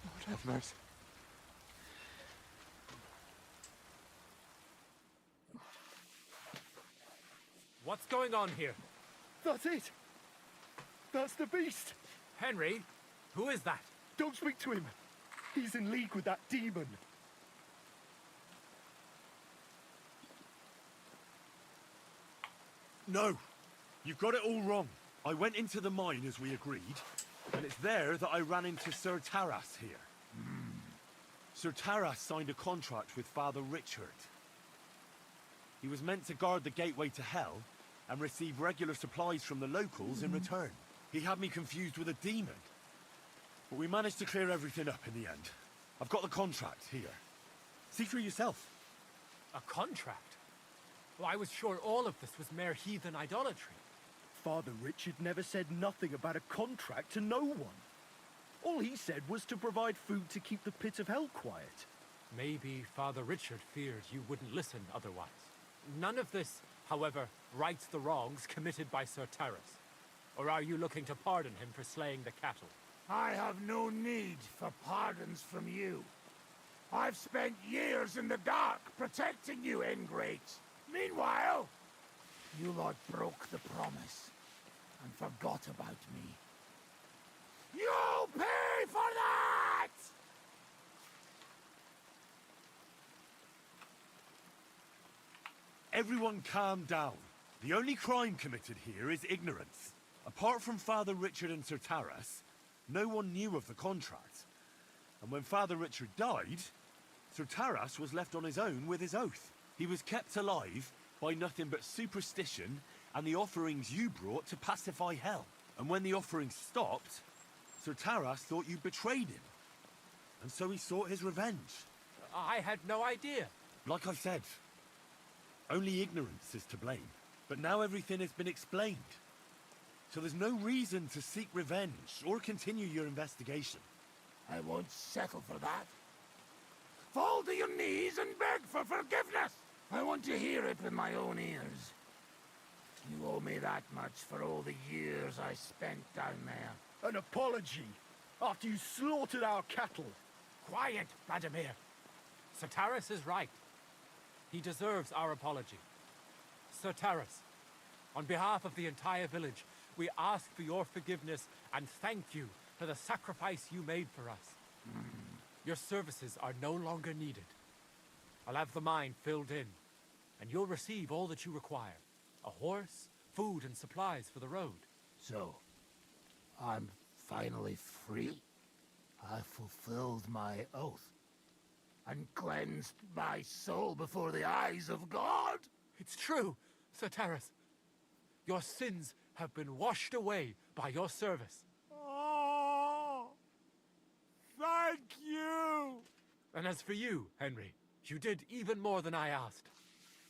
Lord have mercy. What's going on here? That's it! That's the beast! Henry, who is that? Don't speak to him! He's in league with that demon! No! You've got it all wrong. I went into the mine as we agreed, and it's there that I ran into Sir Taras here. Sir Taras signed a contract with Father Richard. He was meant to guard the gateway to hell and receive regular supplies from the locals in return. He had me confused with a demon. But we managed to clear everything up in the end. I've got the contract here. See for yourself. A contract? Well, I was sure all of this was mere heathen idolatry. Father Richard never said nothing about a contract to no one. All he said was to provide food to keep the pit of hell quiet. Maybe Father Richard feared you wouldn't listen otherwise. None of this, however, rights the wrongs committed by Sir Taras. Or are you looking to pardon him for slaying the cattle? I have no need for pardons from you. I've spent years in the dark protecting you, ingrate. Meanwhile, you lot broke the promise and forgot about me. You'll pay for that! Everyone calm down. The only crime committed here is ignorance. Apart from Father Richard and Sir Taras, no one knew of the contract. And when Father Richard died, Sir Taras was left on his own with his oath. He was kept alive by nothing but superstition and the offerings you brought to pacify hell. And when the offerings stopped, Sir Taras thought you betrayed him. And so he sought his revenge. I had no idea. Like I said, only ignorance is to blame. But now everything has been explained. So there's no reason to seek revenge or continue your investigation. I won't settle for that. Fall to your knees and beg for forgiveness! I want to hear it with my own ears. You owe me that much for all the years I spent down there. An apology after you slaughtered our cattle. Quiet, Vladimir. Sir Taras is right. He deserves our apology. Sir Taras, on behalf of the entire village, we ask for your forgiveness and thank you for the sacrifice you made for us. Your services are no longer needed. I'll have the mine filled in, and you'll receive all that you require. A horse, food, and supplies for the road. So, I'm finally free? I fulfilled my oath and cleansed my soul before the eyes of God. It's true, Sir Taras. Your sins have been washed away by your service. Oh, thank you! And as for you, Henry, you did even more than I asked.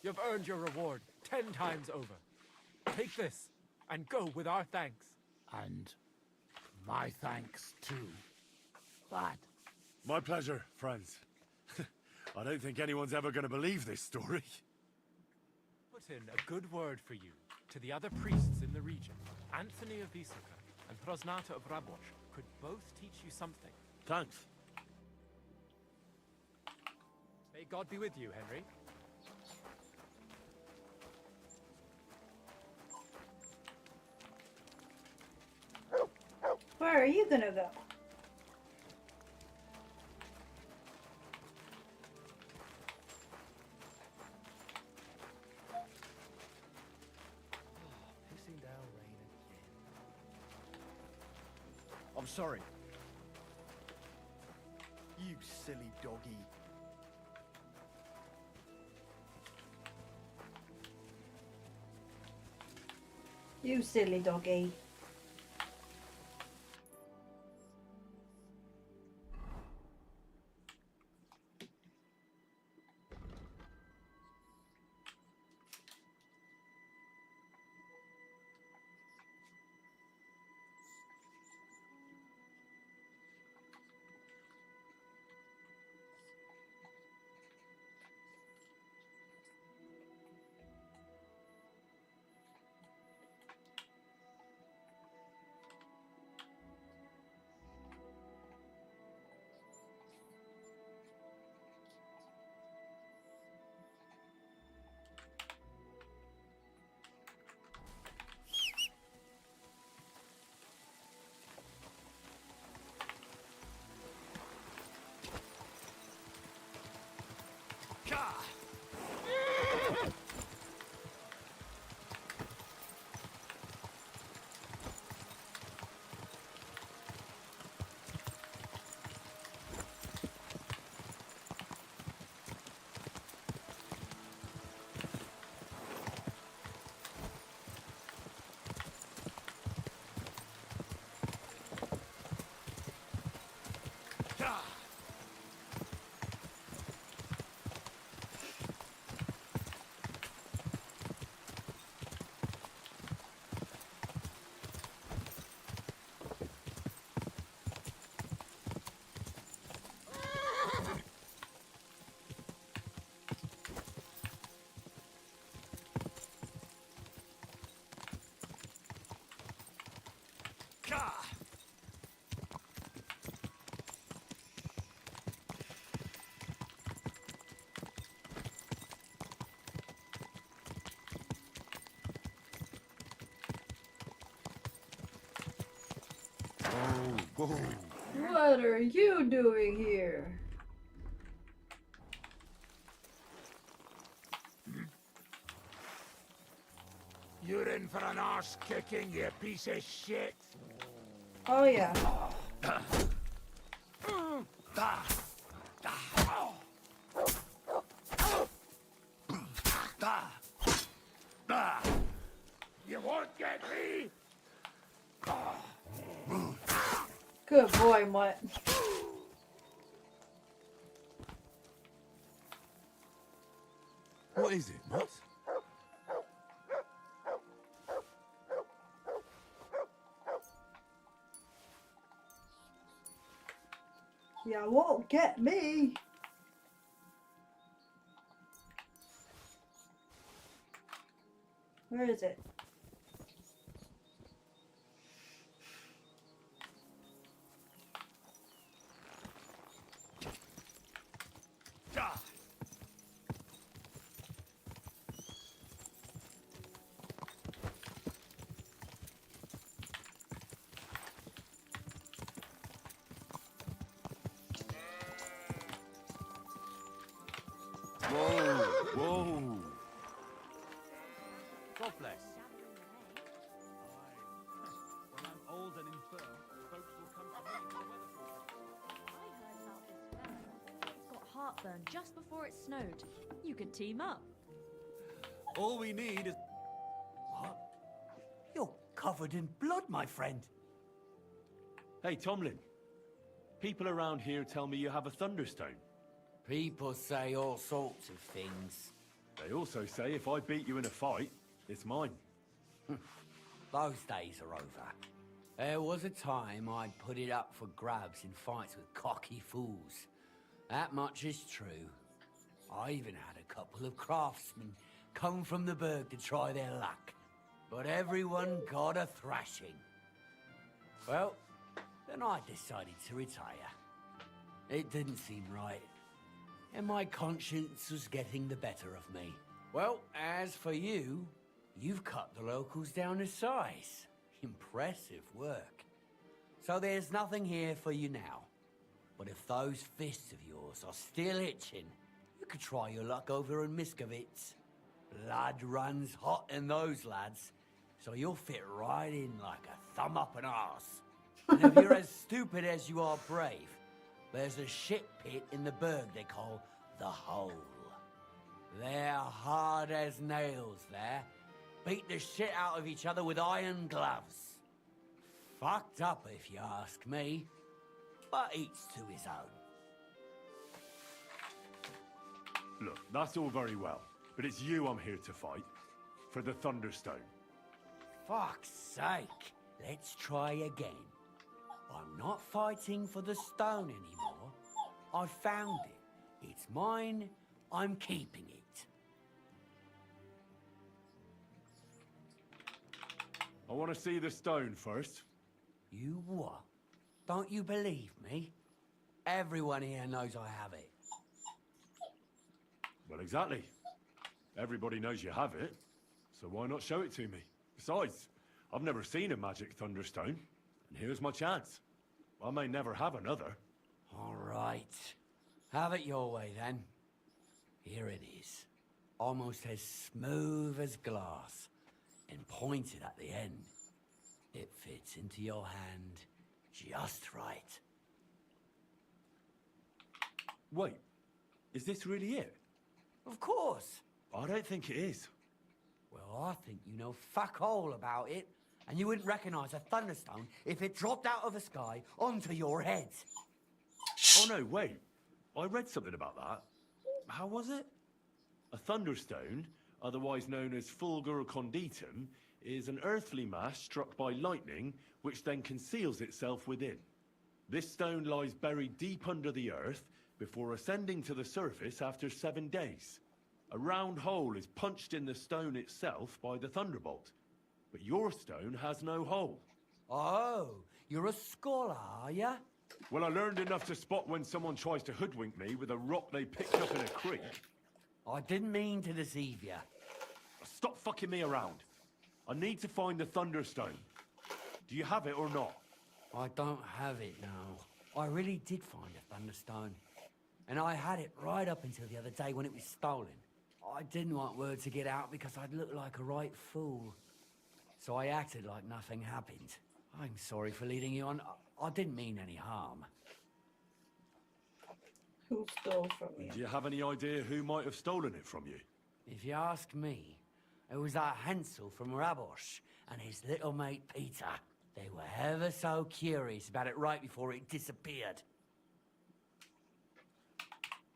You've earned your reward 10 times over. Take this, and go with our thanks. And my thanks too, lad. My pleasure, friends. I don't think anyone's ever going to believe this story. Put in a good word for you to the other priests in the region. Anthony of Visuka and Prosnata of Rabosh could both teach you something. Thanks. May God be with you, Henry. Where are you gonna go? Pissing down rain again. I'm sorry. You silly doggy. You silly doggy. Whoa. What are you doing here? You're in for an arse kicking, you piece of shit. Oh yeah. You won't get me. Good boy, Mutt. What is it, Mutt? You won't get me. Where is it? heartburn just before it snowed. You could team up. All we need is... What? You're covered in blood, my friend. Hey, Tomlin. People around here tell me you have a Thunderstone. People say all sorts of things. They also say if I beat you in a fight, it's mine. Those days are over. There was a time I'd put it up for grabs in fights with cocky fools. That much is true. I even had a couple of craftsmen come from the Burg to try their luck. But everyone got a thrashing. Well, then I decided to retire. It didn't seem right, and my conscience was getting the better of me. Well, as for you, you've cut the locals down to size. Impressive work. So there's nothing here for you now. But if those fists of yours are still itching, you could try your luck over in Miskovitz. Blood runs hot in those lads, so you'll fit right in like a thumb up an arse. And if you're as stupid as you are brave, there's a shit pit in the Burg they call the Hole. They're hard as nails there. Beat the shit out of each other with iron gloves. Fucked up if you ask me, but each to his own. Look, that's all very well, but it's you I'm here to fight. For the Thunderstone. Fuck's sake. Let's try again. I'm not fighting for the stone anymore. I found it. It's mine. I'm keeping it. I want to see the stone first. You what? Don't you believe me? Everyone here knows I have it. Well, exactly. Everybody knows you have it, so why not show it to me? Besides, I've never seen a magic Thunderstone, and here's my chance. I may never have another. All right. Have it your way, then. Here it is. Almost as smooth as glass, and pointed at the end. It fits into your hand just right. Wait, is this really it? Of course. I don't think it is. Well, I think you know fuck all about it, and you wouldn't recognize a Thunderstone if it dropped out of the sky onto your head. Oh no, wait. I read something about that. How was it? A Thunderstone, otherwise known as Fulgur Conditum, is an earthly mass struck by lightning, which then conceals itself within. This stone lies buried deep under the earth before ascending to the surface after 7 days. A round hole is punched in the stone itself by the thunderbolt. But your stone has no hole. Oh, you're a scholar, are ya? Well, I learned enough to spot when someone tries to hoodwink me with a rock they picked up in a creek. I didn't mean to deceive ya. Stop fucking me around. I need to find the Thunderstone. Do you have it or not? I don't have it now. I really did find a Thunderstone. And I had it right up until the other day when it was stolen. I didn't want word to get out because I'd look like a right fool. So I acted like nothing happened. I'm sorry for leading you on. I didn't mean any harm. Who stole from you? Do you have any idea who might have stolen it from you? If you ask me, it was that Hansel from Rabosh and his little mate Peter. They were ever so curious about it right before it disappeared.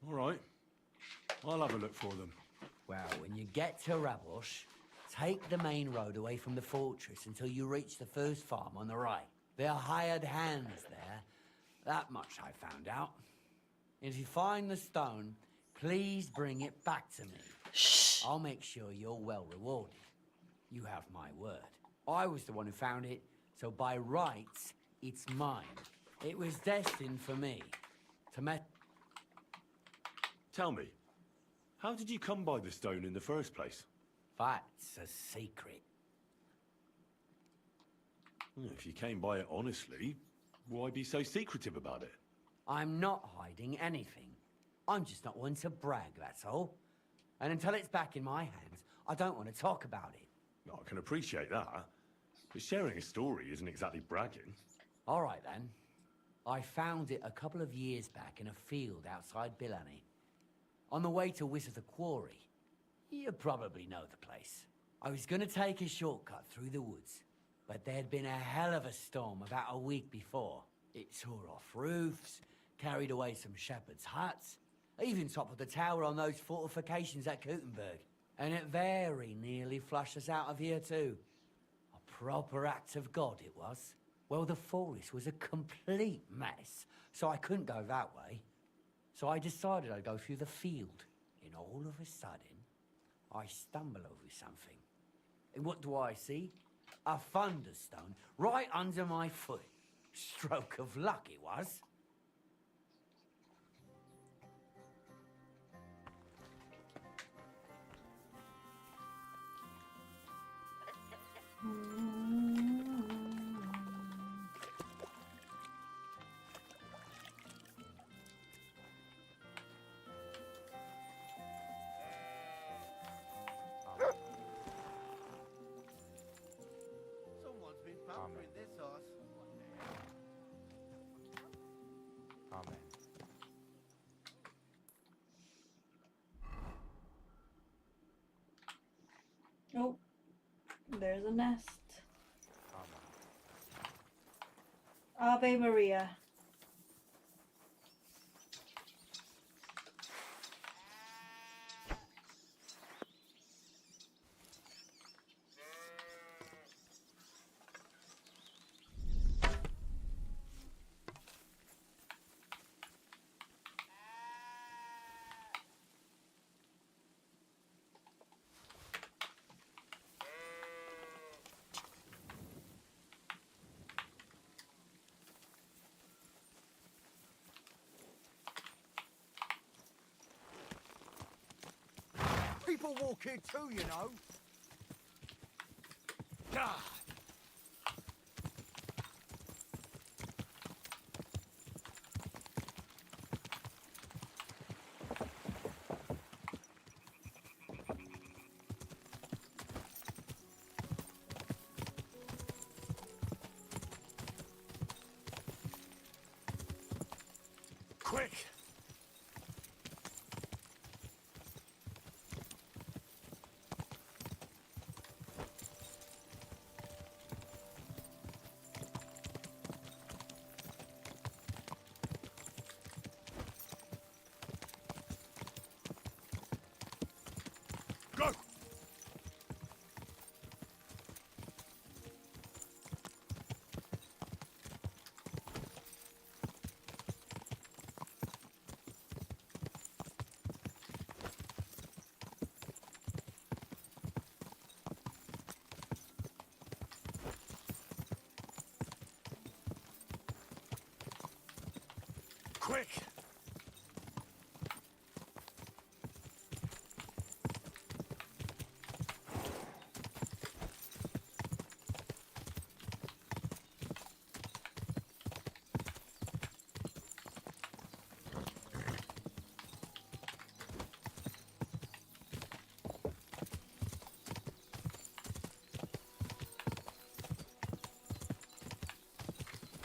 All right. I'll have a look for them. Well, when you get to Rabosh, take the main road away from the fortress until you reach the first farm on the right. They're hired hands there. That much I found out. If you find the stone, please bring it back to me. Shh. I'll make sure you're well rewarded. You have my word. I was the one who found it, so by rights, it's mine. It was destined for me. Tell me, how did you come by the stone in the first place? That's a secret. If you came by it honestly, why be so secretive about it? I'm not hiding anything. I'm just not one to brag, that's all. And until it's back in my hands, I don't want to talk about it. I can appreciate that, but sharing a story isn't exactly bragging. All right, then. I found it a couple of years back in a field outside Bilani. on the way to Wizard the Quarry. You probably know the place. I was gonna take a shortcut through the woods, but there'd been a hell of a storm about a week before. It tore off roofs, carried away some shepherds' huts, even toppled the tower on those fortifications at Gutenberg. And it very nearly flushed us out of here too. A proper act of God it was. Well, the forest was a complete mess, so I couldn't go that way. So I decided I'd go through the field. And all of a sudden, I stumble over something. And what do I see? A thunderstone right under my foot. Stroke of luck it was. Someone's been pampering this horse. Amen. Oh, there's a nest. Ave Maria. People walk here too, you know. Ah. Quick! Go! Quick!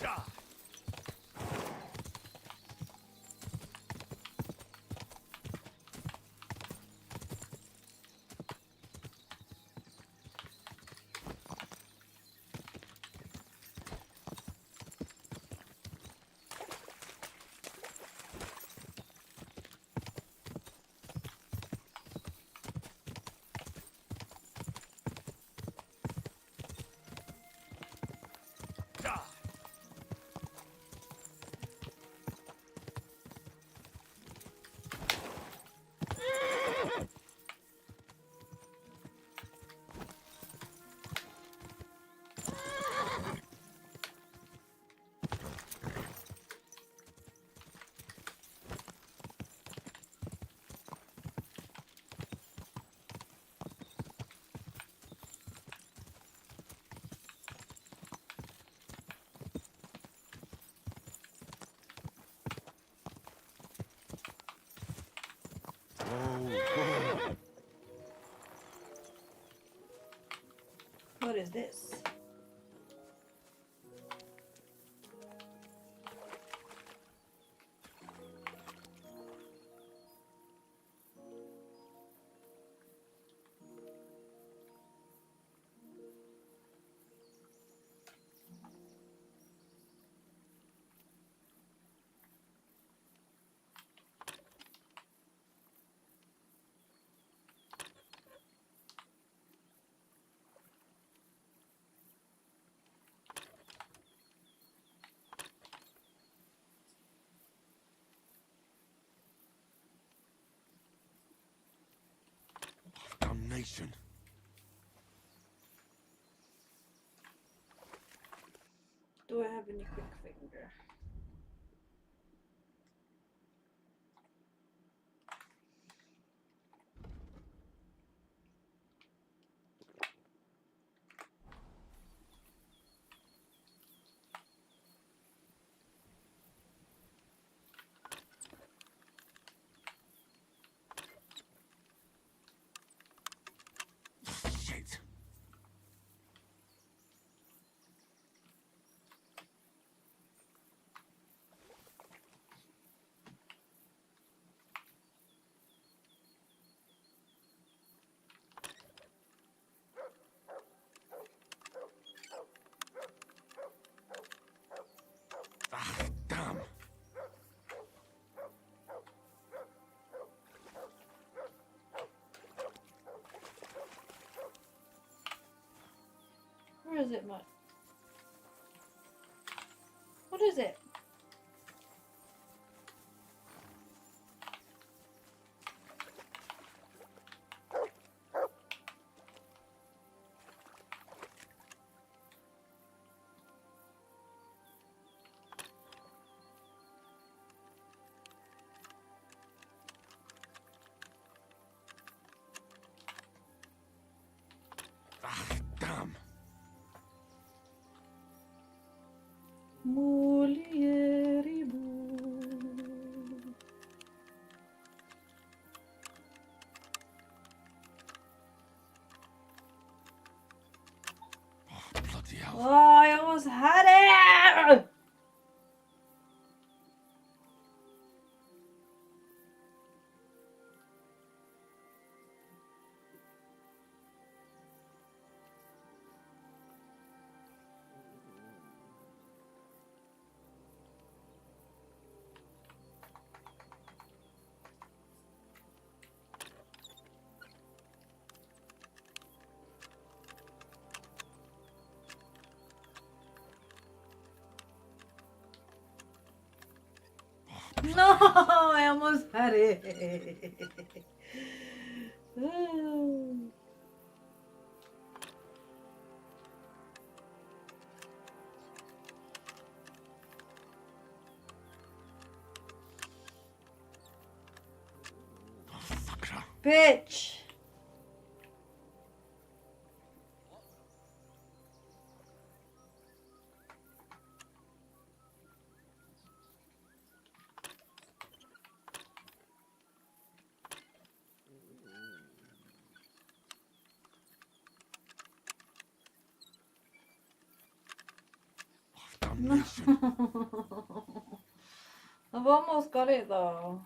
Ah! damnation. Do I have any quick finger? Shit. Ah, damn. Where is it, Matt? What is it? Ah, damn. Mulieribù. Bloody hell. Oh, I almost had it! No, I almost had it. Bitch. Damnation. I've almost got it though.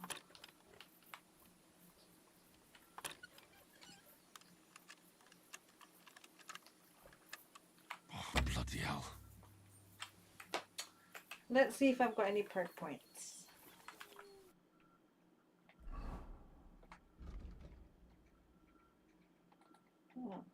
Oh, bloody hell. Let's see if I've got any perk points. Oh.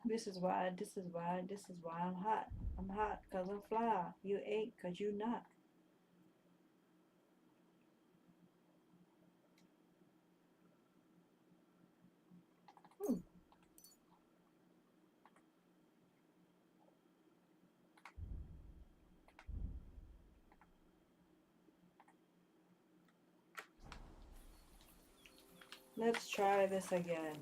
This is why I'm hot. I'm hot cause I'm fly. You ain't cause you not. Hmm. Let's try this again.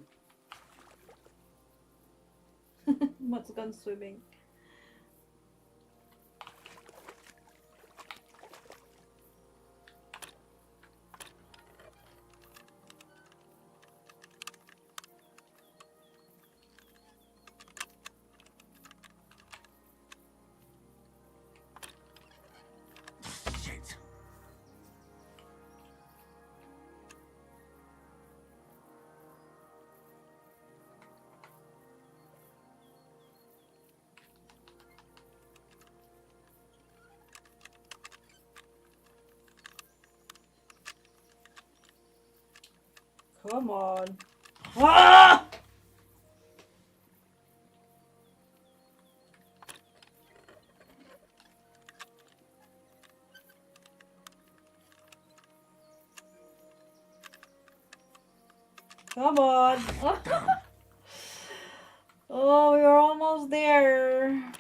What's gone swimming? Shit. Come on. Ah! Come on. Oh, we're almost there.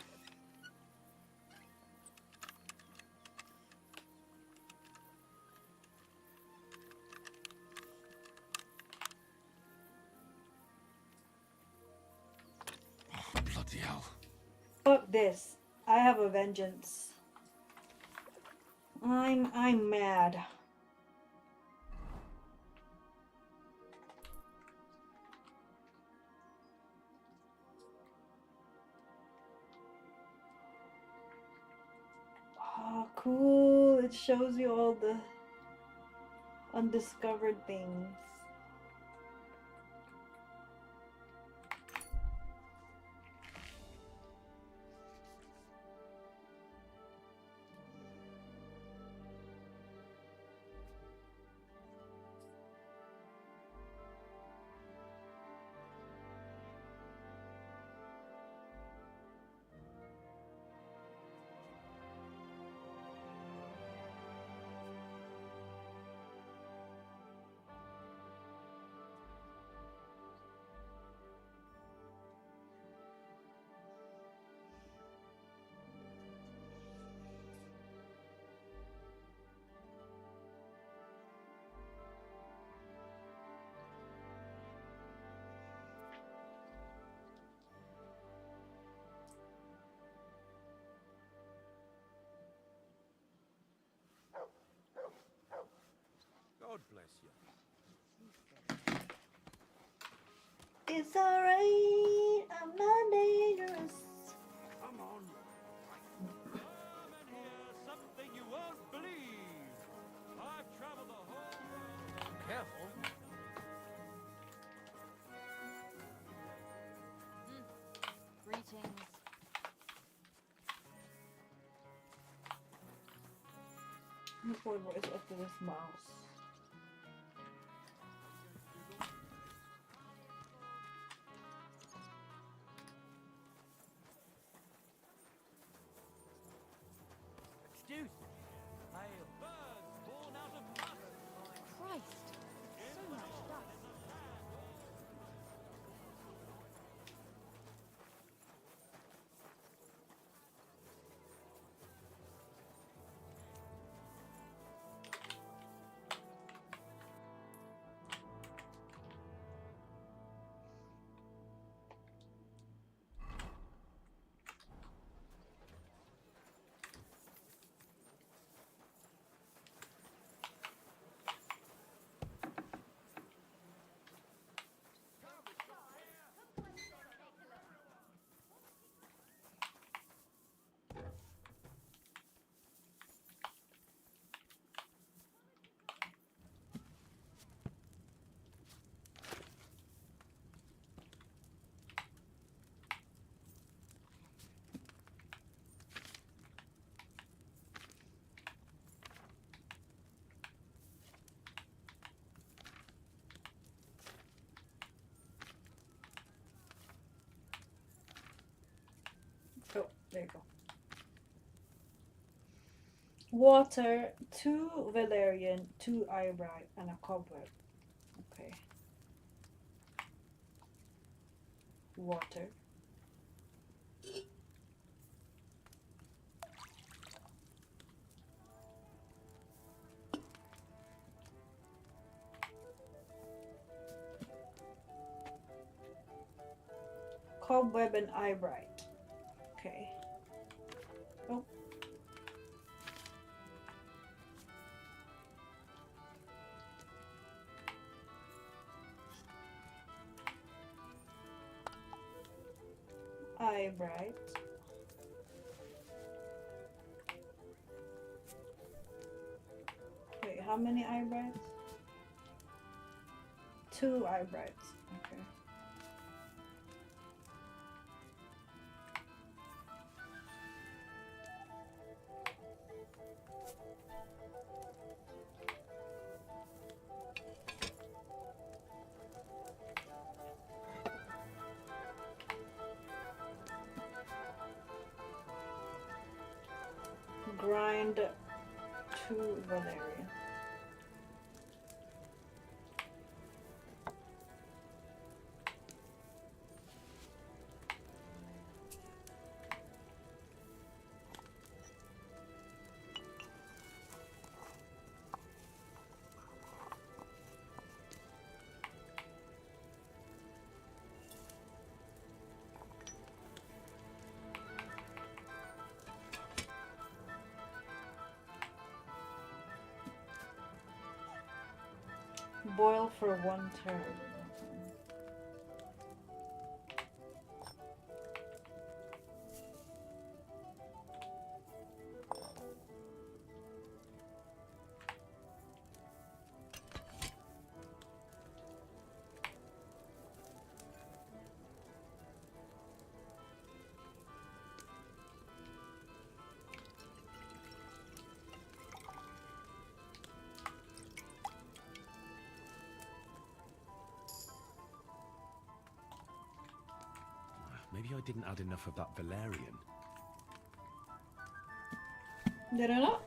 Bloody hell. Fuck this. I have a vengeance. I'm mad. Oh, cool. It shows you all the undiscovered things. God bless you. It's alright. I'm not dangerous. Come on. Come and hear something you won't believe. I've traveled the whole world. Careful. Greetings. What is up to this mouse? Excuse me. Hail. Birds born out of mud. Christ, so much dust. There you go. Water, 2 valerian, 2 eyebright, and a cobweb. Okay. Water. Cobweb and eyebright. Okay. Oh. Eyebright. Wait, how many eyebrights? 2 eyebrights. Okay. Grind 2 valerian. Boil for 1 turn. Maybe I didn't add enough of that valerian. Did I not?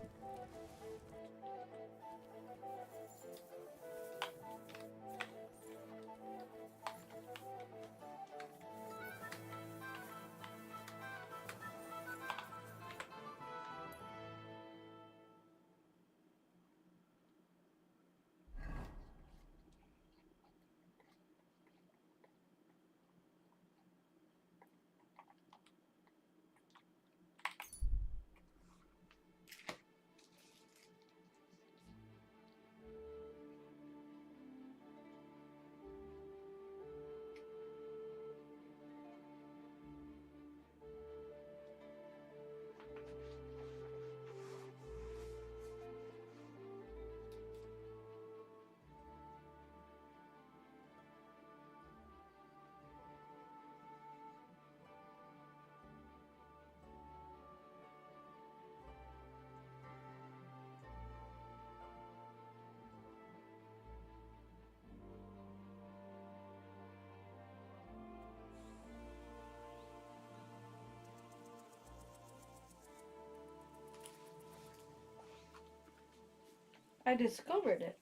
I discovered it.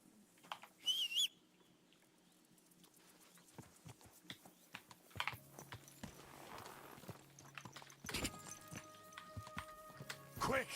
Quick!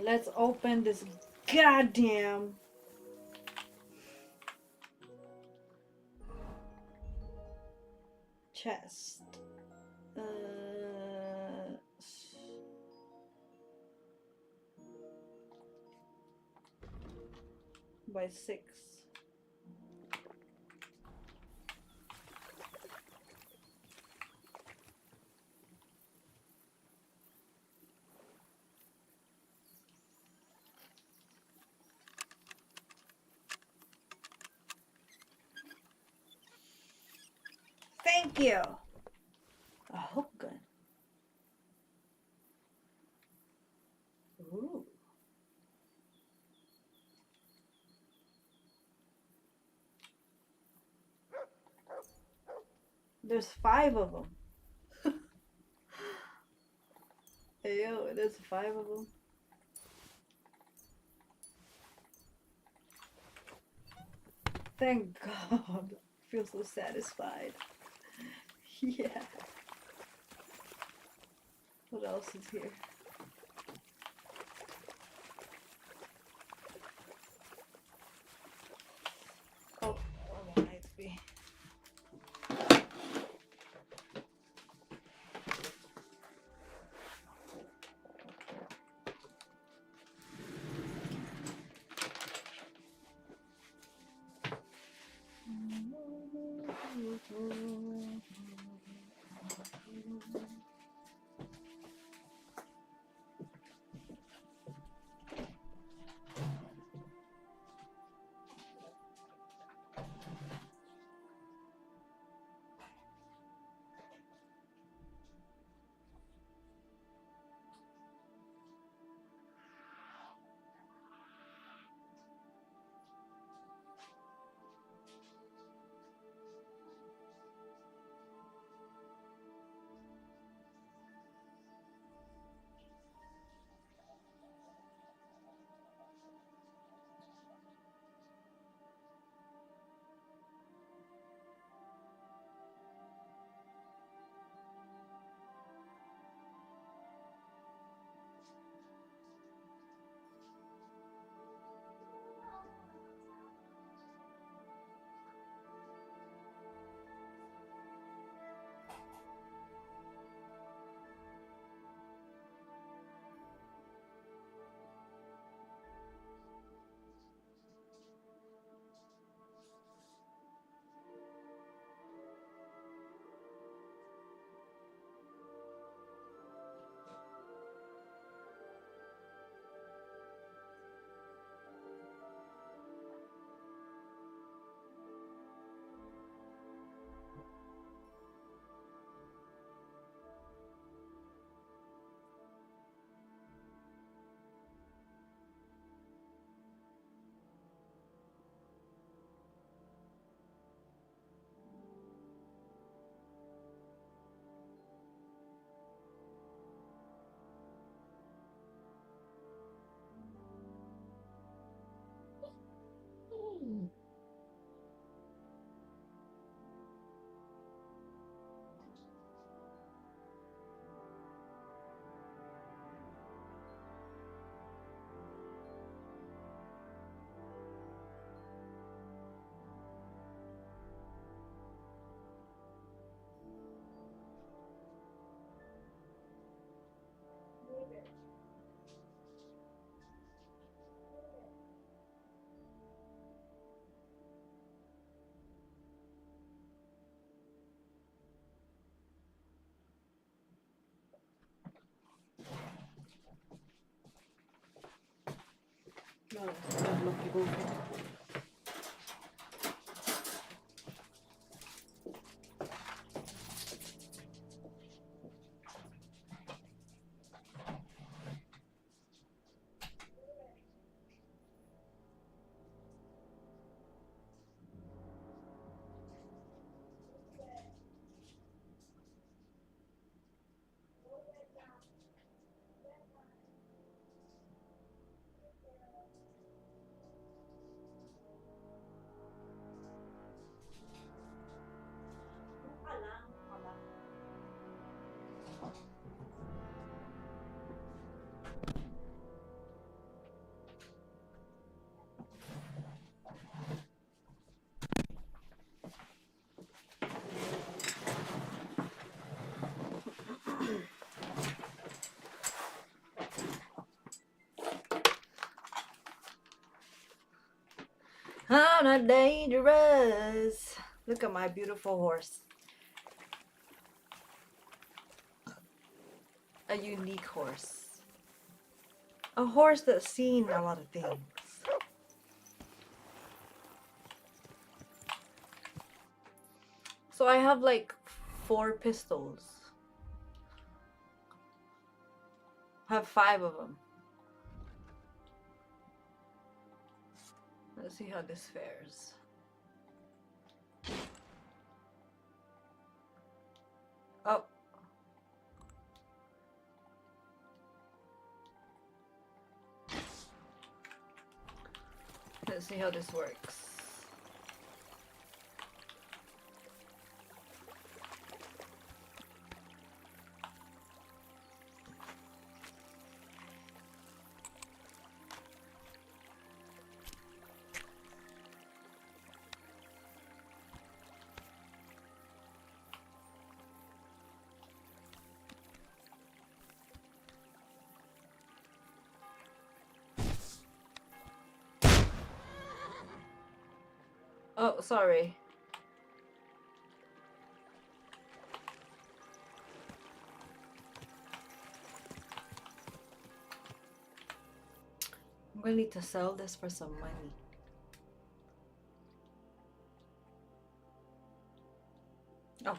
Let's open this goddamn chest. By 6. Thank you. A hook gun. Ooh. There's 5 of them. Ew, there's 5 of them. Thank God. I feel so satisfied. Yeah. What else is here? Oh, oh my XP. No, it's not lucky bullshit. I'm not dangerous. Look at my beautiful horse. A unique horse. A horse that's seen a lot of things. So I have like 4 pistols. I have 5 of them. Let's see how this fares. Oh. Let's see how this works. Oh, sorry. I'm gonna need to sell this for some money. Oh.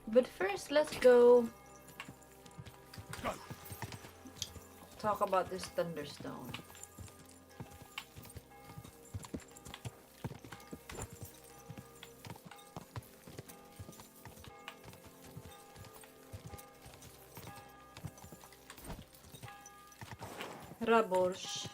But first, let's go talk about this thunderstone. Raborsh.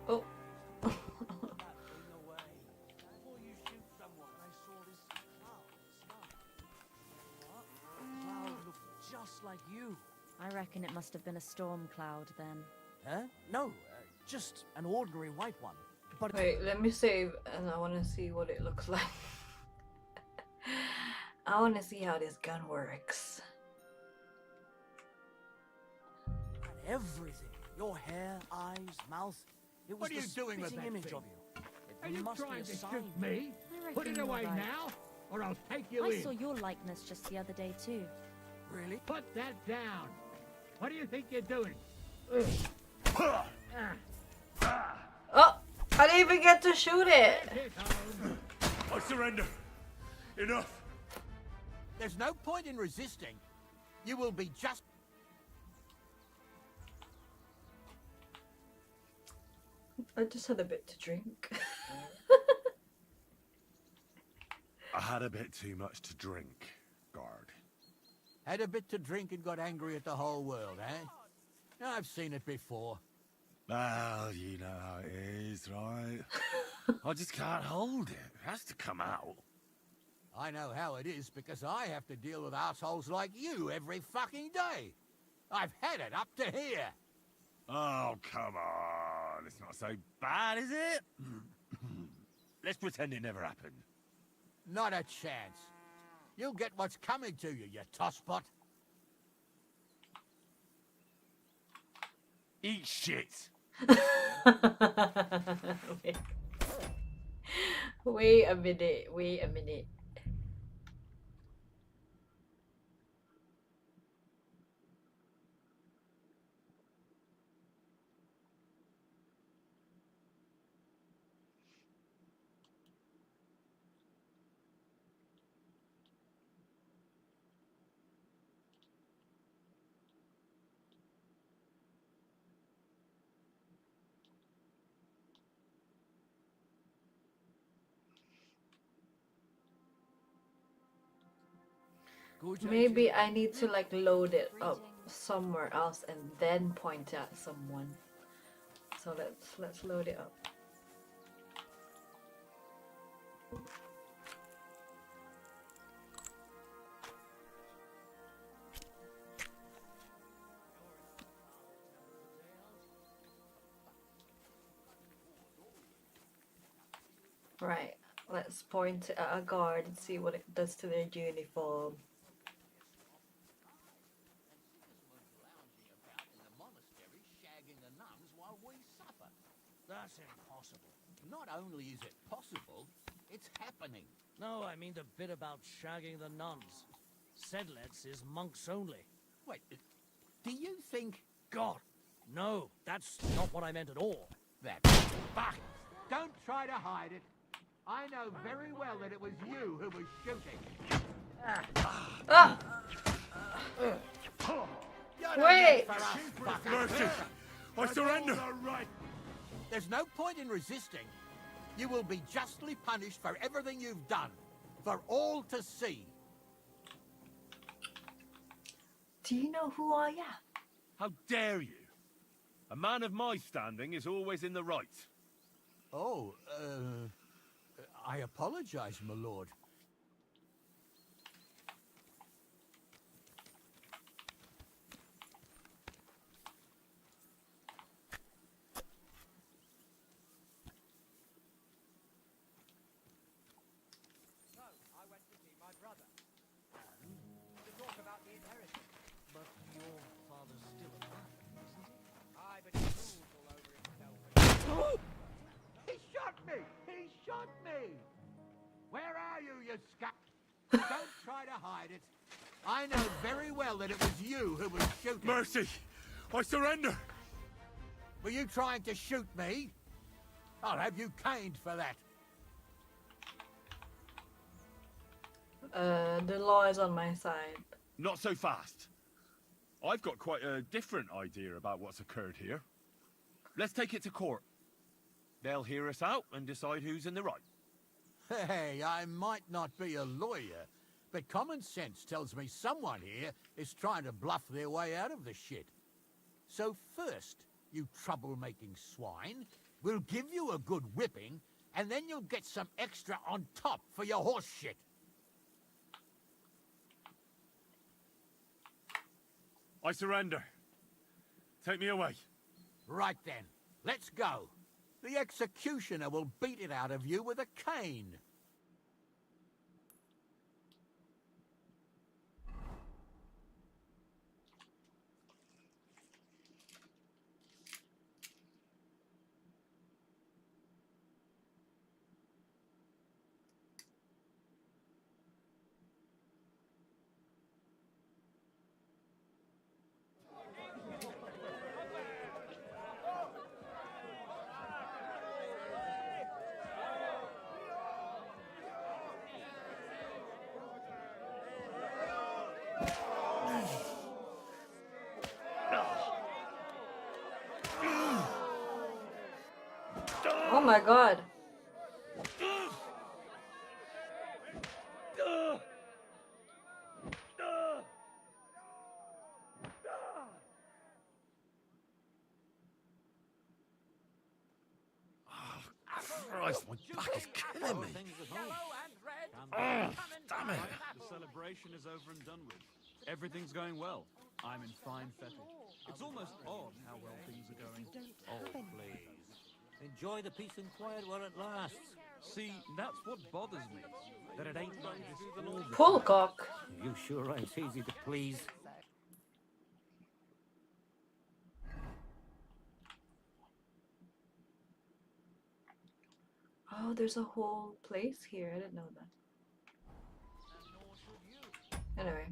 Oh. Just like you. I reckon it must have been a storm cloud then. Huh? No, just an ordinary white one. But Wait, let me save and I want to see what it looks like. I want to see how this gun works. everything. Your hair, eyes, mouth. It was What are you doing with spitting that image thing? of you. Are you must be trying a to sign. shoot me? I Put it reckon you're away right. now, or I'll take you I in. saw your likeness just the other day too. Really? Put that down. What do you think you're doing? Oh! I didn't even get to shoot it! I surrender. Enough. There's no point in resisting. You will be just... I just had a bit to drink. I had a bit too much to drink, guard. Had a bit to drink and got angry at the whole world, eh? I've seen it before. Well, you know how it is, right? I just can't hold it. It has to come out. I know how it is because I have to deal with assholes like you every fucking day. I've had it up to here. Oh, come on. It's not so bad, is it? Let's pretend it never happened. Not a chance. You'll get what's coming to you, you tosspot. Eat shit. Wait a minute. Wait a minute. Maybe I need to like load it up somewhere else and then point at someone. So let's load it up. Right, let's point at a guard and see what it does to their uniform. That's impossible. Not only is it possible, it's happening. No, I mean the bit about shagging the nuns. Sedlets is monks only. Wait, do you think... God, no, that's not what I meant at all. That... Fuck! Don't try to hide it. I know very well that it was you who was shooting. Wait! Mercy! I surrender! There's no point in resisting. You will be justly punished for everything you've done. For all to see. Do you know who I am? How dare you? A man of my standing is always in the right. Oh, I apologize, my lord. So, I went to see my brother. To talk about the inheritance. But your father's still alive, isn't he? Aye, but he rules all over himself. He shot me! He shot me! Where are you, you scat? Don't try to hide it. I know very well that it was you who was shooting. Mercy! I surrender! Were you trying to shoot me? I'll have you caned for that. The law is on my side. Not so fast. I've got quite a different idea about what's occurred here. Let's take it to court. They'll hear us out and decide who's in the right. Hey, I might not be a lawyer, but common sense tells me someone here is trying to bluff their way out of the shit. So first, you troublemaking swine, we'll give you a good whipping, and then you'll get some extra on top for your horse shit. I surrender. Take me away. Right then, let's go. The executioner will beat it out of you with a cane. Oh my god. Christ, my back is killing me. Damn it. The celebration is over and done with. Everything's going well. I'm in fine fettle. It's almost odd how well things are going. Oh, please. Enjoy the peace and quiet while it lasts. See, that's what bothers me. That it ain't like this all the Polecock. You sure ain't easy to please. Oh, there's a whole place here. I didn't know that. Anyway.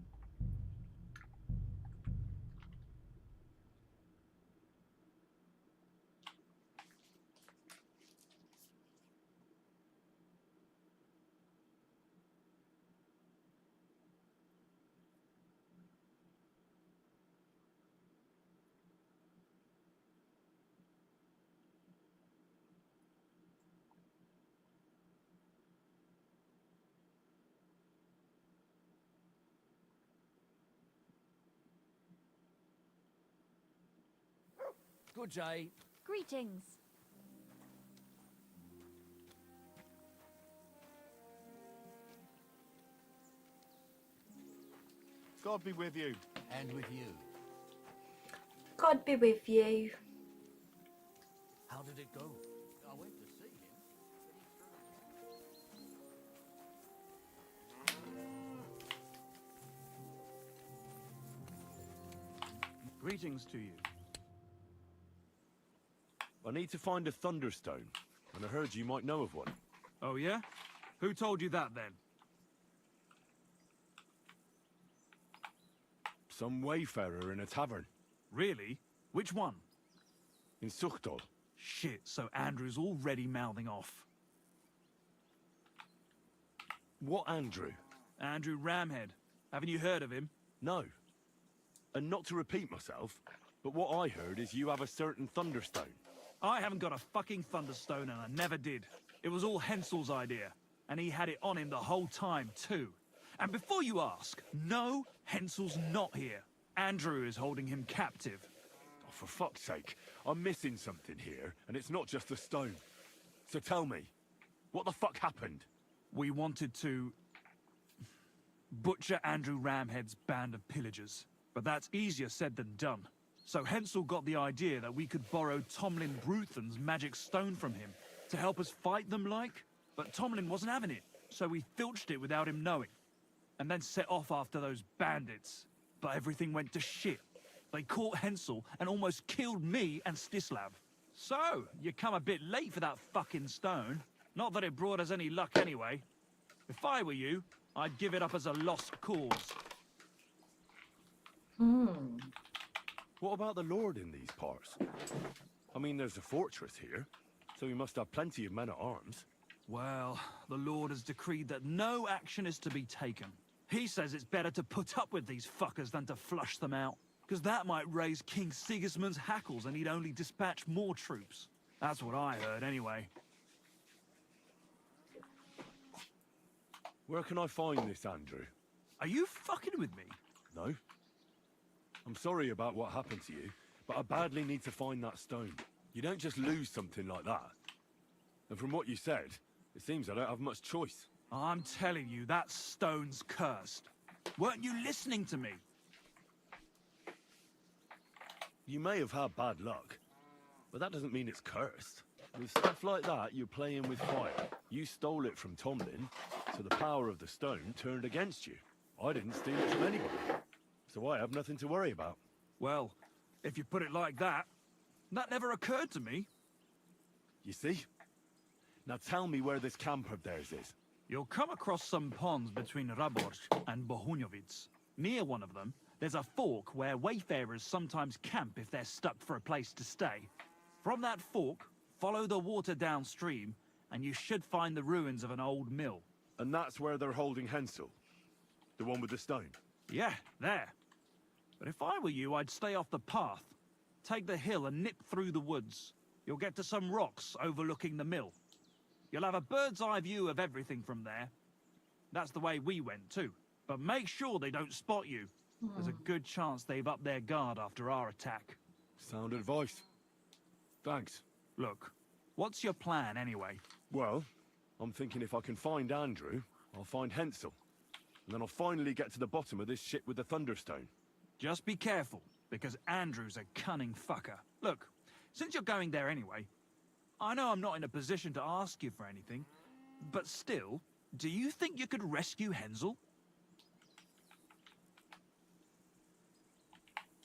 Good day. Greetings. God be with you. And with you. God be with you. How did it go? I went to see him. Greetings to you. I need to find a thunderstone, and I heard you might know of one. Oh, yeah? Who told you that, then? Some wayfarer in a tavern. Really? Which one? In Suchtol. Shit, so Andrew's already mouthing off. What Andrew? Andrew Ramhead. Haven't you heard of him? No. And not to repeat myself, but what I heard is you have a certain Thunderstone. I haven't got a fucking Thunderstone, and I never did. It was all Hensel's idea, and he had it on him the whole time, too. And before you ask, no, Hensel's not here. Andrew is holding him captive. Oh, for fuck's sake, I'm missing something here, and it's not just the stone. So tell me, what the fuck happened? We wanted to butcher Andrew Ramhead's band of pillagers, but that's easier said than done. So Hensel got the idea that we could borrow Tomlin Bruthen's magic stone from him to help us fight them like, but Tomlin wasn't having it, so we filched it without him knowing, and then set off after those bandits. But everything went to shit. They caught Hensel and almost killed me and Stislav. So, you come a bit late for that fucking stone. Not that it brought us any luck anyway. If I were you, I'd give it up as a lost cause. What about the Lord in these parts? I mean, there's a fortress here, so he must have plenty of men-at-arms. Well, the Lord has decreed that no action is to be taken. He says it's better to put up with these fuckers than to flush them out, because that might raise King Sigismund's hackles and he'd only dispatch more troops. That's what I heard, anyway. Where can I find this, Andrew? Are you fucking with me? No. I'm sorry about what happened to you, but I badly need to find that stone. You don't just lose something like that. And from what you said, it seems I don't have much choice. I'm telling you, that stone's cursed. Weren't you listening to me? You may have had bad luck, but that doesn't mean it's cursed. With stuff like that, you're playing with fire. You stole it from Tomlin, so the power of the stone turned against you. I didn't steal it from anybody, so I have nothing to worry about. Well, if you put it like that, that never occurred to me. You see? Now tell me where this camp of theirs is. You'll come across some ponds between Raborj and Bohunjovic. Near one of them, there's a fork where wayfarers sometimes camp if they're stuck for a place to stay. From that fork, follow the water downstream, and you should find the ruins of an old mill. And that's where they're holding Hensel? The one with the stone? Yeah, there. But if I were you, I'd stay off the path. Take the hill and nip through the woods. You'll get to some rocks overlooking the mill. You'll have a bird's eye view of everything from there. That's the way we went too. But make sure they don't spot you. There's a good chance they've upped their guard after our attack. Sound advice. Thanks. Look, what's your plan anyway? Well, I'm thinking if I can find Andrew, I'll find Hensel. And then I'll finally get to the bottom of this shit with the Thunderstone. Just be careful, because Andrew's a cunning fucker. Look, since you're going there anyway, I know I'm not in a position to ask you for anything, but still, do you think you could rescue Hensel?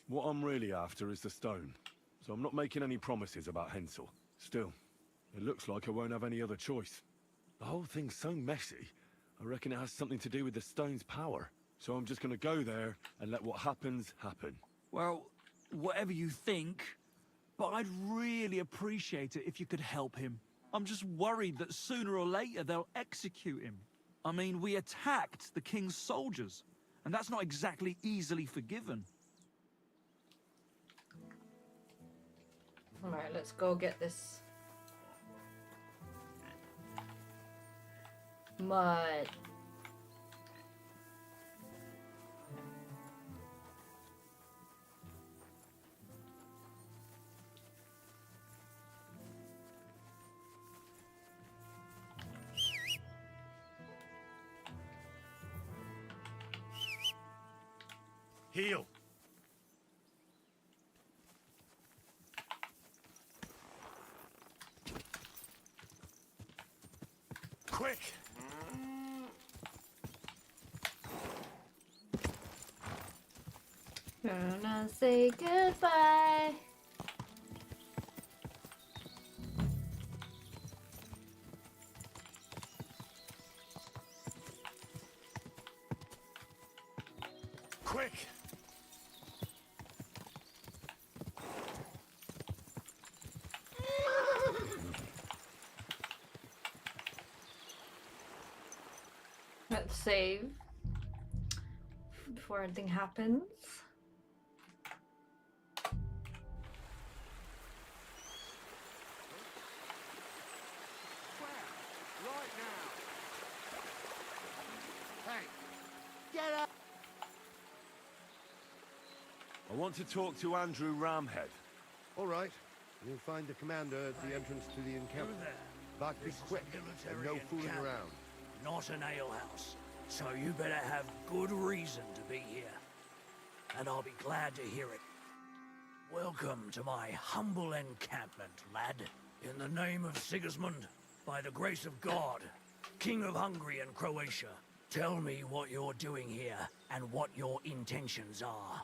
What I'm really after is the stone, so I'm not making any promises about Hensel. Still, it looks like I won't have any other choice. The whole thing's so messy, I reckon it has something to do with the stone's power. So I'm just gonna go there and let what happens, happen. Well, whatever you think, but I'd really appreciate it if you could help him. I'm just worried that sooner or later they'll execute him. I mean, we attacked the king's soldiers, and that's not exactly easily forgiven. Alright, let's go get this mud. Heal! Quick! Gonna say goodbye. Quick! Let's save before anything happens. Right now. Hey, get up! I want to talk to Andrew Ramhead. All right. You'll find the commander at the entrance to the encampment. But be quick, and no fooling around. Not an alehouse, so you better have good reason to be here. And I'll be glad to hear it. Welcome to my humble encampment, lad. In the name of Sigismund, by the grace of God, King of Hungary and Croatia, tell me what you're doing here and what your intentions are.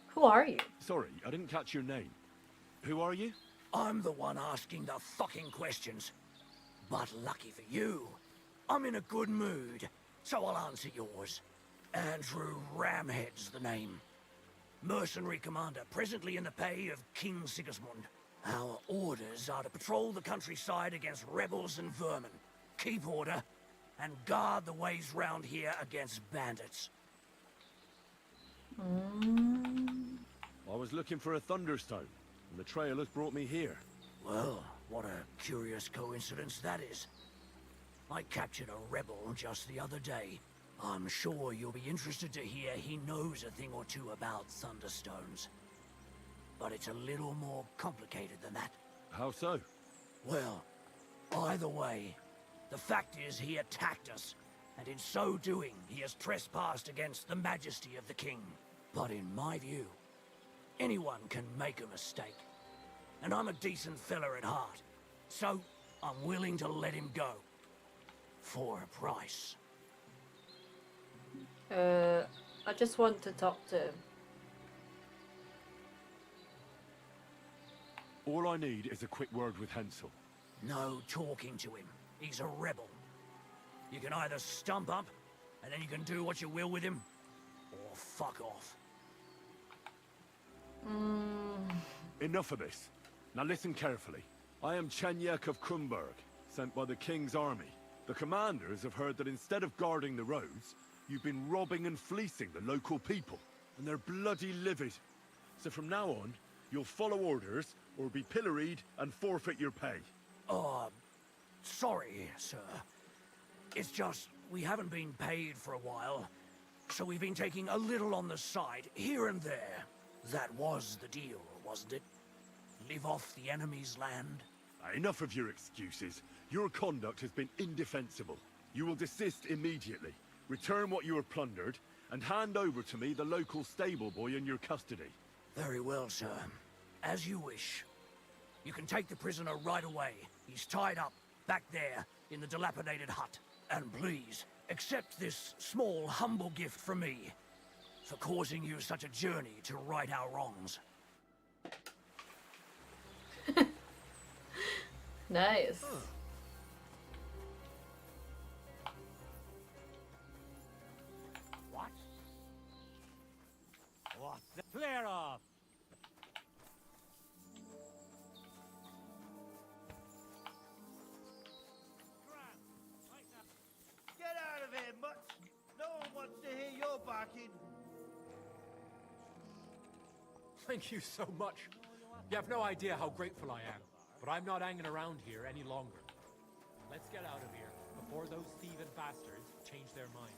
Who are you? Sorry, I didn't catch your name. Who are you? I'm the one asking the fucking questions. But lucky for you, I'm in a good mood, so I'll answer yours. Andrew Ramhead's the name. Mercenary commander, presently in the pay of King Sigismund. Our orders are to patrol the countryside against rebels and vermin, keep order, and guard the ways round here against bandits. I was looking for a Thunderstone, and the trail has brought me here. Well, what a curious coincidence that is. I captured a rebel just the other day. I'm sure you'll be interested to hear he knows a thing or two about Thunderstones. But it's a little more complicated than that. How so? Well, either way, the fact is he attacked us, and in so doing he has trespassed against the majesty of the king. But in my view, anyone can make a mistake. And I'm a decent fella at heart, so I'm willing to let him go. For a price. I just want to talk to him. All I need is a quick word with Hensel. No talking to him. He's a rebel. You can either stump up, and then you can do what you will with him, or fuck off. Enough of this. Now listen carefully. I am Chenyek of Krumberg, sent by the King's army. The commanders have heard that instead of guarding the roads, you've been robbing and fleecing the local people, and they're bloody livid. So from now on, you'll follow orders, or be pilloried and forfeit your pay. Sorry, sir. It's just, we haven't been paid for a while, so we've been taking a little on the side, here and there. That was the deal, wasn't it? Live off the enemy's land? Enough of your excuses. Your conduct has been indefensible. You will desist immediately, return what you have plundered, and hand over to me the local stable boy in your custody. Very well, sir. As you wish. You can take the prisoner right away. He's tied up, back there, in the dilapidated hut. And please, accept this small, humble gift from me, for causing you such a journey to right our wrongs. Nice. What? What the clear off? Get out of here, mutt! No one wants to hear your barking. Thank you so much. You have no idea how grateful I am, but I'm not hanging around here any longer. Let's get out of here before those thieving bastards change their mind.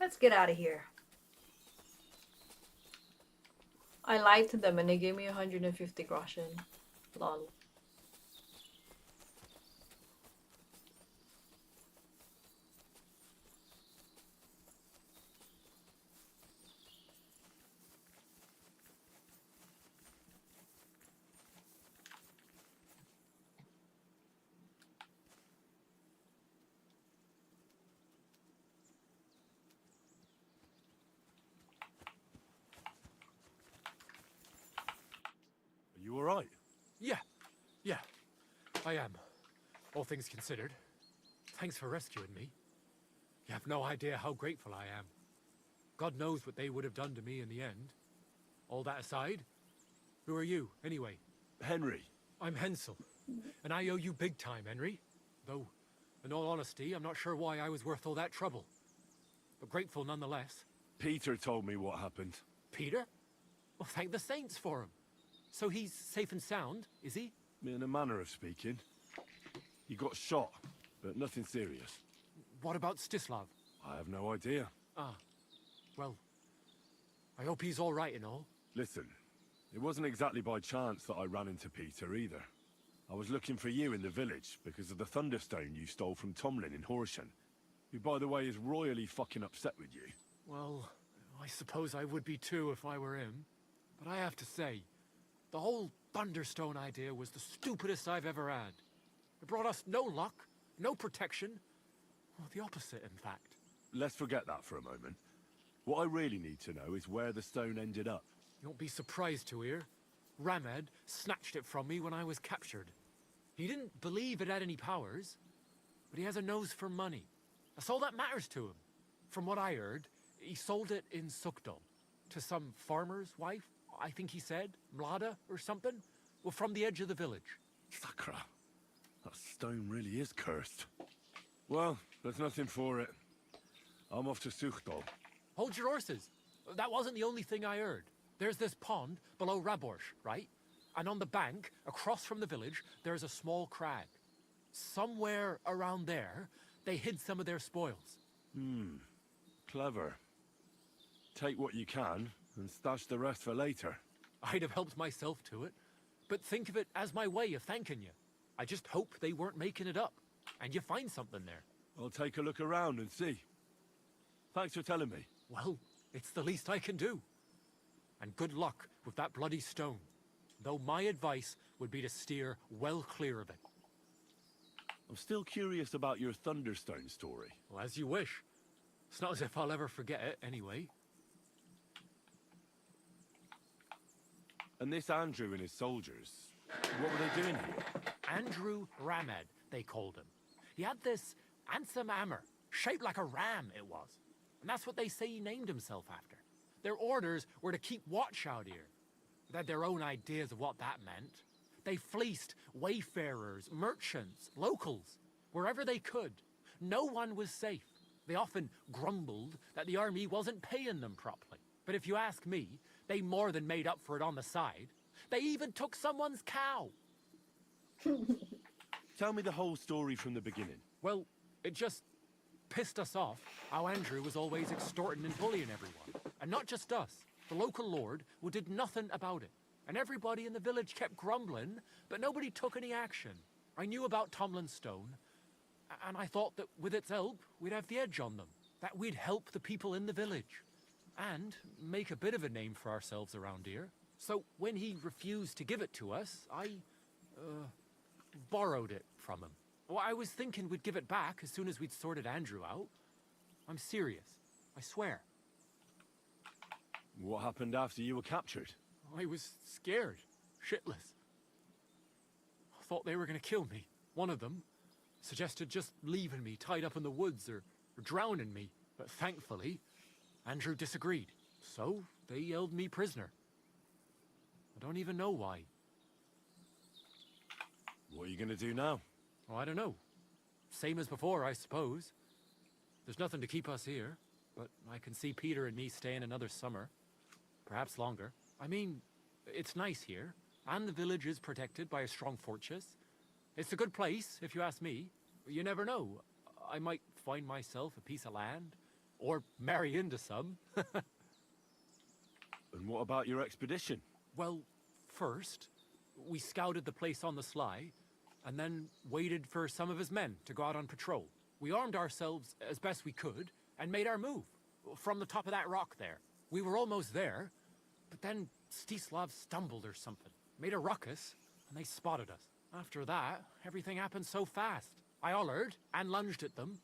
Let's get out of here. I lied to them and they gave me 150 groschen. Lol. I am, all things considered. Thanks for rescuing me. You have no idea how grateful I am. God knows what they would have done to me in the end. All that aside, who are you, anyway? Henry. I'm Hensel, and I owe you big time, Henry. Though, in all honesty, I'm not sure why I was worth all that trouble. But grateful nonetheless. Peter told me what happened. Peter? Well, thank the saints for him. So he's safe and sound, is he? In a manner of speaking. He got shot, but nothing serious. What about Stislav? I have no idea. Ah, well, I hope he's all right and all. Listen, it wasn't exactly by chance that I ran into Peter either. I was looking for you in the village because of the Thunderstone you stole from Tomlin in Horsham, who, by the way, is royally fucking upset with you. Well, I suppose I would be too if I were him. But I have to say, the whole Thunderstone idea was the stupidest I've ever had. It brought us no luck, no protection. Well, the opposite, in fact. Let's forget that for a moment. What I really need to know is where the stone ended up. You won't be surprised to hear. Ramed snatched it from me when I was captured. He didn't believe it had any powers, but he has a nose for money. That's all that matters to him. From what I heard, he sold it in Sukdal to some farmer's wife, I think he said, Mlada or something. Well, from the edge of the village. Sakra. That stone really is cursed. Well, there's nothing for it. I'm off to Sukdal. Hold your horses. That wasn't the only thing I heard. There's this pond below Raborsh, right? And on the bank, across from the village, there's a small crag. Somewhere around there, they hid some of their spoils. Clever. Take what you can, and stash the rest for later. I'd have helped myself to it, but think of it as my way of thanking you. I just hope they weren't making it up, and you find something there. I'll take a look around and see. Thanks for telling me. Well, it's the least I can do. And good luck with that bloody stone. Though my advice would be to steer well clear of it. I'm still curious about your Thunderstone story. Well, as you wish. It's not as if I'll ever forget it, anyway. And this Andrew and his soldiers, what were they doing here? Andrew Ramed, they called him. He had this handsome hammer, shaped like a ram it was. And that's what they say he named himself after. Their orders were to keep watch out here. They had their own ideas of what that meant. They fleeced wayfarers, merchants, locals, wherever they could. No one was safe. They often grumbled that the army wasn't paying them properly. But if you ask me, they more than made up for it on the side. They even took someone's cow. Tell me the whole story from the beginning. Well, it just pissed us off how Andrew was always extorting and bullying everyone. And not just us. The local lord who did nothing about it. And everybody in the village kept grumbling, but nobody took any action. I knew about Tomlin's Stone, and I thought that with its help, we'd have the edge on them. That we'd help the people in the village. And make a bit of a name for ourselves around here. So when he refused to give it to us, I borrowed it from him. Well, I was thinking we'd give it back as soon as we'd sorted Andrew out. I'm serious. I swear. What happened after you were captured? I was scared. Shitless. I thought they were going to kill me. One of them suggested just leaving me tied up in the woods or drowning me. But thankfully, Andrew disagreed. So they held me prisoner. I don't even know why. What are you going to do now? Oh, I don't know. Same as before, I suppose. There's nothing to keep us here, but I can see Peter and me staying another summer. Perhaps longer. I mean, it's nice here, and the village is protected by a strong fortress. It's a good place, if you ask me. You never know. I might find myself a piece of land, or marry into some. And what about your expedition? Well, first, we scouted the place on the sly, and then waited for some of his men to go out on patrol. We armed ourselves as best we could, and made our move, from the top of that rock there. We were almost there, but then Stislav stumbled or something, made a ruckus, and they spotted us. After that, everything happened so fast. I hollered and lunged at them.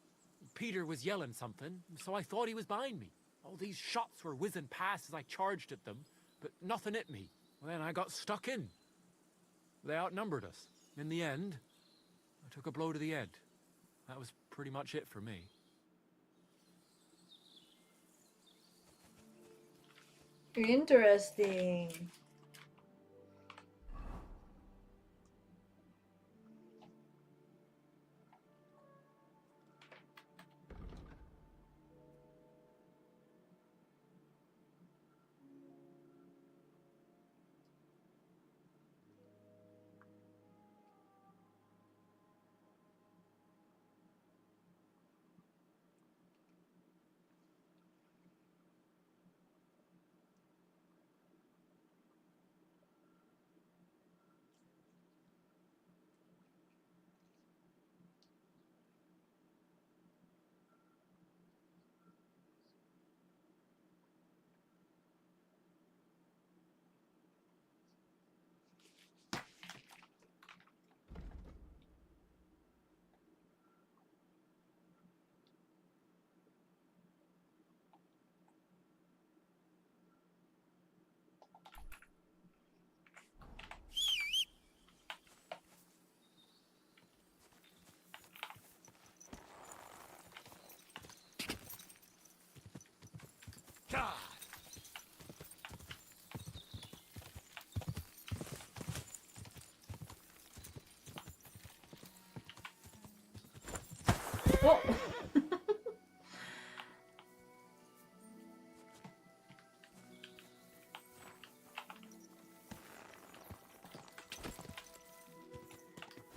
Peter was yelling something, so I thought he was behind me. All these shots were whizzing past as I charged at them, but nothing hit me. Then I got stuck in. They outnumbered us. In the end, took a blow to the head. That was pretty much it for me. Interesting. Oh.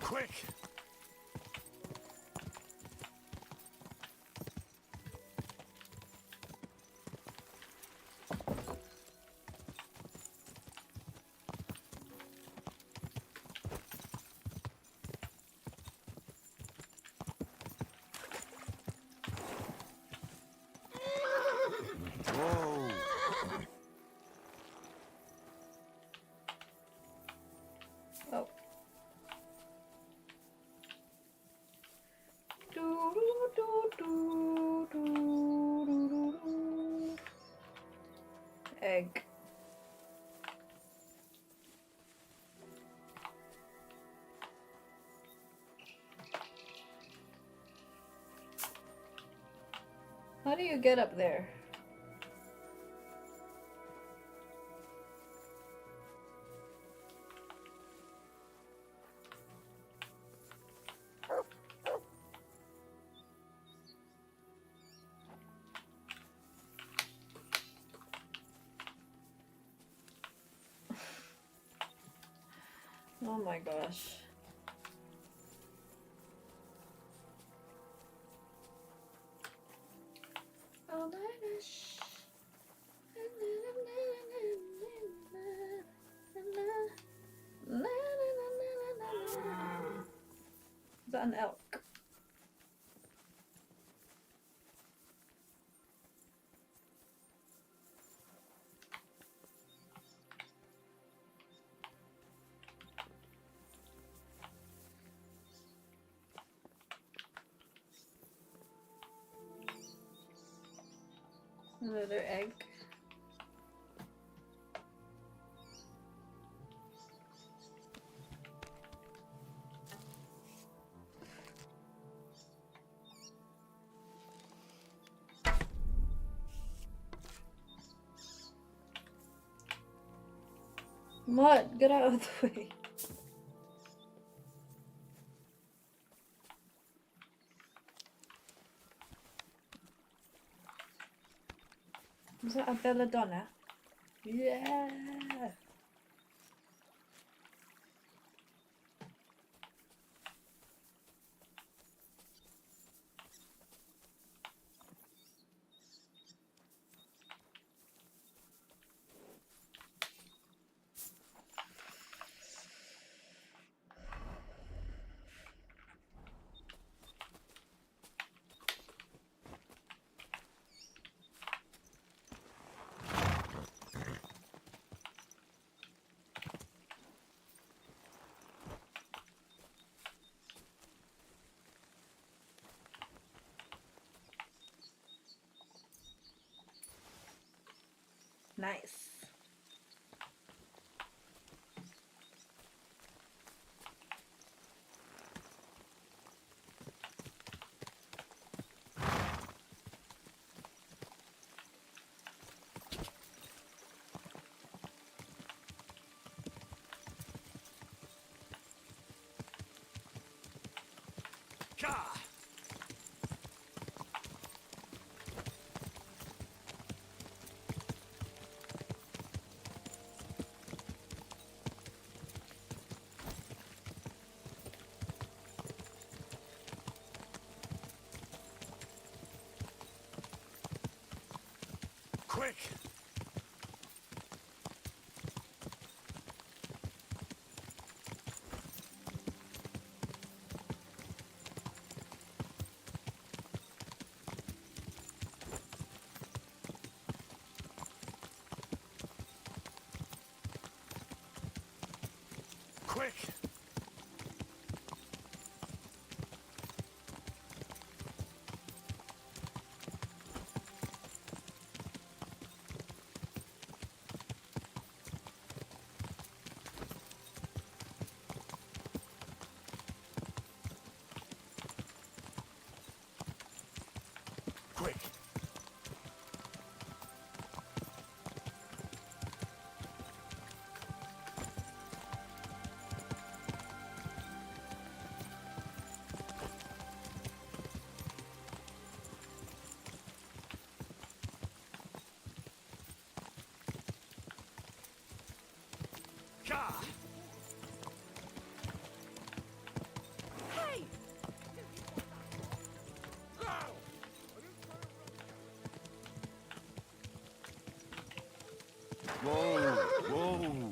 Quick! Whoa! Oh. Do, do, do, do, do, do, do, do. Egg. How do you get up there? Oh my gosh. All night-ish. Is that an elk? Another egg. What? Get out of the way. Is that a belladonna? Yeah. Nice. Gah! Quick! Quick! Quick! Gah! Hey! Whoa! Whoa!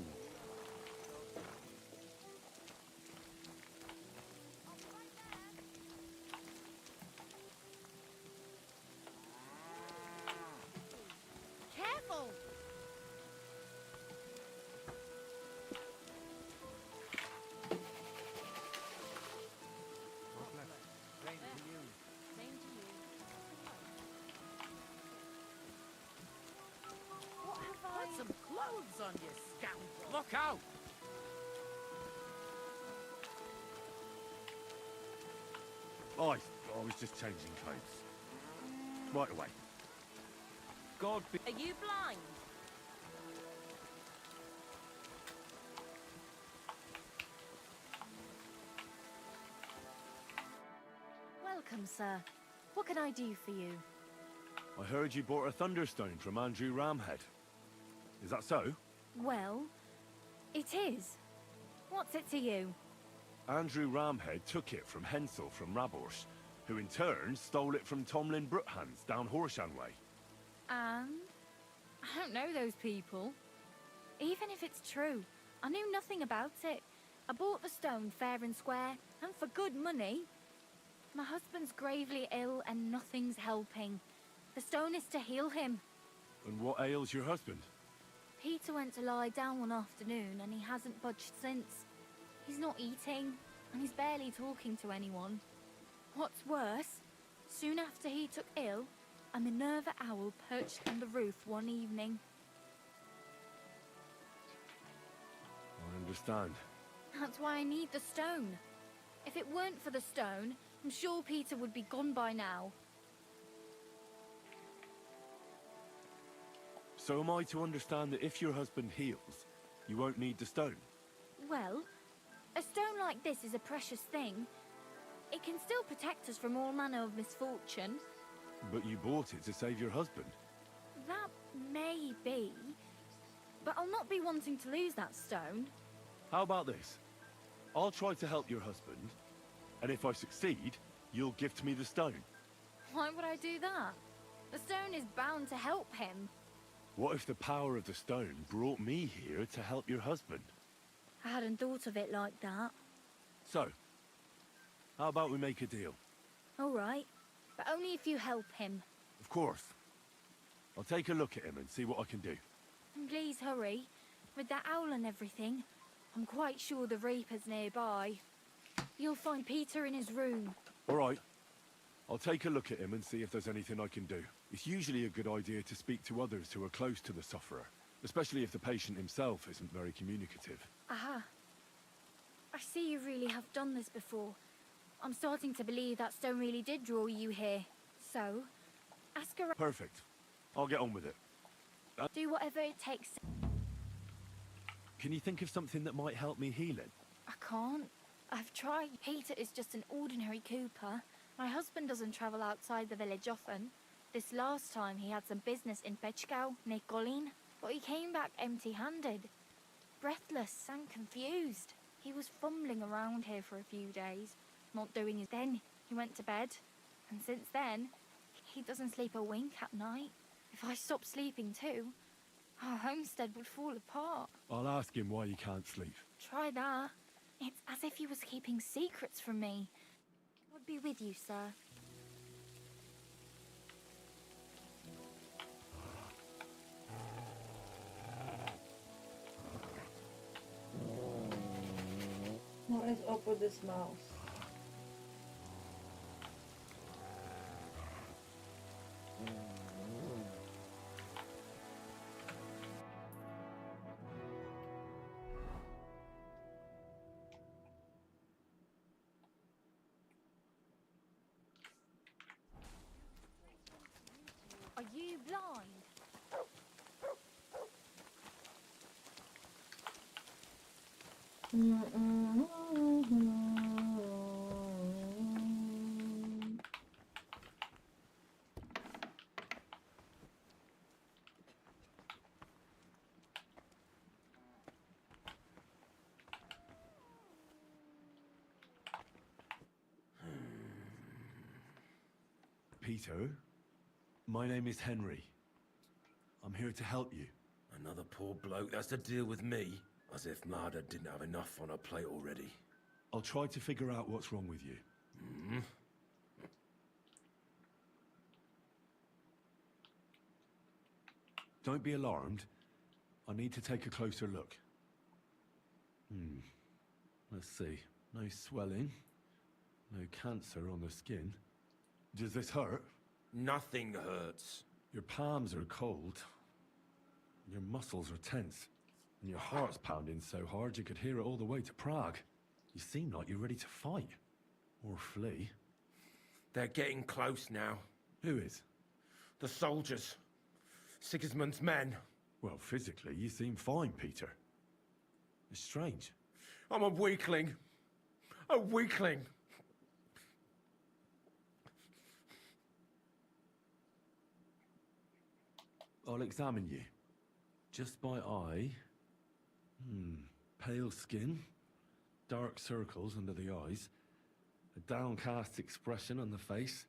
Careful! Same to you. What have I... Put some clothes on you, scoundrel. Look out! I was just changing clothes. Right away. God be... Are you blind? Welcome, sir. What can I do for you? I heard you bought a Thunderstone from Andrew Ramhead. Is that so? Well, it is. What's it to you? Andrew Ramhead took it from Hensel from Rabors, who in turn stole it from Tomlin Brookhans down Horshan way. And? I don't know those people. Even if it's true, I knew nothing about it. I bought the stone fair and square, and for good money. My husband's gravely ill and nothing's helping. The stone is to heal him. And what ails your husband? Peter went to lie down one afternoon and he hasn't budged since. He's not eating, and he's barely talking to anyone. What's worse, soon after he took ill, a Minerva owl perched on the roof one evening. I understand. That's why I need the stone. If it weren't for the stone, I'm sure Peter would be gone by now. So am I to understand that if your husband heals, you won't need the stone? Well, a stone like this is a precious thing. It can still protect us from all manner of misfortune. But you bought it to save your husband. That may be, but I'll not be wanting to lose that stone. How about this? I'll try to help your husband, and if I succeed, you'll gift me the stone. Why would I do that? The stone is bound to help him. What if the power of the stone brought me here to help your husband? I hadn't thought of it like that. So, how about we make a deal? All right, but only if you help him. Of course. I'll take a look at him and see what I can do. And please hurry. With that owl and everything, I'm quite sure the Reaper's nearby. You'll find Peter in his room. All right. I'll take a look at him and see if there's anything I can do. It's usually a good idea to speak to others who are close to the sufferer, especially if the patient himself isn't very communicative. Aha. I see you really have done this before. I'm starting to believe that stone really did draw you here. So, ask around. Perfect. I'll get on with it. Do whatever it takes. Can you think of something that might help me heal it? I can't. I've tried. Peter is just an ordinary cooper. My husband doesn't travel outside the village often. This last time he had some business in Pechgau, near Colleen, but he came back empty-handed. Breathless and confused. He was fumbling around here for a few days, not doing his... Then he went to bed, and since then, he doesn't sleep a wink at night. If I stopped sleeping too, our homestead would fall apart. I'll ask him why he can't sleep. Try that. It's as if he was keeping secrets from me. God be with you, sir. What is up with this mouse? Are you blind? Peter, my name is Henry. I'm here to help you. Another poor bloke that's to deal with me? As if Marder didn't have enough on her plate already. I'll try to figure out what's wrong with you. Don't be alarmed. I need to take a closer look. Let's see. No swelling. No cancer on the skin. Does this hurt? Nothing hurts. Your palms are cold. Your muscles are tense. And your heart's pounding so hard you could hear it all the way to Prague. You seem like you're ready to fight. Or flee. They're getting close now. Who is? The soldiers. Sigismund's men. Well, physically, you seem fine, Peter. It's strange. I'm a weakling. A weakling. I'll examine you. Just by eye. Pale skin. Dark circles under the eyes. A downcast expression on the face.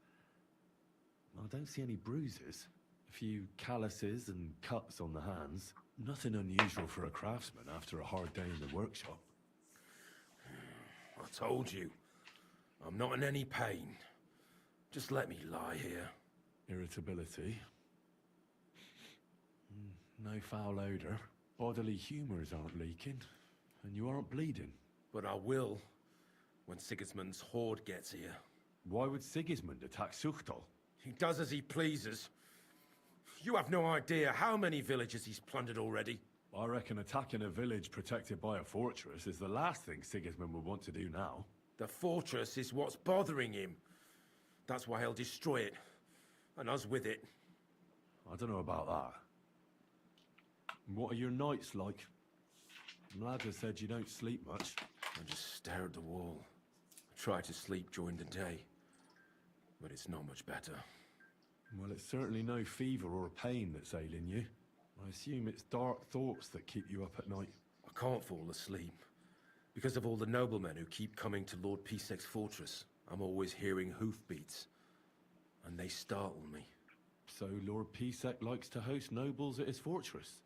I don't see any bruises. A few calluses and cuts on the hands. Nothing unusual for a craftsman after a hard day in the workshop. I told you. I'm not in any pain. Just let me lie here. Irritability. No foul odor. Bodily humors aren't leaking. And you aren't bleeding. But I will, when Sigismund's horde gets here. Why would Sigismund attack Suchtal? He does as he pleases. You have no idea how many villages he's plundered already. I reckon attacking a village protected by a fortress is the last thing Sigismund would want to do now. The fortress is what's bothering him. That's why he'll destroy it. And us with it. I don't know about that. What are your nights like? Mladda said you don't sleep much. I just stare at the wall. I try to sleep during the day. But it's not much better. Well, it's certainly no fever or pain that's ailing you. I assume it's dark thoughts that keep you up at night. I can't fall asleep. Because of all the noblemen who keep coming to Lord Pisek's fortress. I'm always hearing hoofbeats. And they startle me. So Lord Pisek likes to host nobles at his fortress?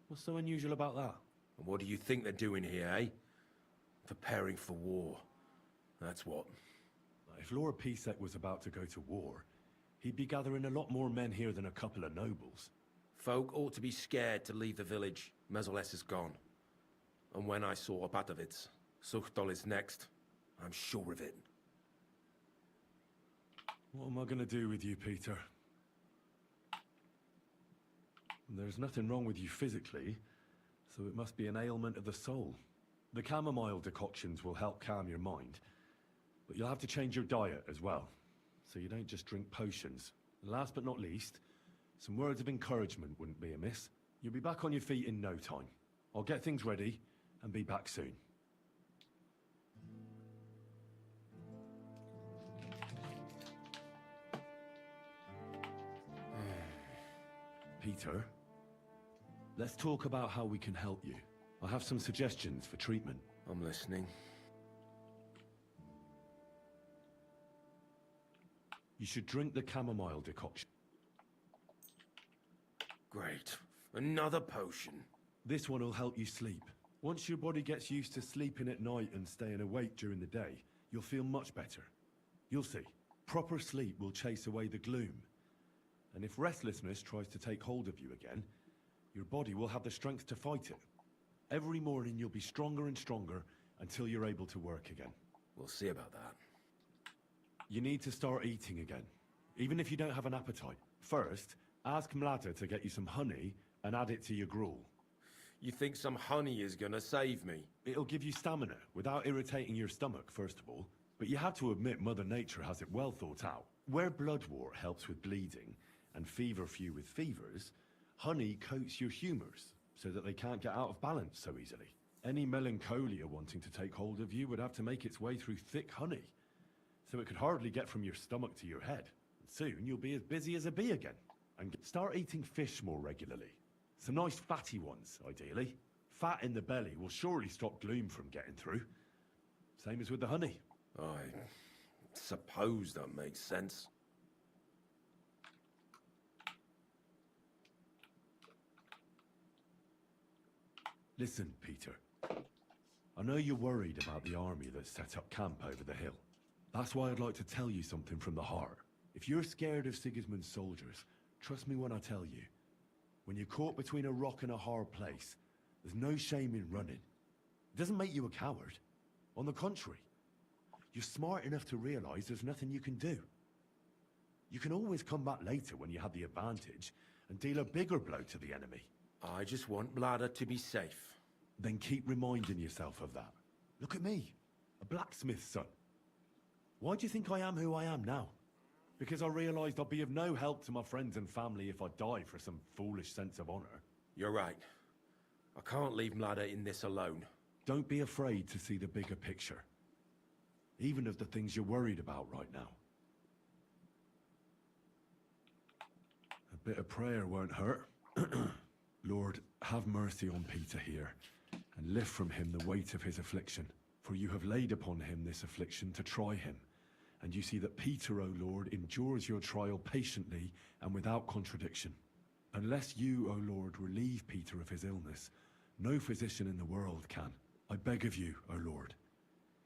What's so unusual about that? And what do you think they're doing here, eh? Preparing for war. That's what. If Lord Pisek was about to go to war, he'd be gathering a lot more men here than a couple of nobles. Folk ought to be scared to leave the village. Mezoles is gone. And when I saw Abatovitz, Suchtol is next. I'm sure of it. What am I going to do with you, Peter? There's nothing wrong with you physically, so it must be an ailment of the soul. The chamomile decoctions will help calm your mind, but you'll have to change your diet as well, so you don't just drink potions. Last but not least, some words of encouragement wouldn't be amiss. You'll be back on your feet in no time. I'll get things ready and be back soon. Peter, let's talk about how we can help you. I have some suggestions for treatment. I'm listening. You should drink the chamomile decoction. Great. Another potion. This one will help you sleep. Once your body gets used to sleeping at night and staying awake during the day, you'll feel much better. You'll see. Proper sleep will chase away the gloom. And if restlessness tries to take hold of you again, your body will have the strength to fight it. Every morning you'll be stronger and stronger until you're able to work again. We'll see about that. You need to start eating again, even if you don't have an appetite. First, ask Mlada to get you some honey and add it to your gruel. You think some honey is gonna save me? It'll give you stamina without irritating your stomach, first of all. But you have to admit Mother Nature has it well thought out. Where bloodwort helps with bleeding and feverfew with fevers, honey coats your humours so that they can't get out of balance so easily. Any melancholia wanting to take hold of you would have to make its way through thick honey, so it could hardly get from your stomach to your head. And soon you'll be as busy as a bee again. And start eating fish more regularly. Some nice fatty ones, ideally. Fat in the belly will surely stop gloom from getting through. Same as with the honey. I suppose that makes sense. Listen, Peter. I know you're worried about the army that's set up camp over the hill. That's why I'd like to tell you something from the heart. If you're scared of Sigismund's soldiers, trust me when I tell you. When you're caught between a rock and a hard place, there's no shame in running. It doesn't make you a coward. On the contrary, you're smart enough to realize there's nothing you can do. You can always come back later when you have the advantage and deal a bigger blow to the enemy. I just want Mlada to be safe. Then keep reminding yourself of that. Look at me, a blacksmith's son. Why do you think I am who I am now? Because I realized I'd be of no help to my friends and family if I die for some foolish sense of honor. You're right. I can't leave Mlada in this alone. Don't be afraid to see the bigger picture. Even of the things you're worried about right now. A bit of prayer won't hurt. Lord, have mercy on Peter here, and lift from him the weight of his affliction. For you have laid upon him this affliction to try him. And you see that Peter, O Lord, endures your trial patiently and without contradiction. Unless you, O Lord, relieve Peter of his illness, no physician in the world can. I beg of you, O Lord,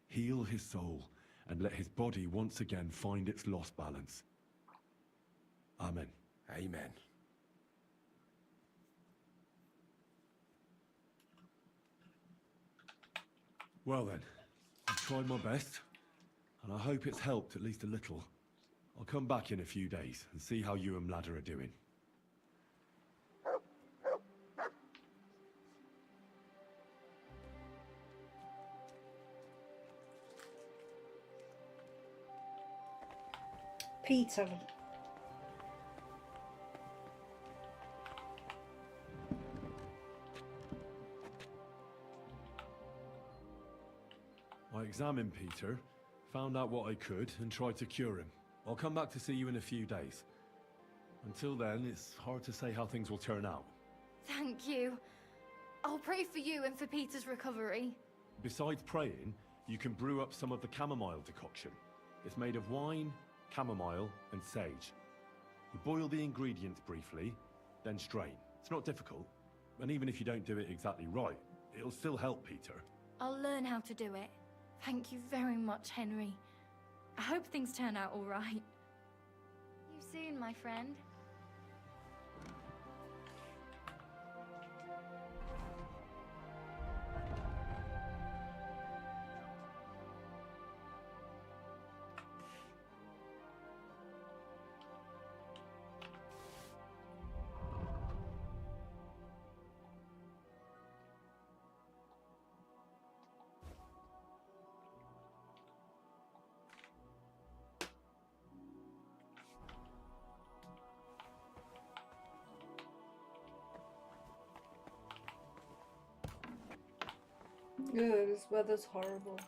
heal his soul and let his body once again find its lost balance. Amen. Amen. Well then, I've tried my best, and I hope it's helped at least a little. I'll come back in a few days and see how you and Mlada are doing. Peter. I examined Peter, found out what I could, and tried to cure him. I'll come back to see you in a few days. Until then, it's hard to say how things will turn out. Thank you. I'll pray for you and for Peter's recovery. Besides praying, you can brew up some of the chamomile decoction. It's made of wine, chamomile, and sage. You boil the ingredients briefly, then strain. It's not difficult, and even if you don't do it exactly right, it'll still help Peter. I'll learn how to do it. Thank you very much, Henry. I hope things turn out all right. You soon, my friend. Ugh, this weather's horrible.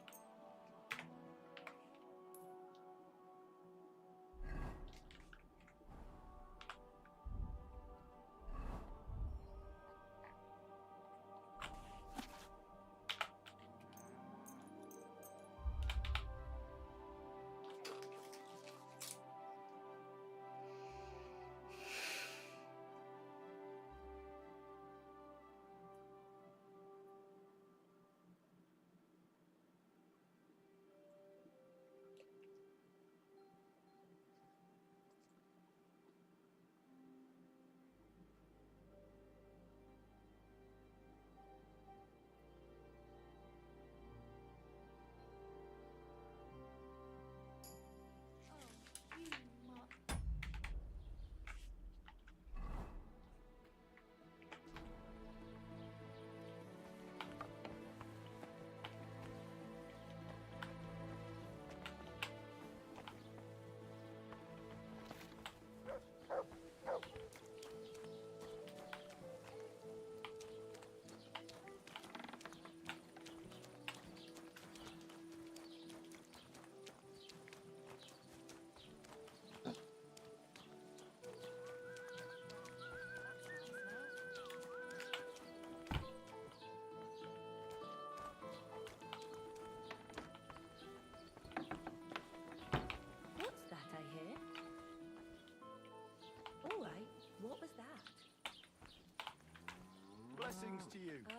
Blessings to you. Ah,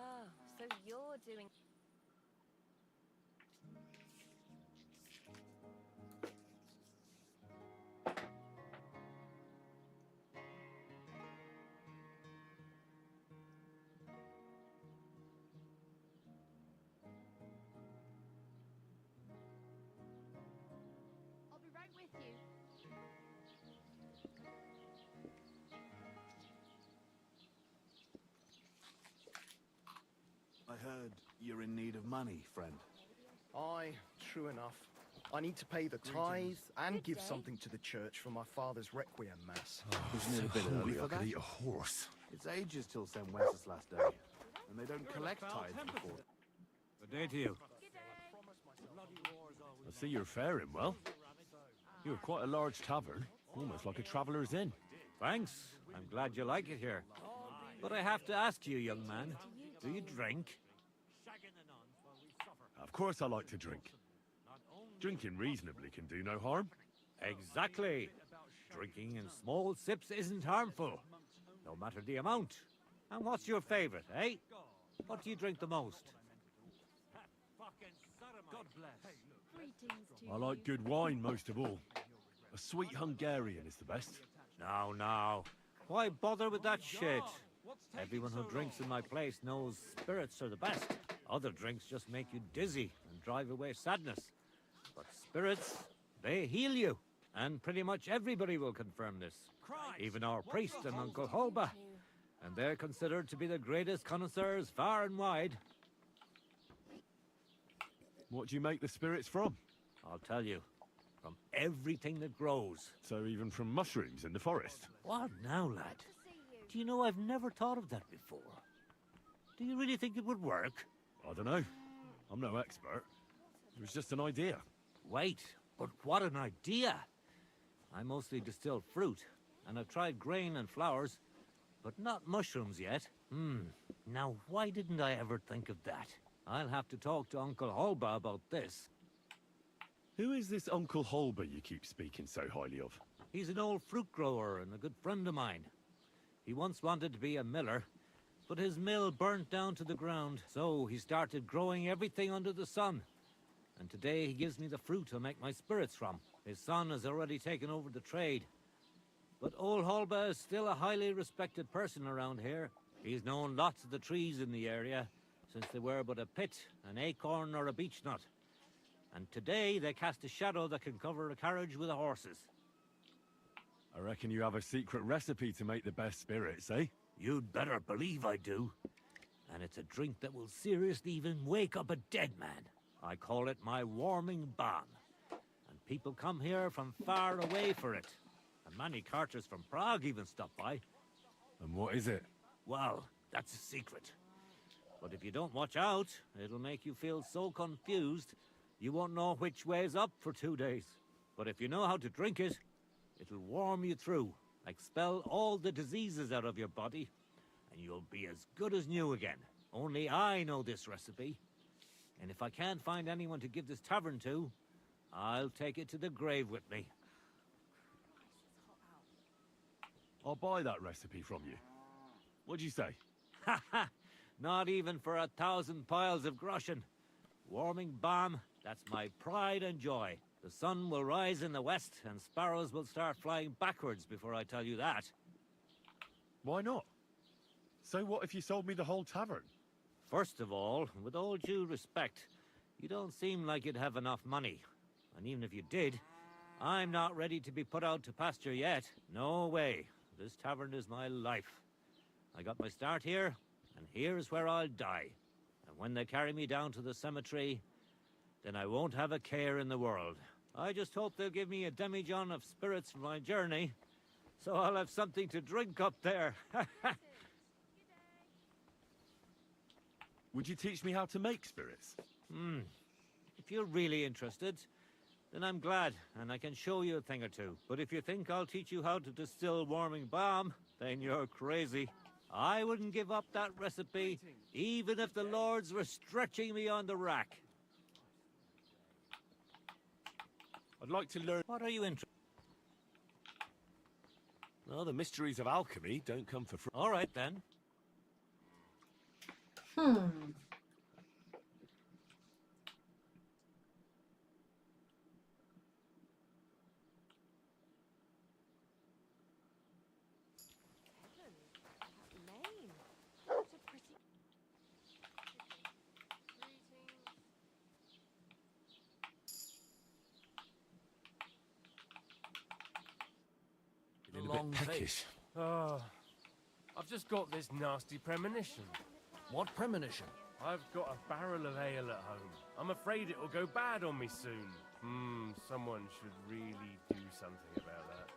so you're doing... I'll be right with you. I heard you're in need of money, friend. Aye, true enough. I need to pay the tithe and give something to the church for my father's requiem mass. Isn't it a bit early for that? horse. It's ages till St. Wenceslas Day, and they don't collect tithes before. Good day to you. I see you're faring well. You're quite a large tavern, almost like a traveller's inn. Thanks. I'm glad you like it here. But I have to ask you, young man, do you drink? Of course I like to drink. Drinking reasonably can do no harm. Exactly. Drinking in small sips isn't harmful, no matter the amount. And what's your favorite, eh? What do you drink the most? God bless. Greetings to I like good wine most of all. A sweet Hungarian is the best. Now. Why bother with that shit? Everyone who drinks in my place knows spirits are the best. Other drinks just make you dizzy and drive away sadness. But spirits, they heal you. And pretty much everybody will confirm this. Even our priest and Uncle Holba. And they're considered to be the greatest connoisseurs far and wide. What do you make the spirits from? I'll tell you. From everything that grows. So even from mushrooms in the forest? What now, lad? Do you know I've never thought of that before? Do you really think it would work? I don't know. I'm no expert. It was just an idea. Wait, but what an idea! I mostly distill fruit, and I've tried grain and flowers, but not mushrooms yet. Now why didn't I ever think of that? I'll have to talk to Uncle Holba about this. Who is this Uncle Holba you keep speaking so highly of? He's an old fruit grower and a good friend of mine. He once wanted to be a miller, but his mill burnt down to the ground, so he started growing everything under the sun. And today he gives me the fruit to make my spirits from. His son has already taken over the trade. But old Holba is still a highly respected person around here. He's known lots of the trees in the area, since they were but a pit, an acorn or a beech nut. And today they cast a shadow that can cover a carriage with the horses. I reckon you have a secret recipe to make the best spirits, eh? You'd better believe I do. And it's a drink that will seriously even wake up a dead man. I call it my warming balm. And people come here from far away for it. And many carters from Prague even stop by. And what is it? Well, that's a secret. But if you don't watch out, it'll make you feel so confused, you won't know which way's up for 2 days. But if you know how to drink it, it'll warm you through, expel all the diseases out of your body, and you'll be as good as new again. Only I know this recipe. And if I can't find anyone to give this tavern to, I'll take it to the grave with me. I'll buy that recipe from you. What'd you say? Ha ha! Not even for 1,000 piles of groschen. Warming balm, that's my pride and joy. The sun will rise in the west, and sparrows will start flying backwards before I tell you that. Why not? So what if you sold me the whole tavern? First of all, with all due respect, you don't seem like you'd have enough money. And even if you did, I'm not ready to be put out to pasture yet. No way. This tavern is my life. I got my start here, and here's where I'll die. And when they carry me down to the cemetery, then I won't have a care in the world. I just hope they'll give me a demijohn of spirits for my journey, so I'll have something to drink up there. Would you teach me how to make spirits? If you're really interested, then I'm glad, and I can show you a thing or two. But if you think I'll teach you how to distill warming balm, then you're crazy. I wouldn't give up that recipe, even if the lords were stretching me on the rack. I'd like to learn... What are you interested Well, the mysteries of alchemy don't come for free. in? All right, then. Hmm. Name. What a pretty. A little bit peckish. Oh, I've just got this nasty premonition. What premonition? I've got a barrel of ale at home. I'm afraid it'll go bad on me soon. Someone should really do something about that.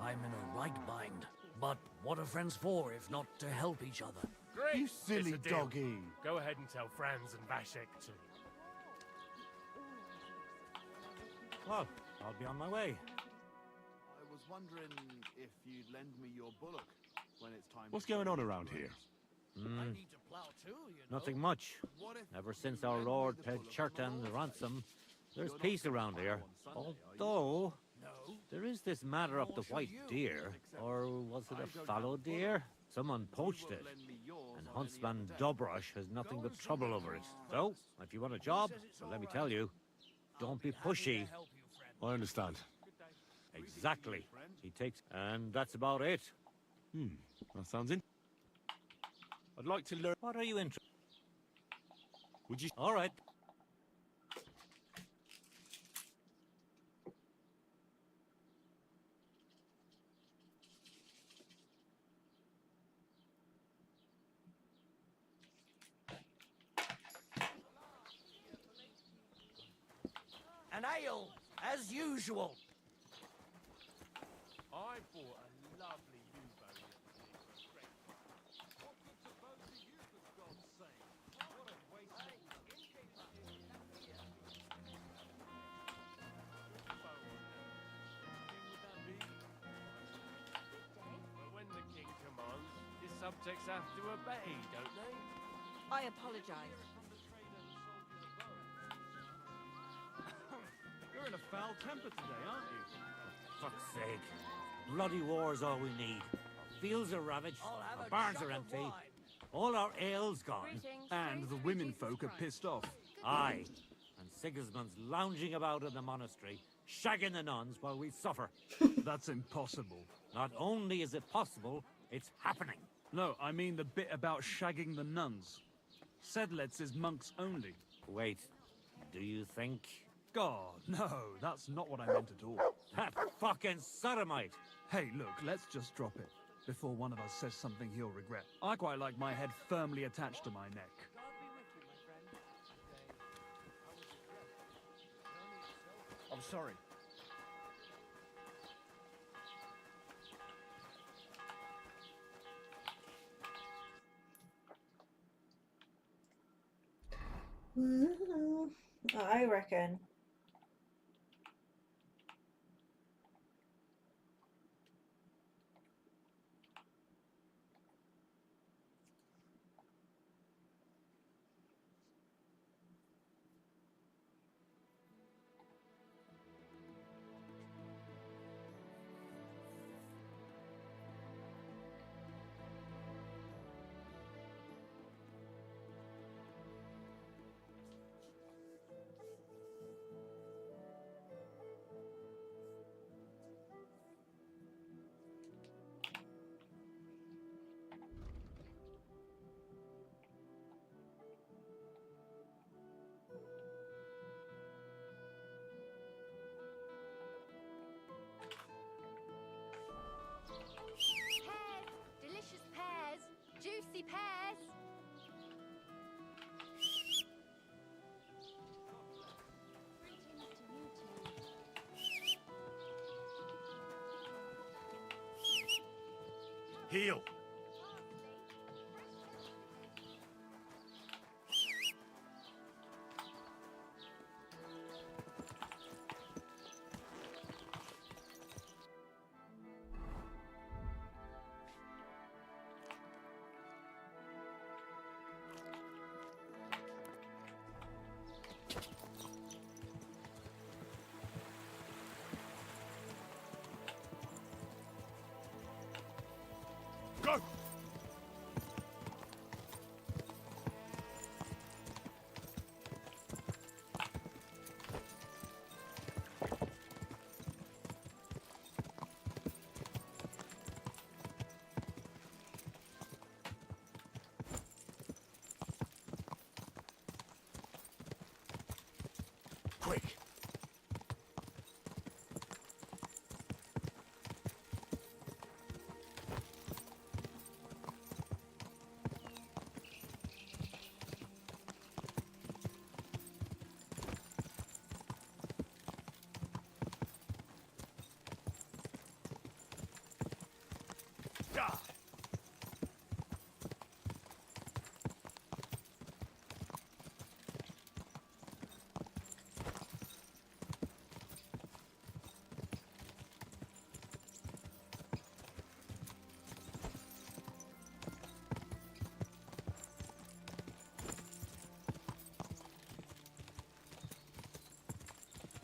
I'm in a right bind. But what are friends for if not to help each other? Great! You silly It's a deal. doggy. Go ahead and tell Franz and Vashek too. Well, I'll be on my way. I was wondering if you'd lend me your bullock when it's time. What's going on around here? Nothing much. Ever since our lord paid Chertan the ransom, there's peace around here. Although, there is this matter of the white deer. Or was it a fallow deer? Someone poached it. And Huntsman Dobrush has nothing but trouble over it. So, if you want a job, well, let me tell you, don't be pushy. I understand. Exactly. He takes... And that's about it. That sounds in. I'd like to learn. What are you interested? Would you? All right. An ale, as usual. I bought a lovely U-boat yesterday for a great price. What good's a boat to you, for God's sake? What a waste of But when the king commands, his subjects have to obey, don't they? I apologize. You're in a foul temper today, aren't you? Fuck's sake. Bloody war's all we need. Fields are ravaged, our barns are empty, all our ale's gone. And the women folk are pissed off. Aye. And Sigismund's lounging about in the monastery, shagging the nuns while we suffer. That's impossible. Not only is it possible, it's happening. No, I mean the bit about shagging the nuns. Sedlitz is monks only. Wait, do you think... God, no, that's not what I meant at all. That fucking sodomite! Hey, look, let's just drop it, before one of us says something he'll regret. I quite like my head firmly attached to my neck. I'm sorry. I reckon. Delicious pears! Juicy pears! Heal. Go!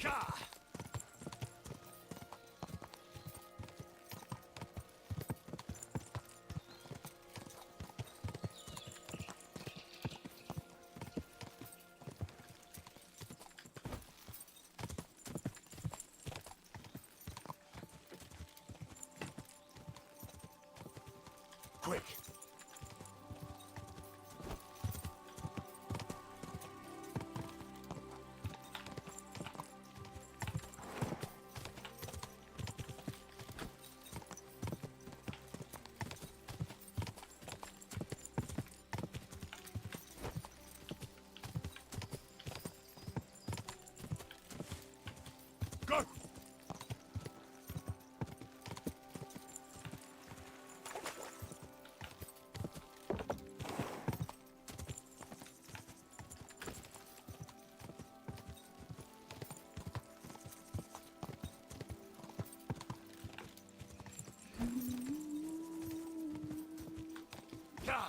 Gah! Quick! Go! Gah!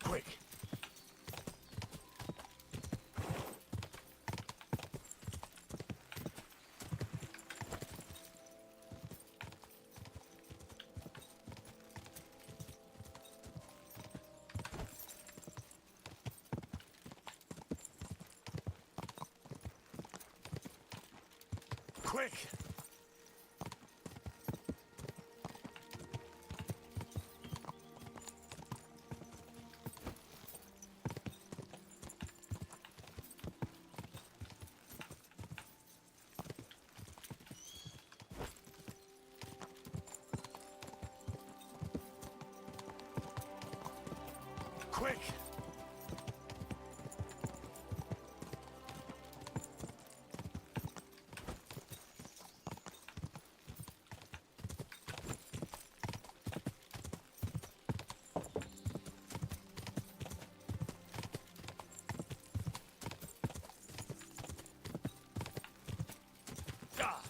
Quick! Quick! Quick! Gah!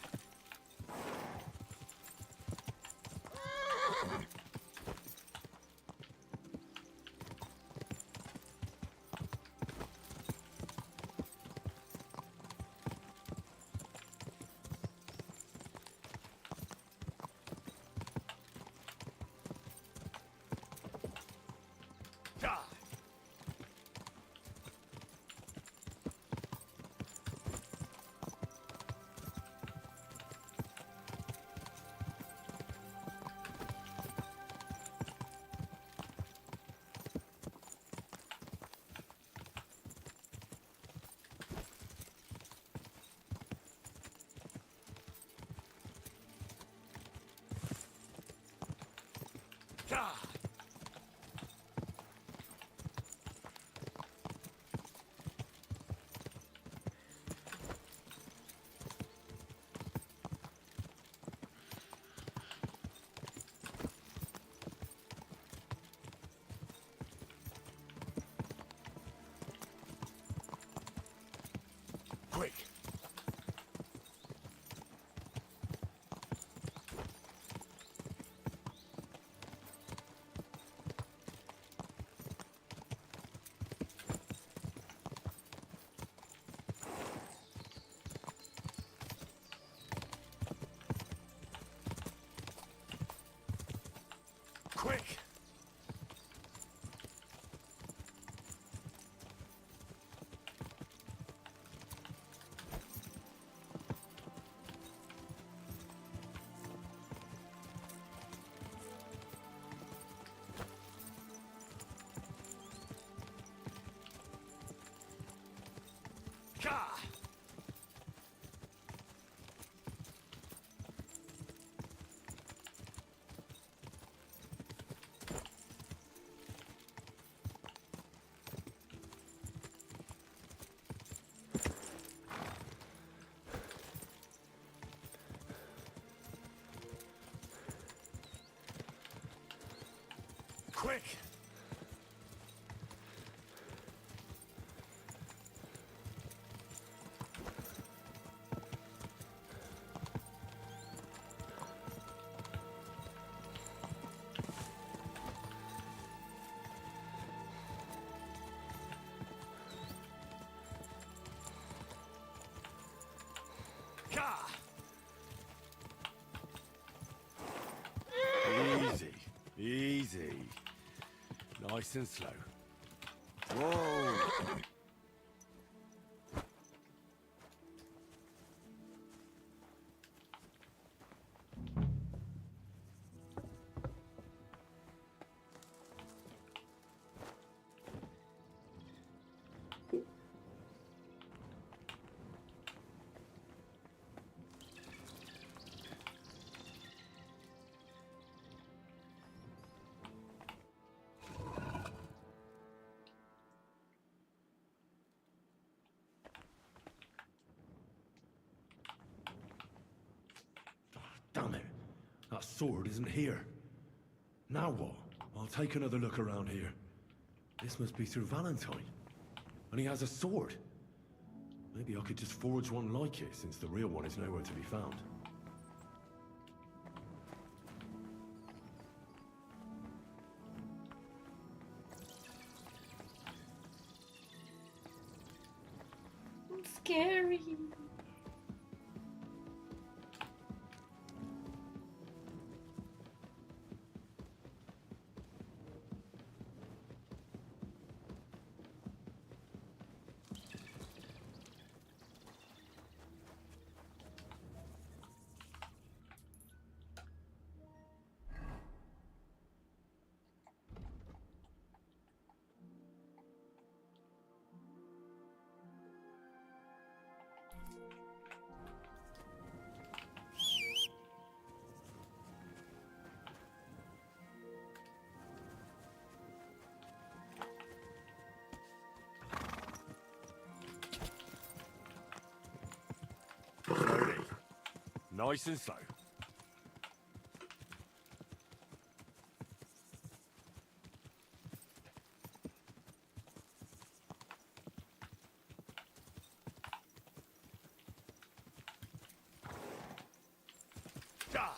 Quick! Gah! Quick! Gah! Easy, easy. Nice and slow. Whoa! Damn it! That sword isn't here. Now what? I'll take another look around here. This must be Sir Valentine. And he has a sword. Maybe I could just forge one like it, since the real one is nowhere to be found. Scary. Slowly. Nice and slow. Gah!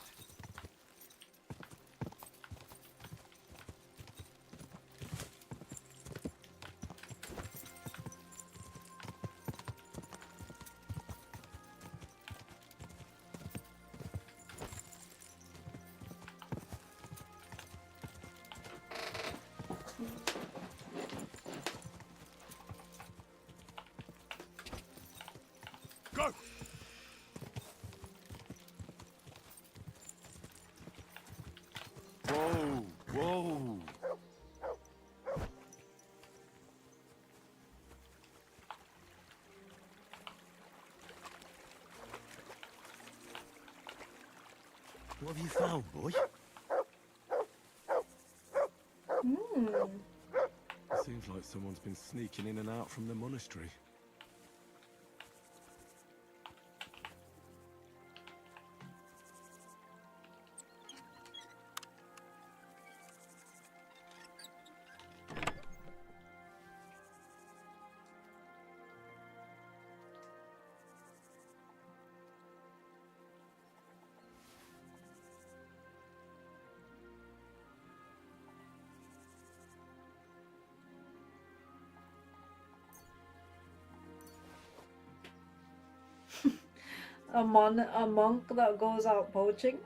Go! Whoa, whoa. What have you found, boy? Seems like someone's been sneaking in and out from the monastery. A monk that goes out poaching.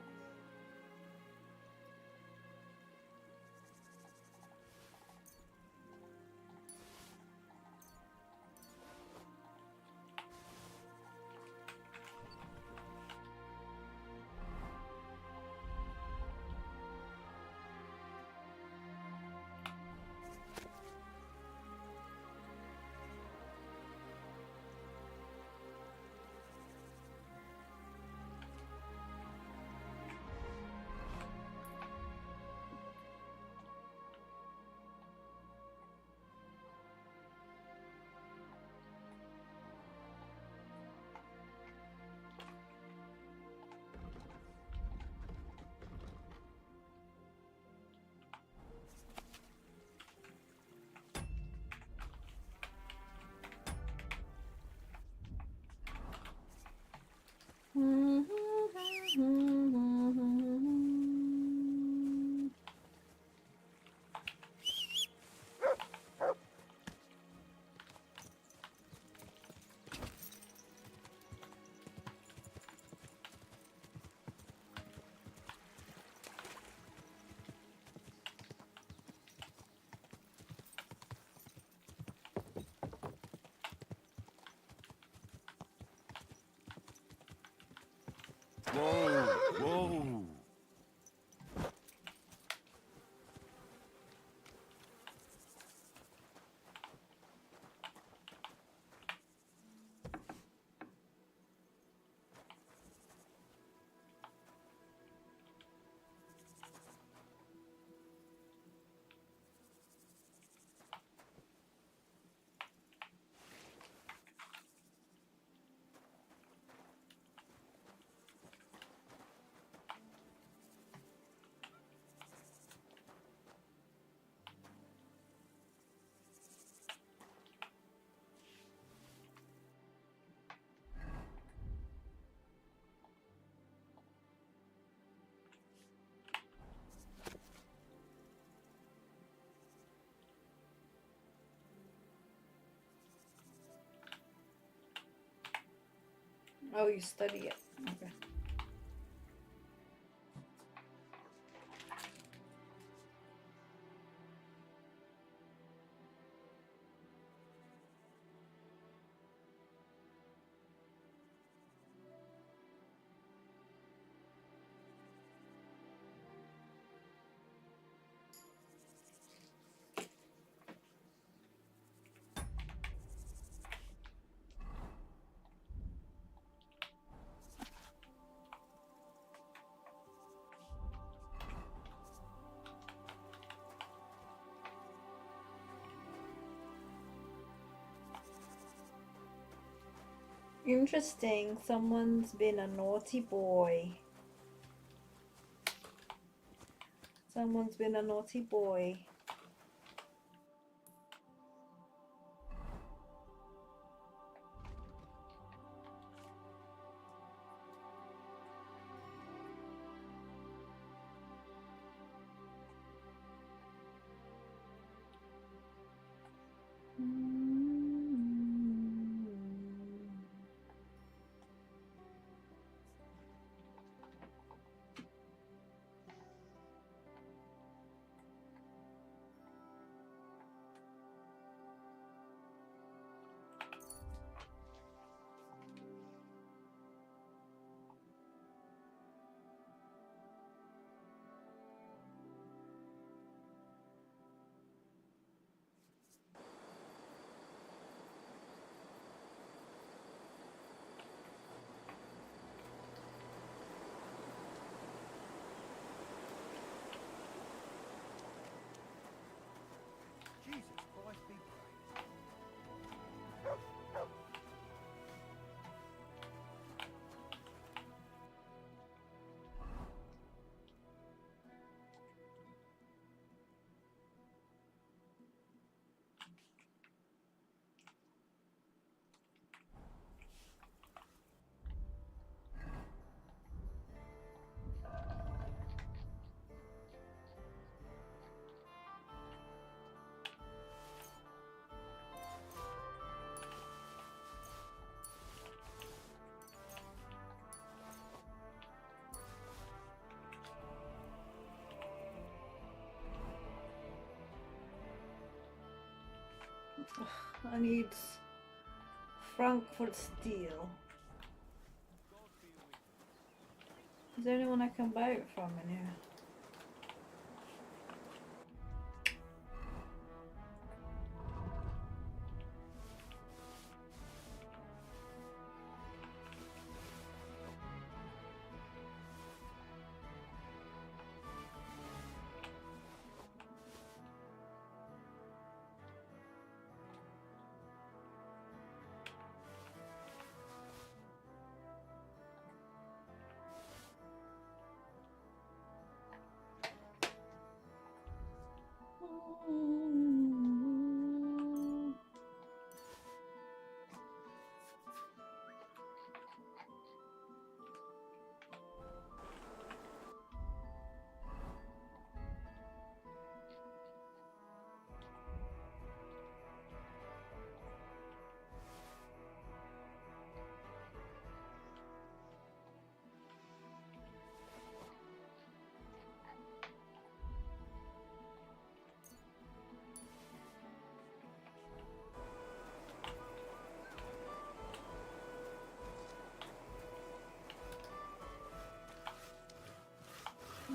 Whoa, whoa. Oh, you study it. Okay. Interesting. Someone's been a naughty boy. Someone's been a naughty boy. Jesus Christ be praised. I need Frankfurt steel. Is there anyone I can buy it from in here?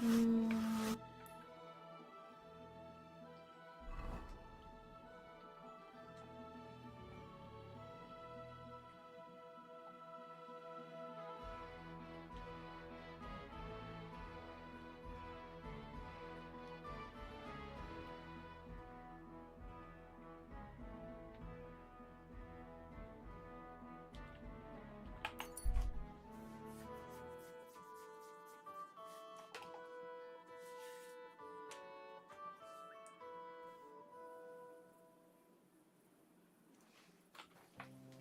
Mm,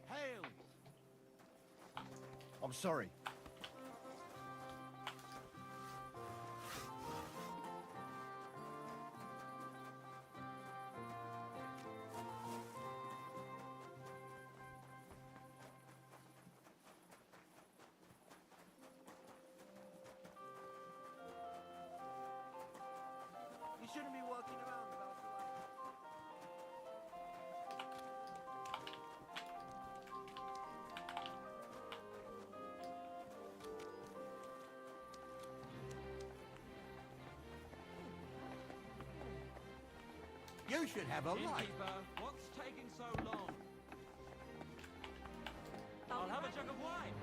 Hail! I'm sorry. You shouldn't be walking around without You should have a light. Innkeeper, what's taking so long? I'll have a jug of wine.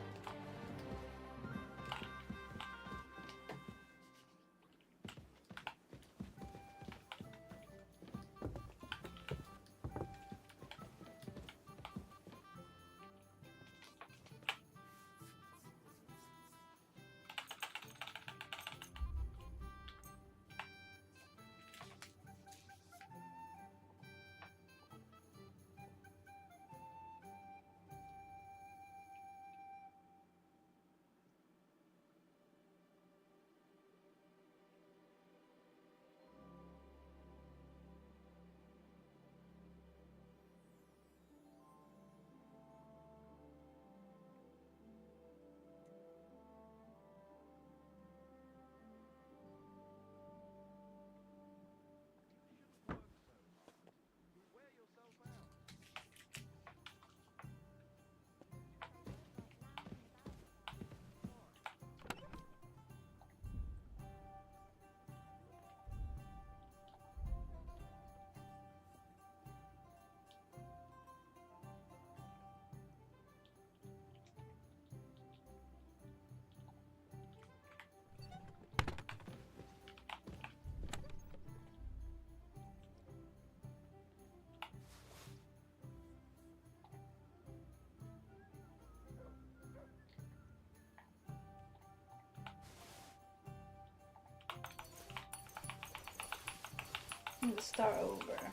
let's start over.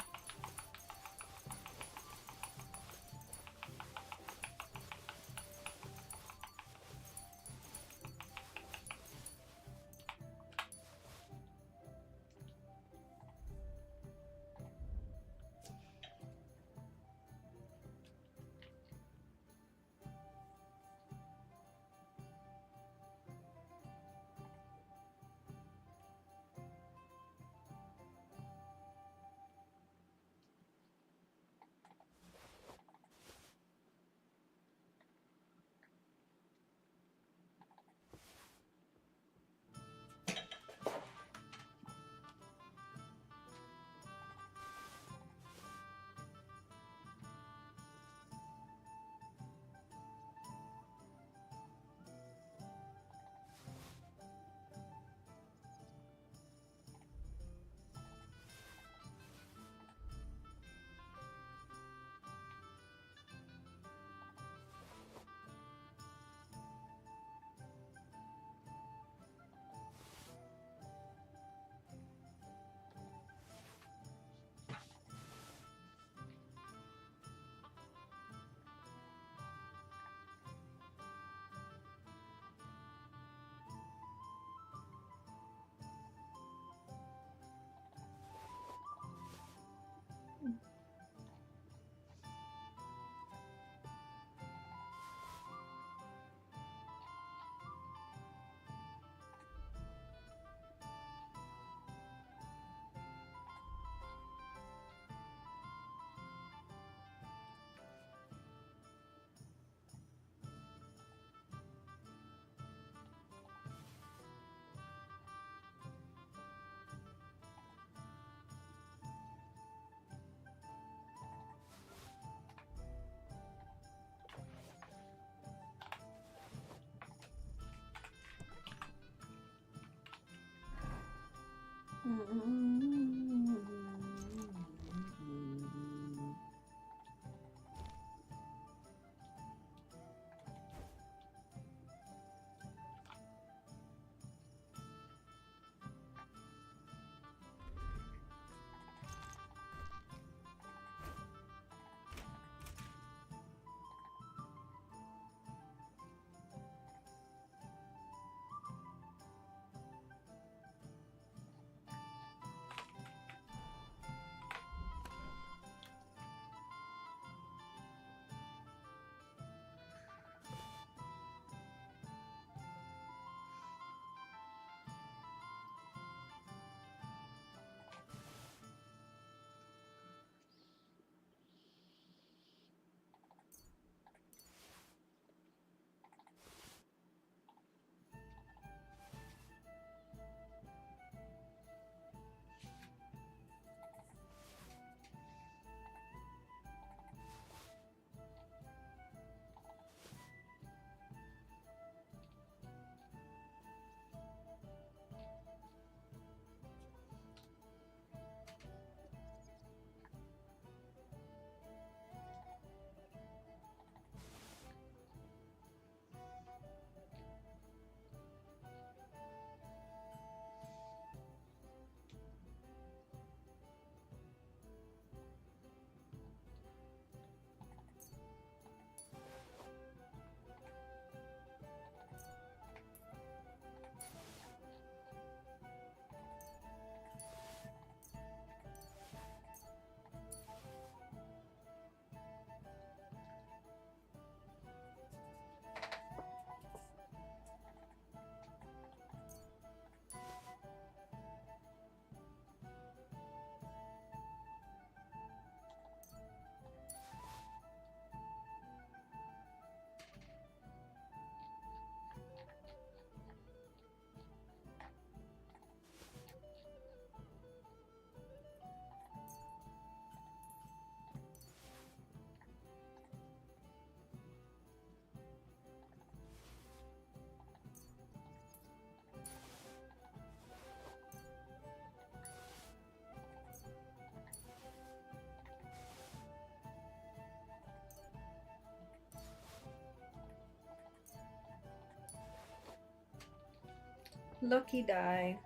Lucky die.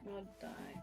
Not die.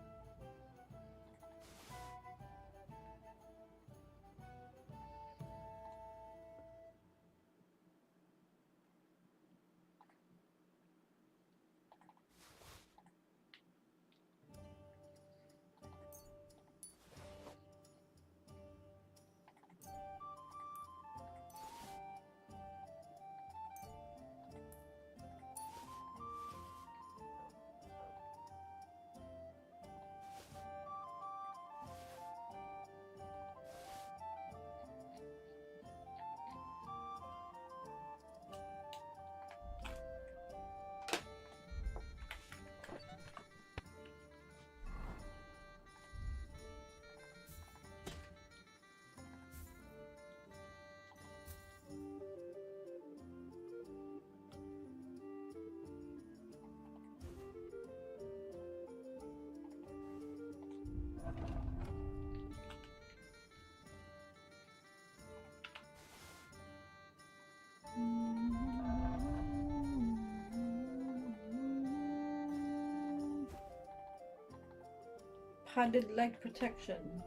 Padded leg protection.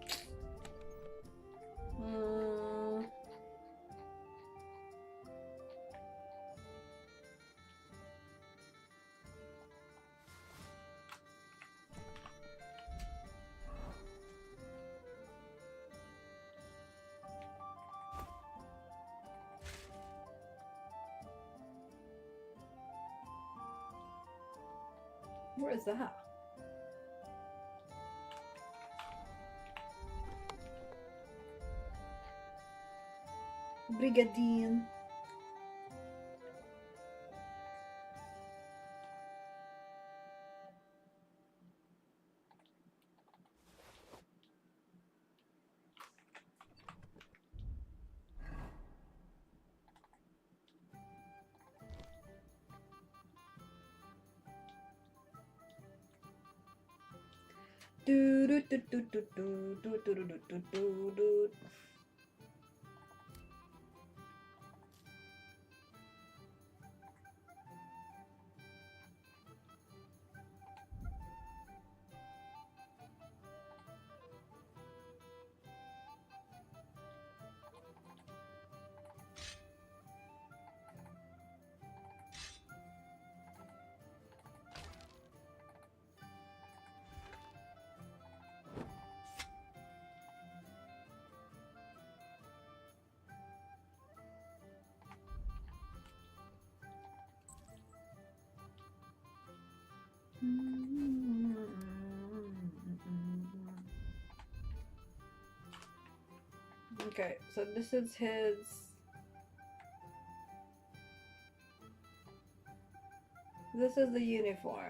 Where is that? Brigadine. Okay, so this is his. This is the uniform.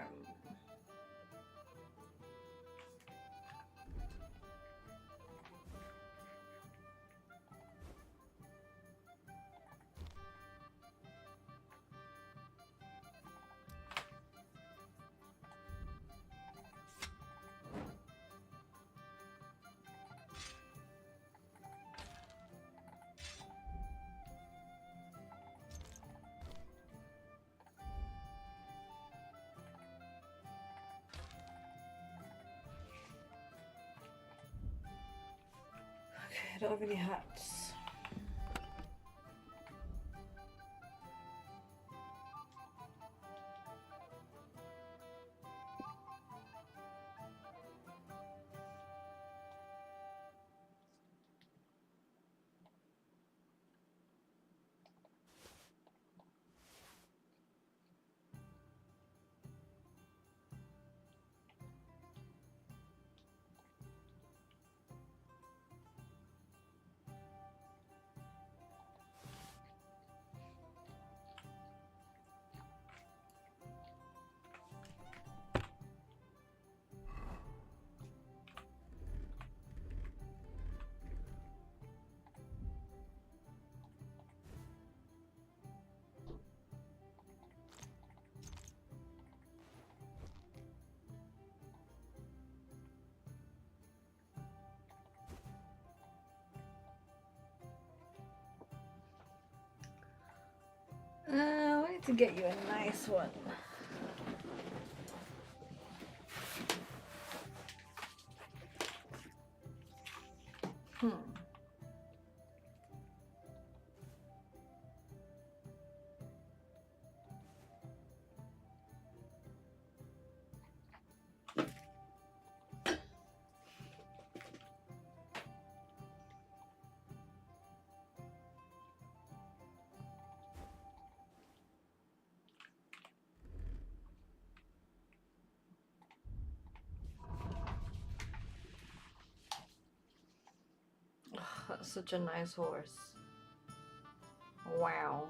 Okay, I don't have any hats. I need to get you a nice one. Oh, that's such a nice horse. Wow.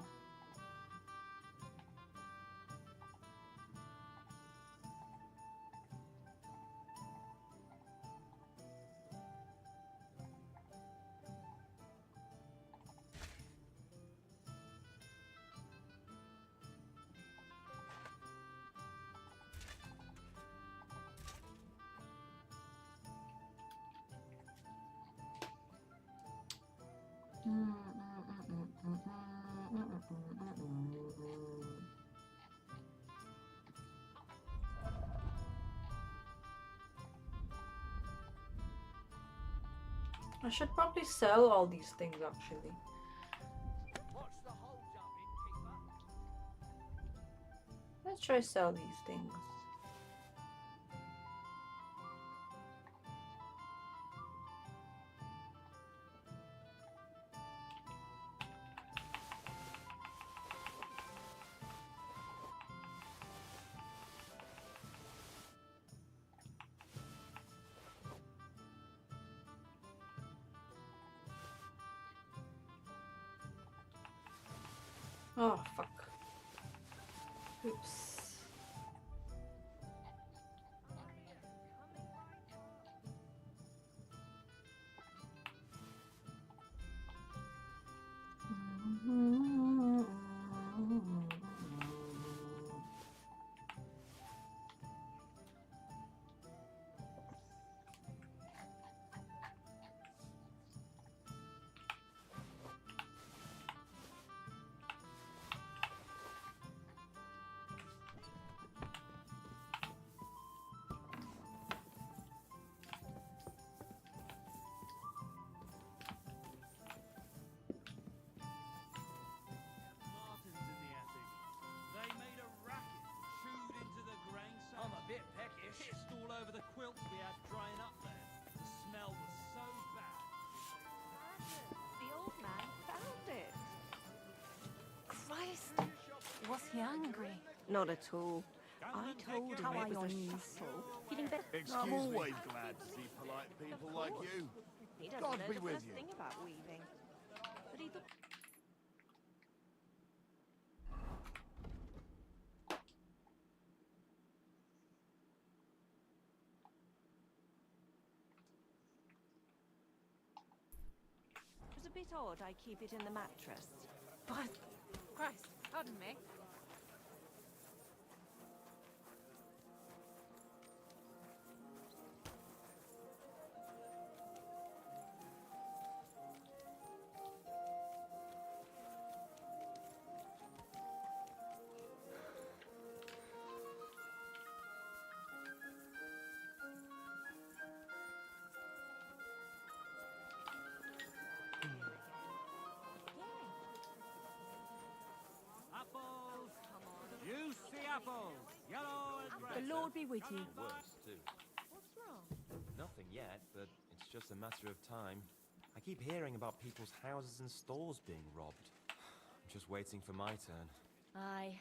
I should probably sell all these things actually. Let's try sell these things. Oh, fuck. Oops. quilts we had drying up there. The smell was so bad. The old man found it. Christ! Was he angry? Not at all. I told him it was a shuffle. Feeling better? I'm always glad to see polite people like you. He doesn't God know be the with first you. thing about weaving. But he thought... It was a bit odd I keep it in the mattress. But... Christ, pardon me. Apples! Juicy apples! Yellow and red. The Lord be with you. Worse, too. What's wrong? Nothing yet, but it's just a matter of time. I keep hearing about people's houses and stores being robbed. I'm just waiting for my turn. Aye.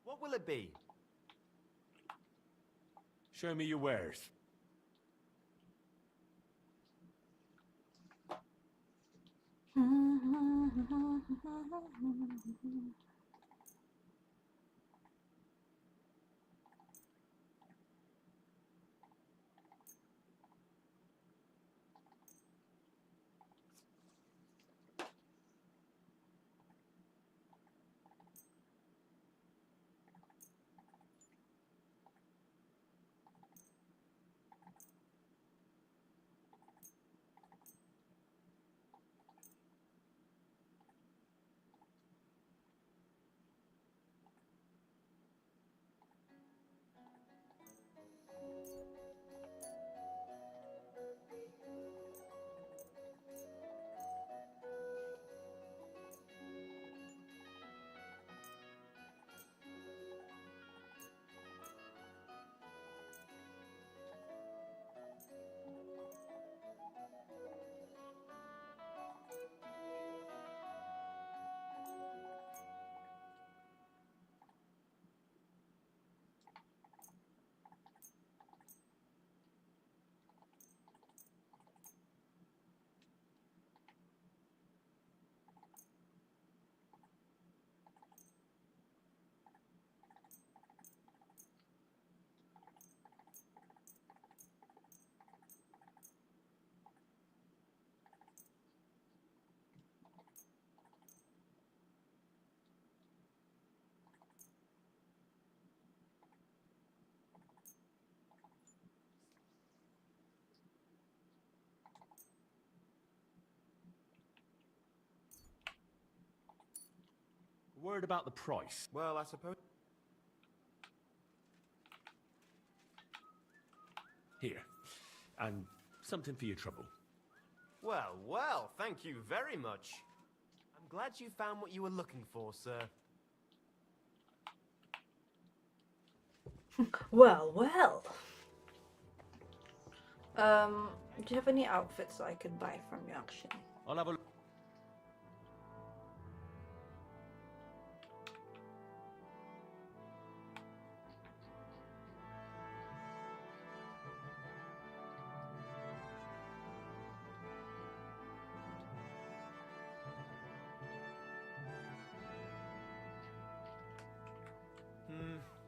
What will it be? Show me your wares. A word about the price. Well, I suppose... Here. And something for your trouble. Well, well, thank you very much. I'm glad you found what you were looking for, sir. Well, well. Do you have any outfits I could buy from you, actually? I'll have a look.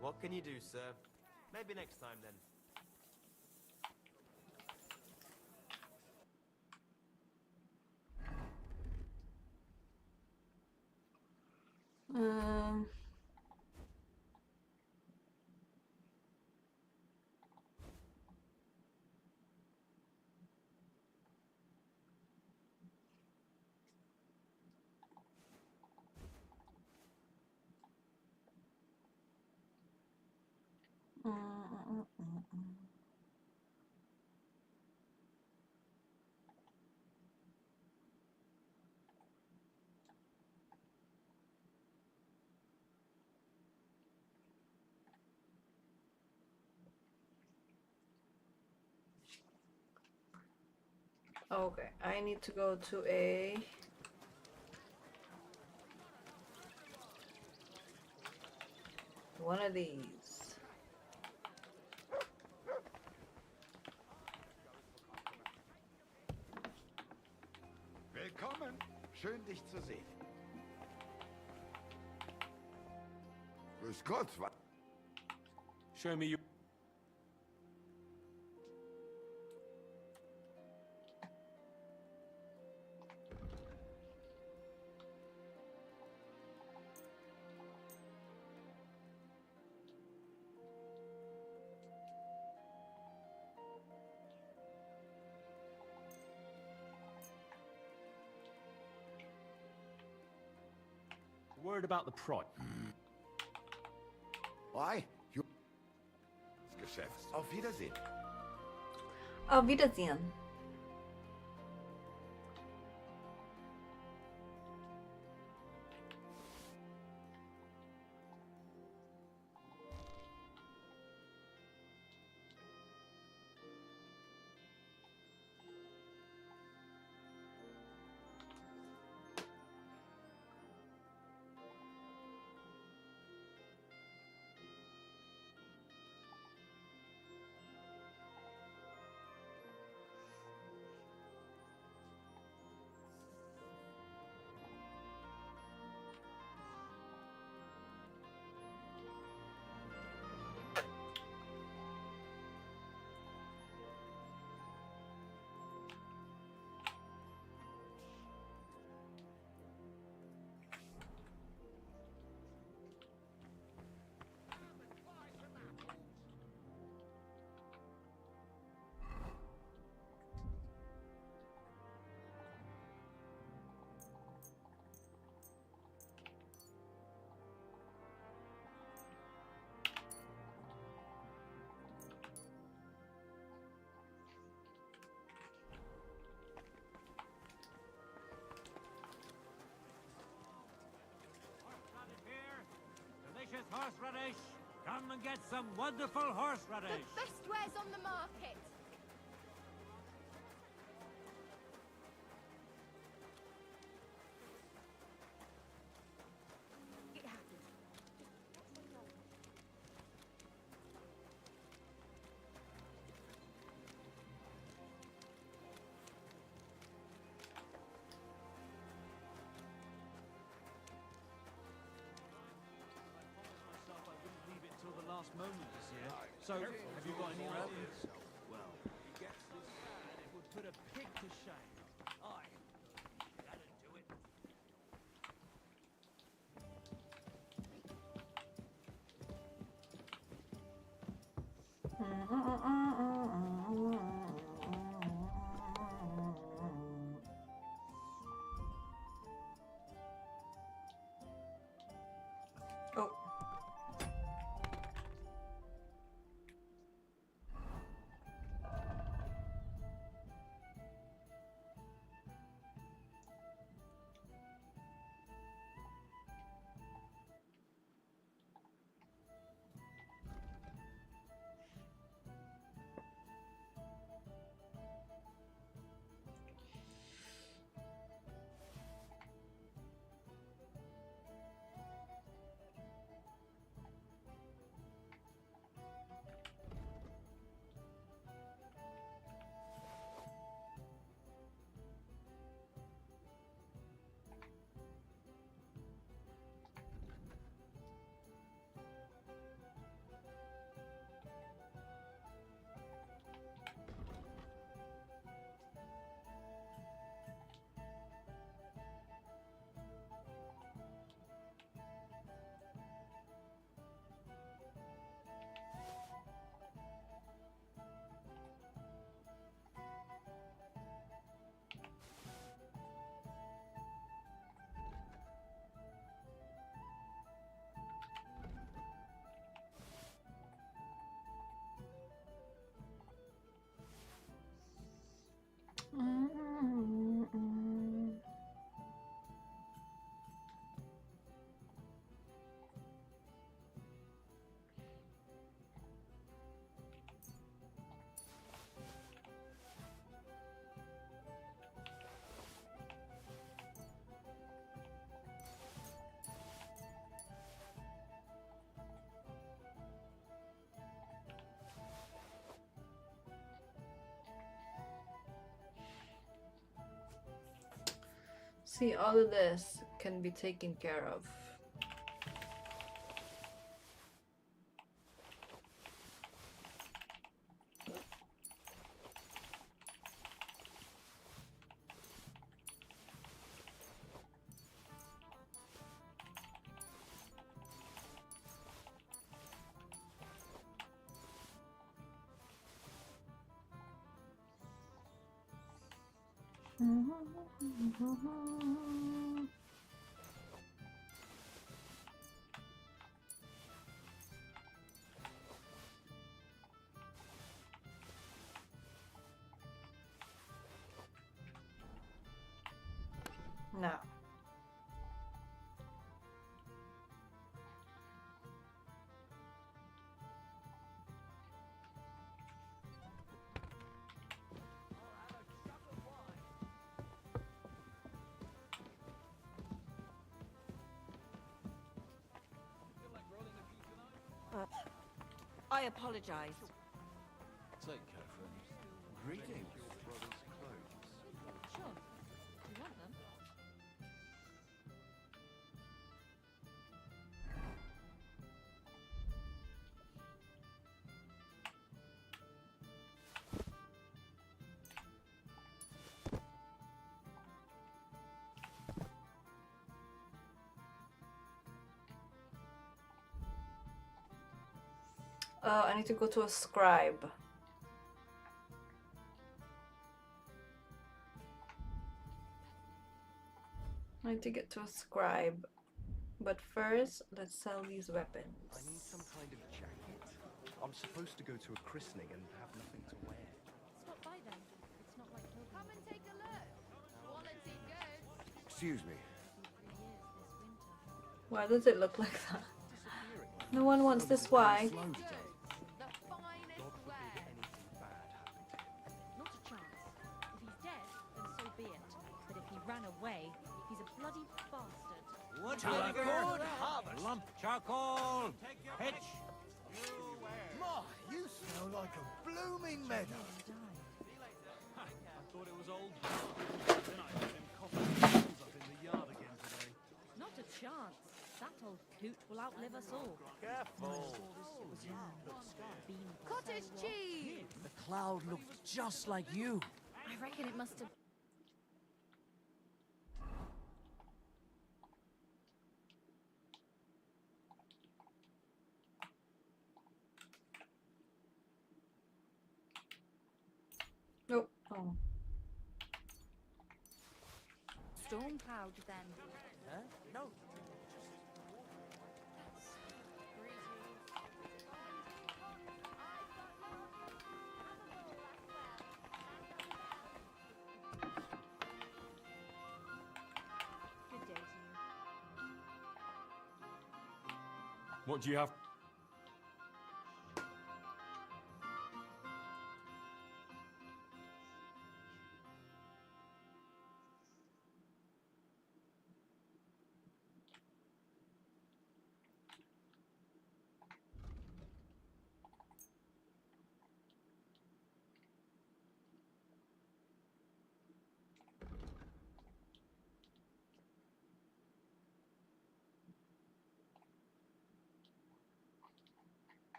What can you do, sir? Maybe next time, then. Um, Okay, I need to go to a... one of these. Willkommen. Schön, dich zu sehen. Grüß Gott. Show me your... Word about the price. Why? You... Des Geschäfts. Auf Wiedersehen. Auf Wiedersehen. Delicious horseradish. Come and get some wonderful horseradish. The best wares on the market. It happened. Till the last moment this year. So, have you got any ideas? Well, he gets this bad, it would put a pig to shame. Aye. That'd do it. Oh. See, all of this can be taken care of. No. I apologize. Take care, friend. Greetings. Brother's clothes. Sure. You want them? I need to go to a scribe. I need to get to a scribe. But first, let's sell these weapons. I need some kind of jacket. I'm supposed to go to a christening and have nothing to wear. Stop by then. It's not like nobody. Come and take a look. Quality goods. Excuse me. Why does it look like that? No one wants this. Why? The finest wear. Not a chance. If he's dead, then so be it. But if he ran away, he's a bloody bastard. Wood good harvest. Lump charcoal. Pitch. My, you smell like a blooming meadow. I thought it was old. Then I heard him coughing balls up in the yard again today. Not a chance. That old coot will outlive us all. Careful. Cottage cheese! The cloud looked just like you. I reckon it must have. Nope. Oh. Storm cloud then. Huh? No. Good day to you. What do you have?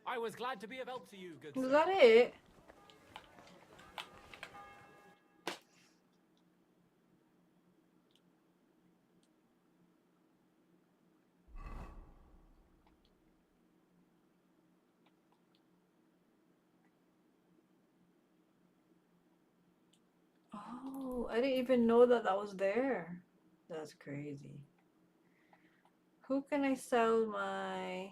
I was glad to be of help to you, good Was sir. that it? Oh, I didn't even know that that was there. That's crazy. Who can I sell my...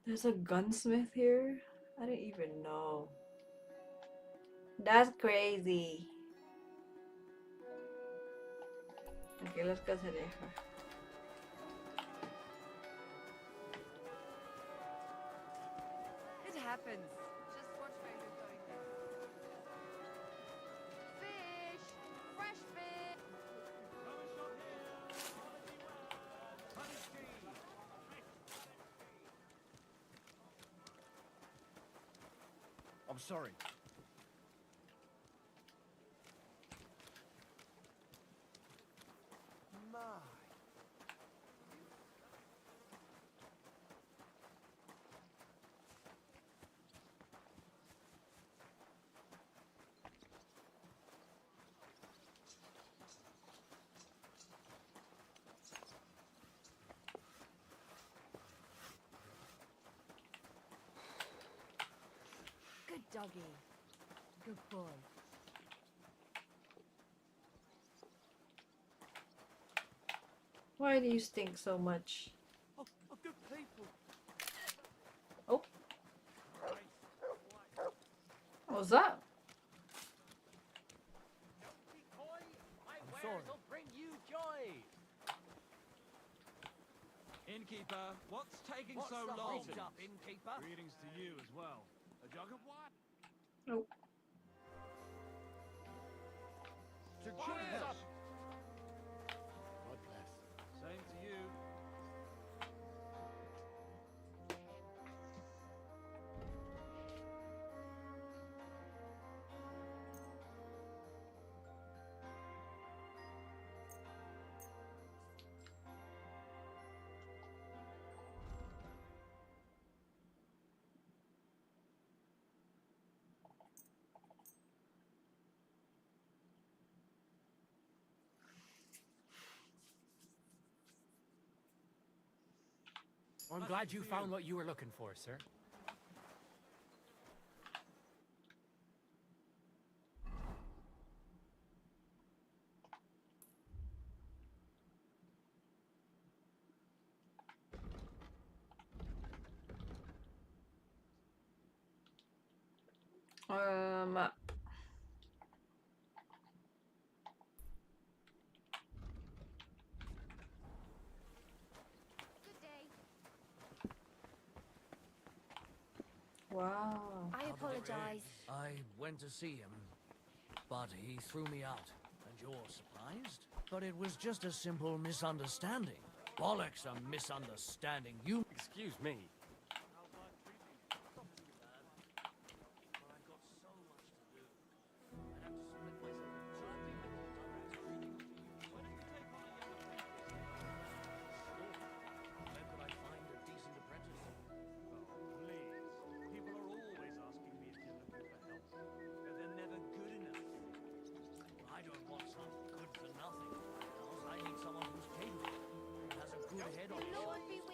There's a gunsmith here? I didn't even know. That's crazy. Okay, let's go to there. It happens. Just watch where you're going next. Fish! Fresh fish! I'm sorry. My. Good doggy. Good boy. Why do you stink so much? Oh, good people. Oh. What was that? I'm sorry. will bring you joy. Innkeeper, what's taking What's so the long? hold up, innkeeper? Greetings to you as well. A jug of wine? Nope. To Fire! up. God bless. Same to you. I'm glad you found what you were looking for, sir. Um. Wow. I apologize. I went to see him, but he threw me out. And you're surprised? But it was just a simple misunderstanding. Bollocks, a misunderstanding. You... Excuse me. People are always asking me if you're looking for help, but they're never good enough. I don't want some good for nothing. I need someone who's capable, who has a good head on his Lord shoulders. be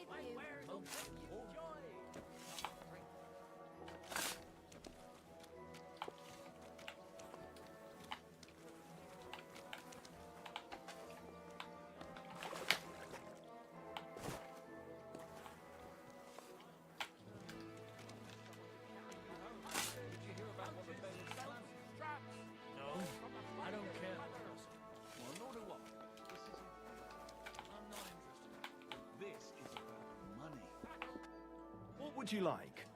with you. No, I don't care. Well, nor do I. I'm not interested. This is about money. What would you like?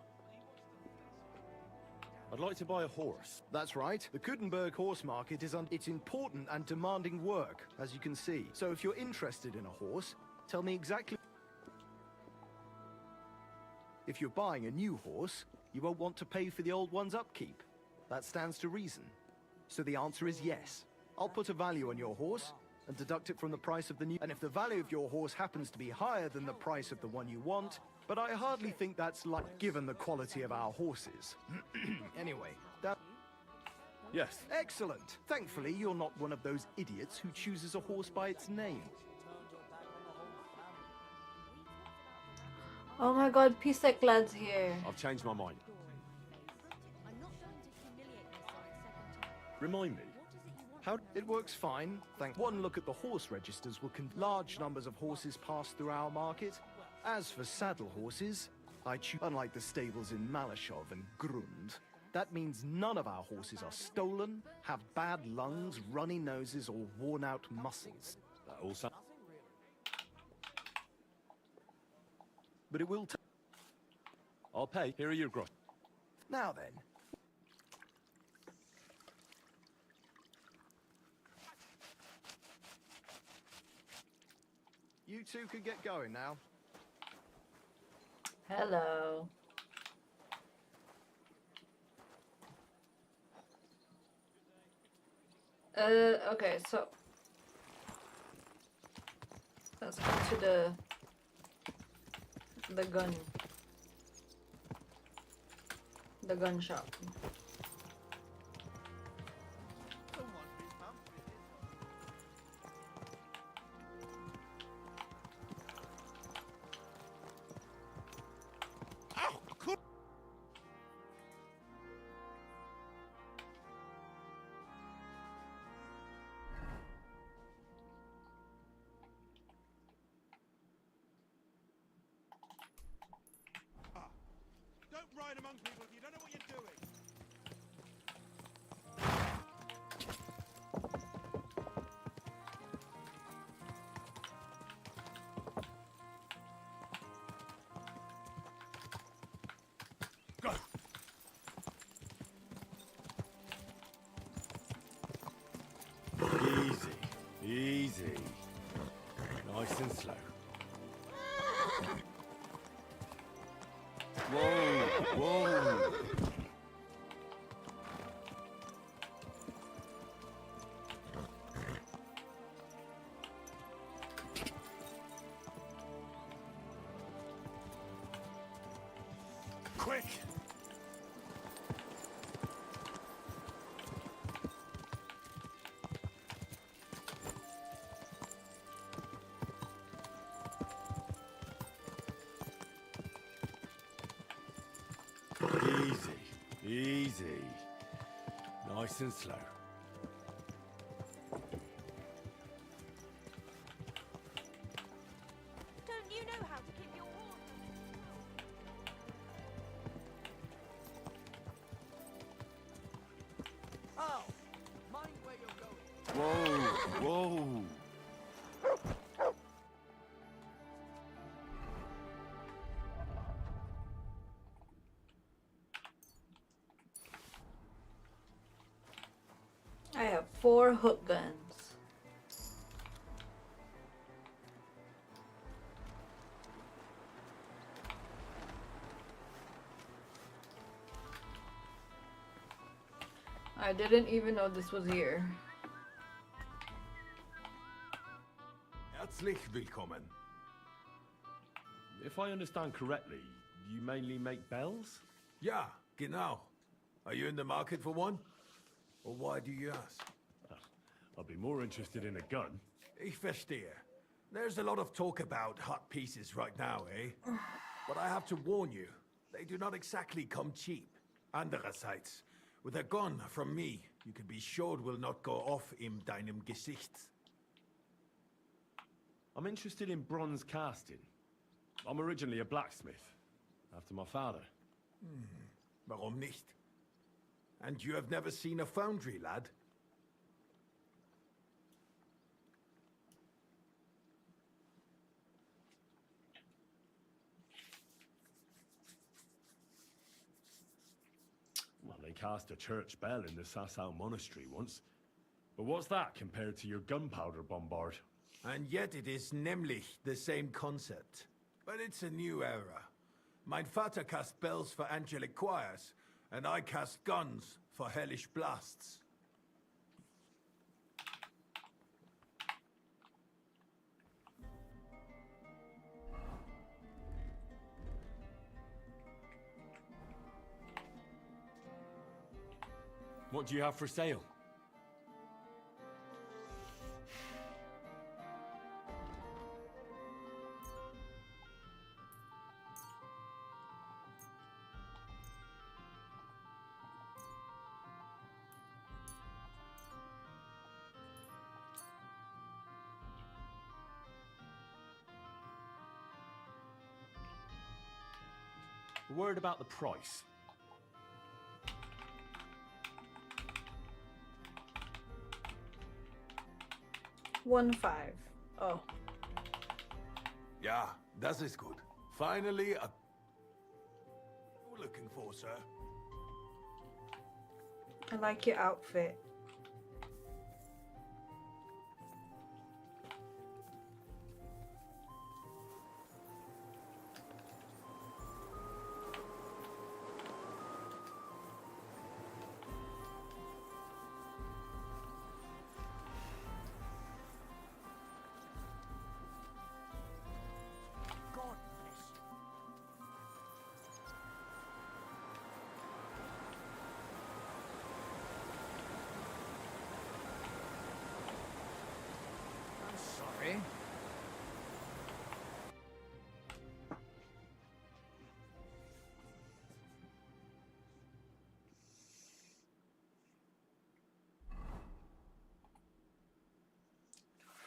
I'd like to buy a horse. That's right. The Kudenberg horse market is it's important and demanding work, as you can see. So if you're interested in a horse, tell me exactly. If you're buying a new horse, you won't want to pay for the old one's upkeep. That stands to reason. So the answer is yes. I'll put a value on your horse and deduct it from the price of the new. And if the value of your horse happens to be higher than the price of the one you want, but I hardly think that's like given the quality of our horses. Anyway, that... Yes. Excellent. Thankfully, you're not one of those idiots who chooses a horse by its name. Oh my god, Pisek lad's here. I've changed my mind. Remind me. How it works fine. Thank one look at the horse registers will large numbers of horses pass through our market. As for saddle horses, I choose unlike the stables in Malashov and Grund. That means none of our horses are stolen, have bad lungs, runny noses, or worn-out muscles. That all sounds... But it will. I'll pay. Here are your gross. Now then. You two can get going now. Hello. Okay, so let's go to the gun shop. Don't ride among people if you don't know what you're doing. Go! Easy, easy. Nice and slow. Whoa, whoa. Quick! Easy, easy. Nice and slow. Don't you know how to keep your horse? Oh, mind where you're going. Whoa, whoa. I have 4 hook guns. I didn't even know this was here. Herzlich willkommen. If I understand correctly, you mainly make bells? Ja, genau. Are you in the market for one? Or why do you ask? I'd be more interested in a gun. Ich verstehe. There's a lot of talk about hot pieces right now, eh? But I have to warn you, they do not exactly come cheap. Andererseits, with a gun from me, you can be sure it will not go off in deinem Gesicht. I'm interested in bronze casting. I'm originally a blacksmith, after my father. Warum nicht? And you have never seen a foundry, lad? Well, they cast a church bell in the Sasau monastery once. But what's that compared to your gunpowder bombard? And yet it is nämlich the same concept. But it's a new era. Mein Vater cast bells for angelic choirs, and I cast guns for hellish blasts. What do you have for sale? A word about the price. 1-5. Oh. Ja, das ist gut. Finally, a... You're looking for, sir? I like your outfit.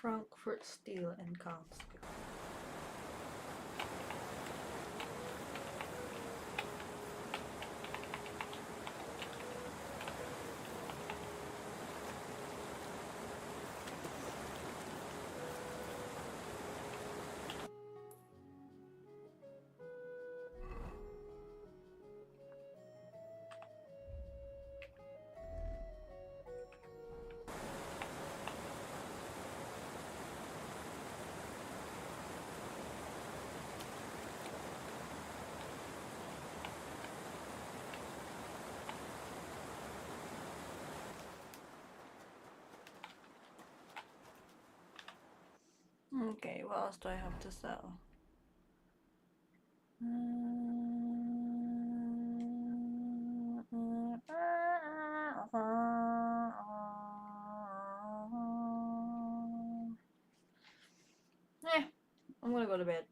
Frankfurt Steel and Council. Okay, what else do I have to sell? I'm gonna go to bed.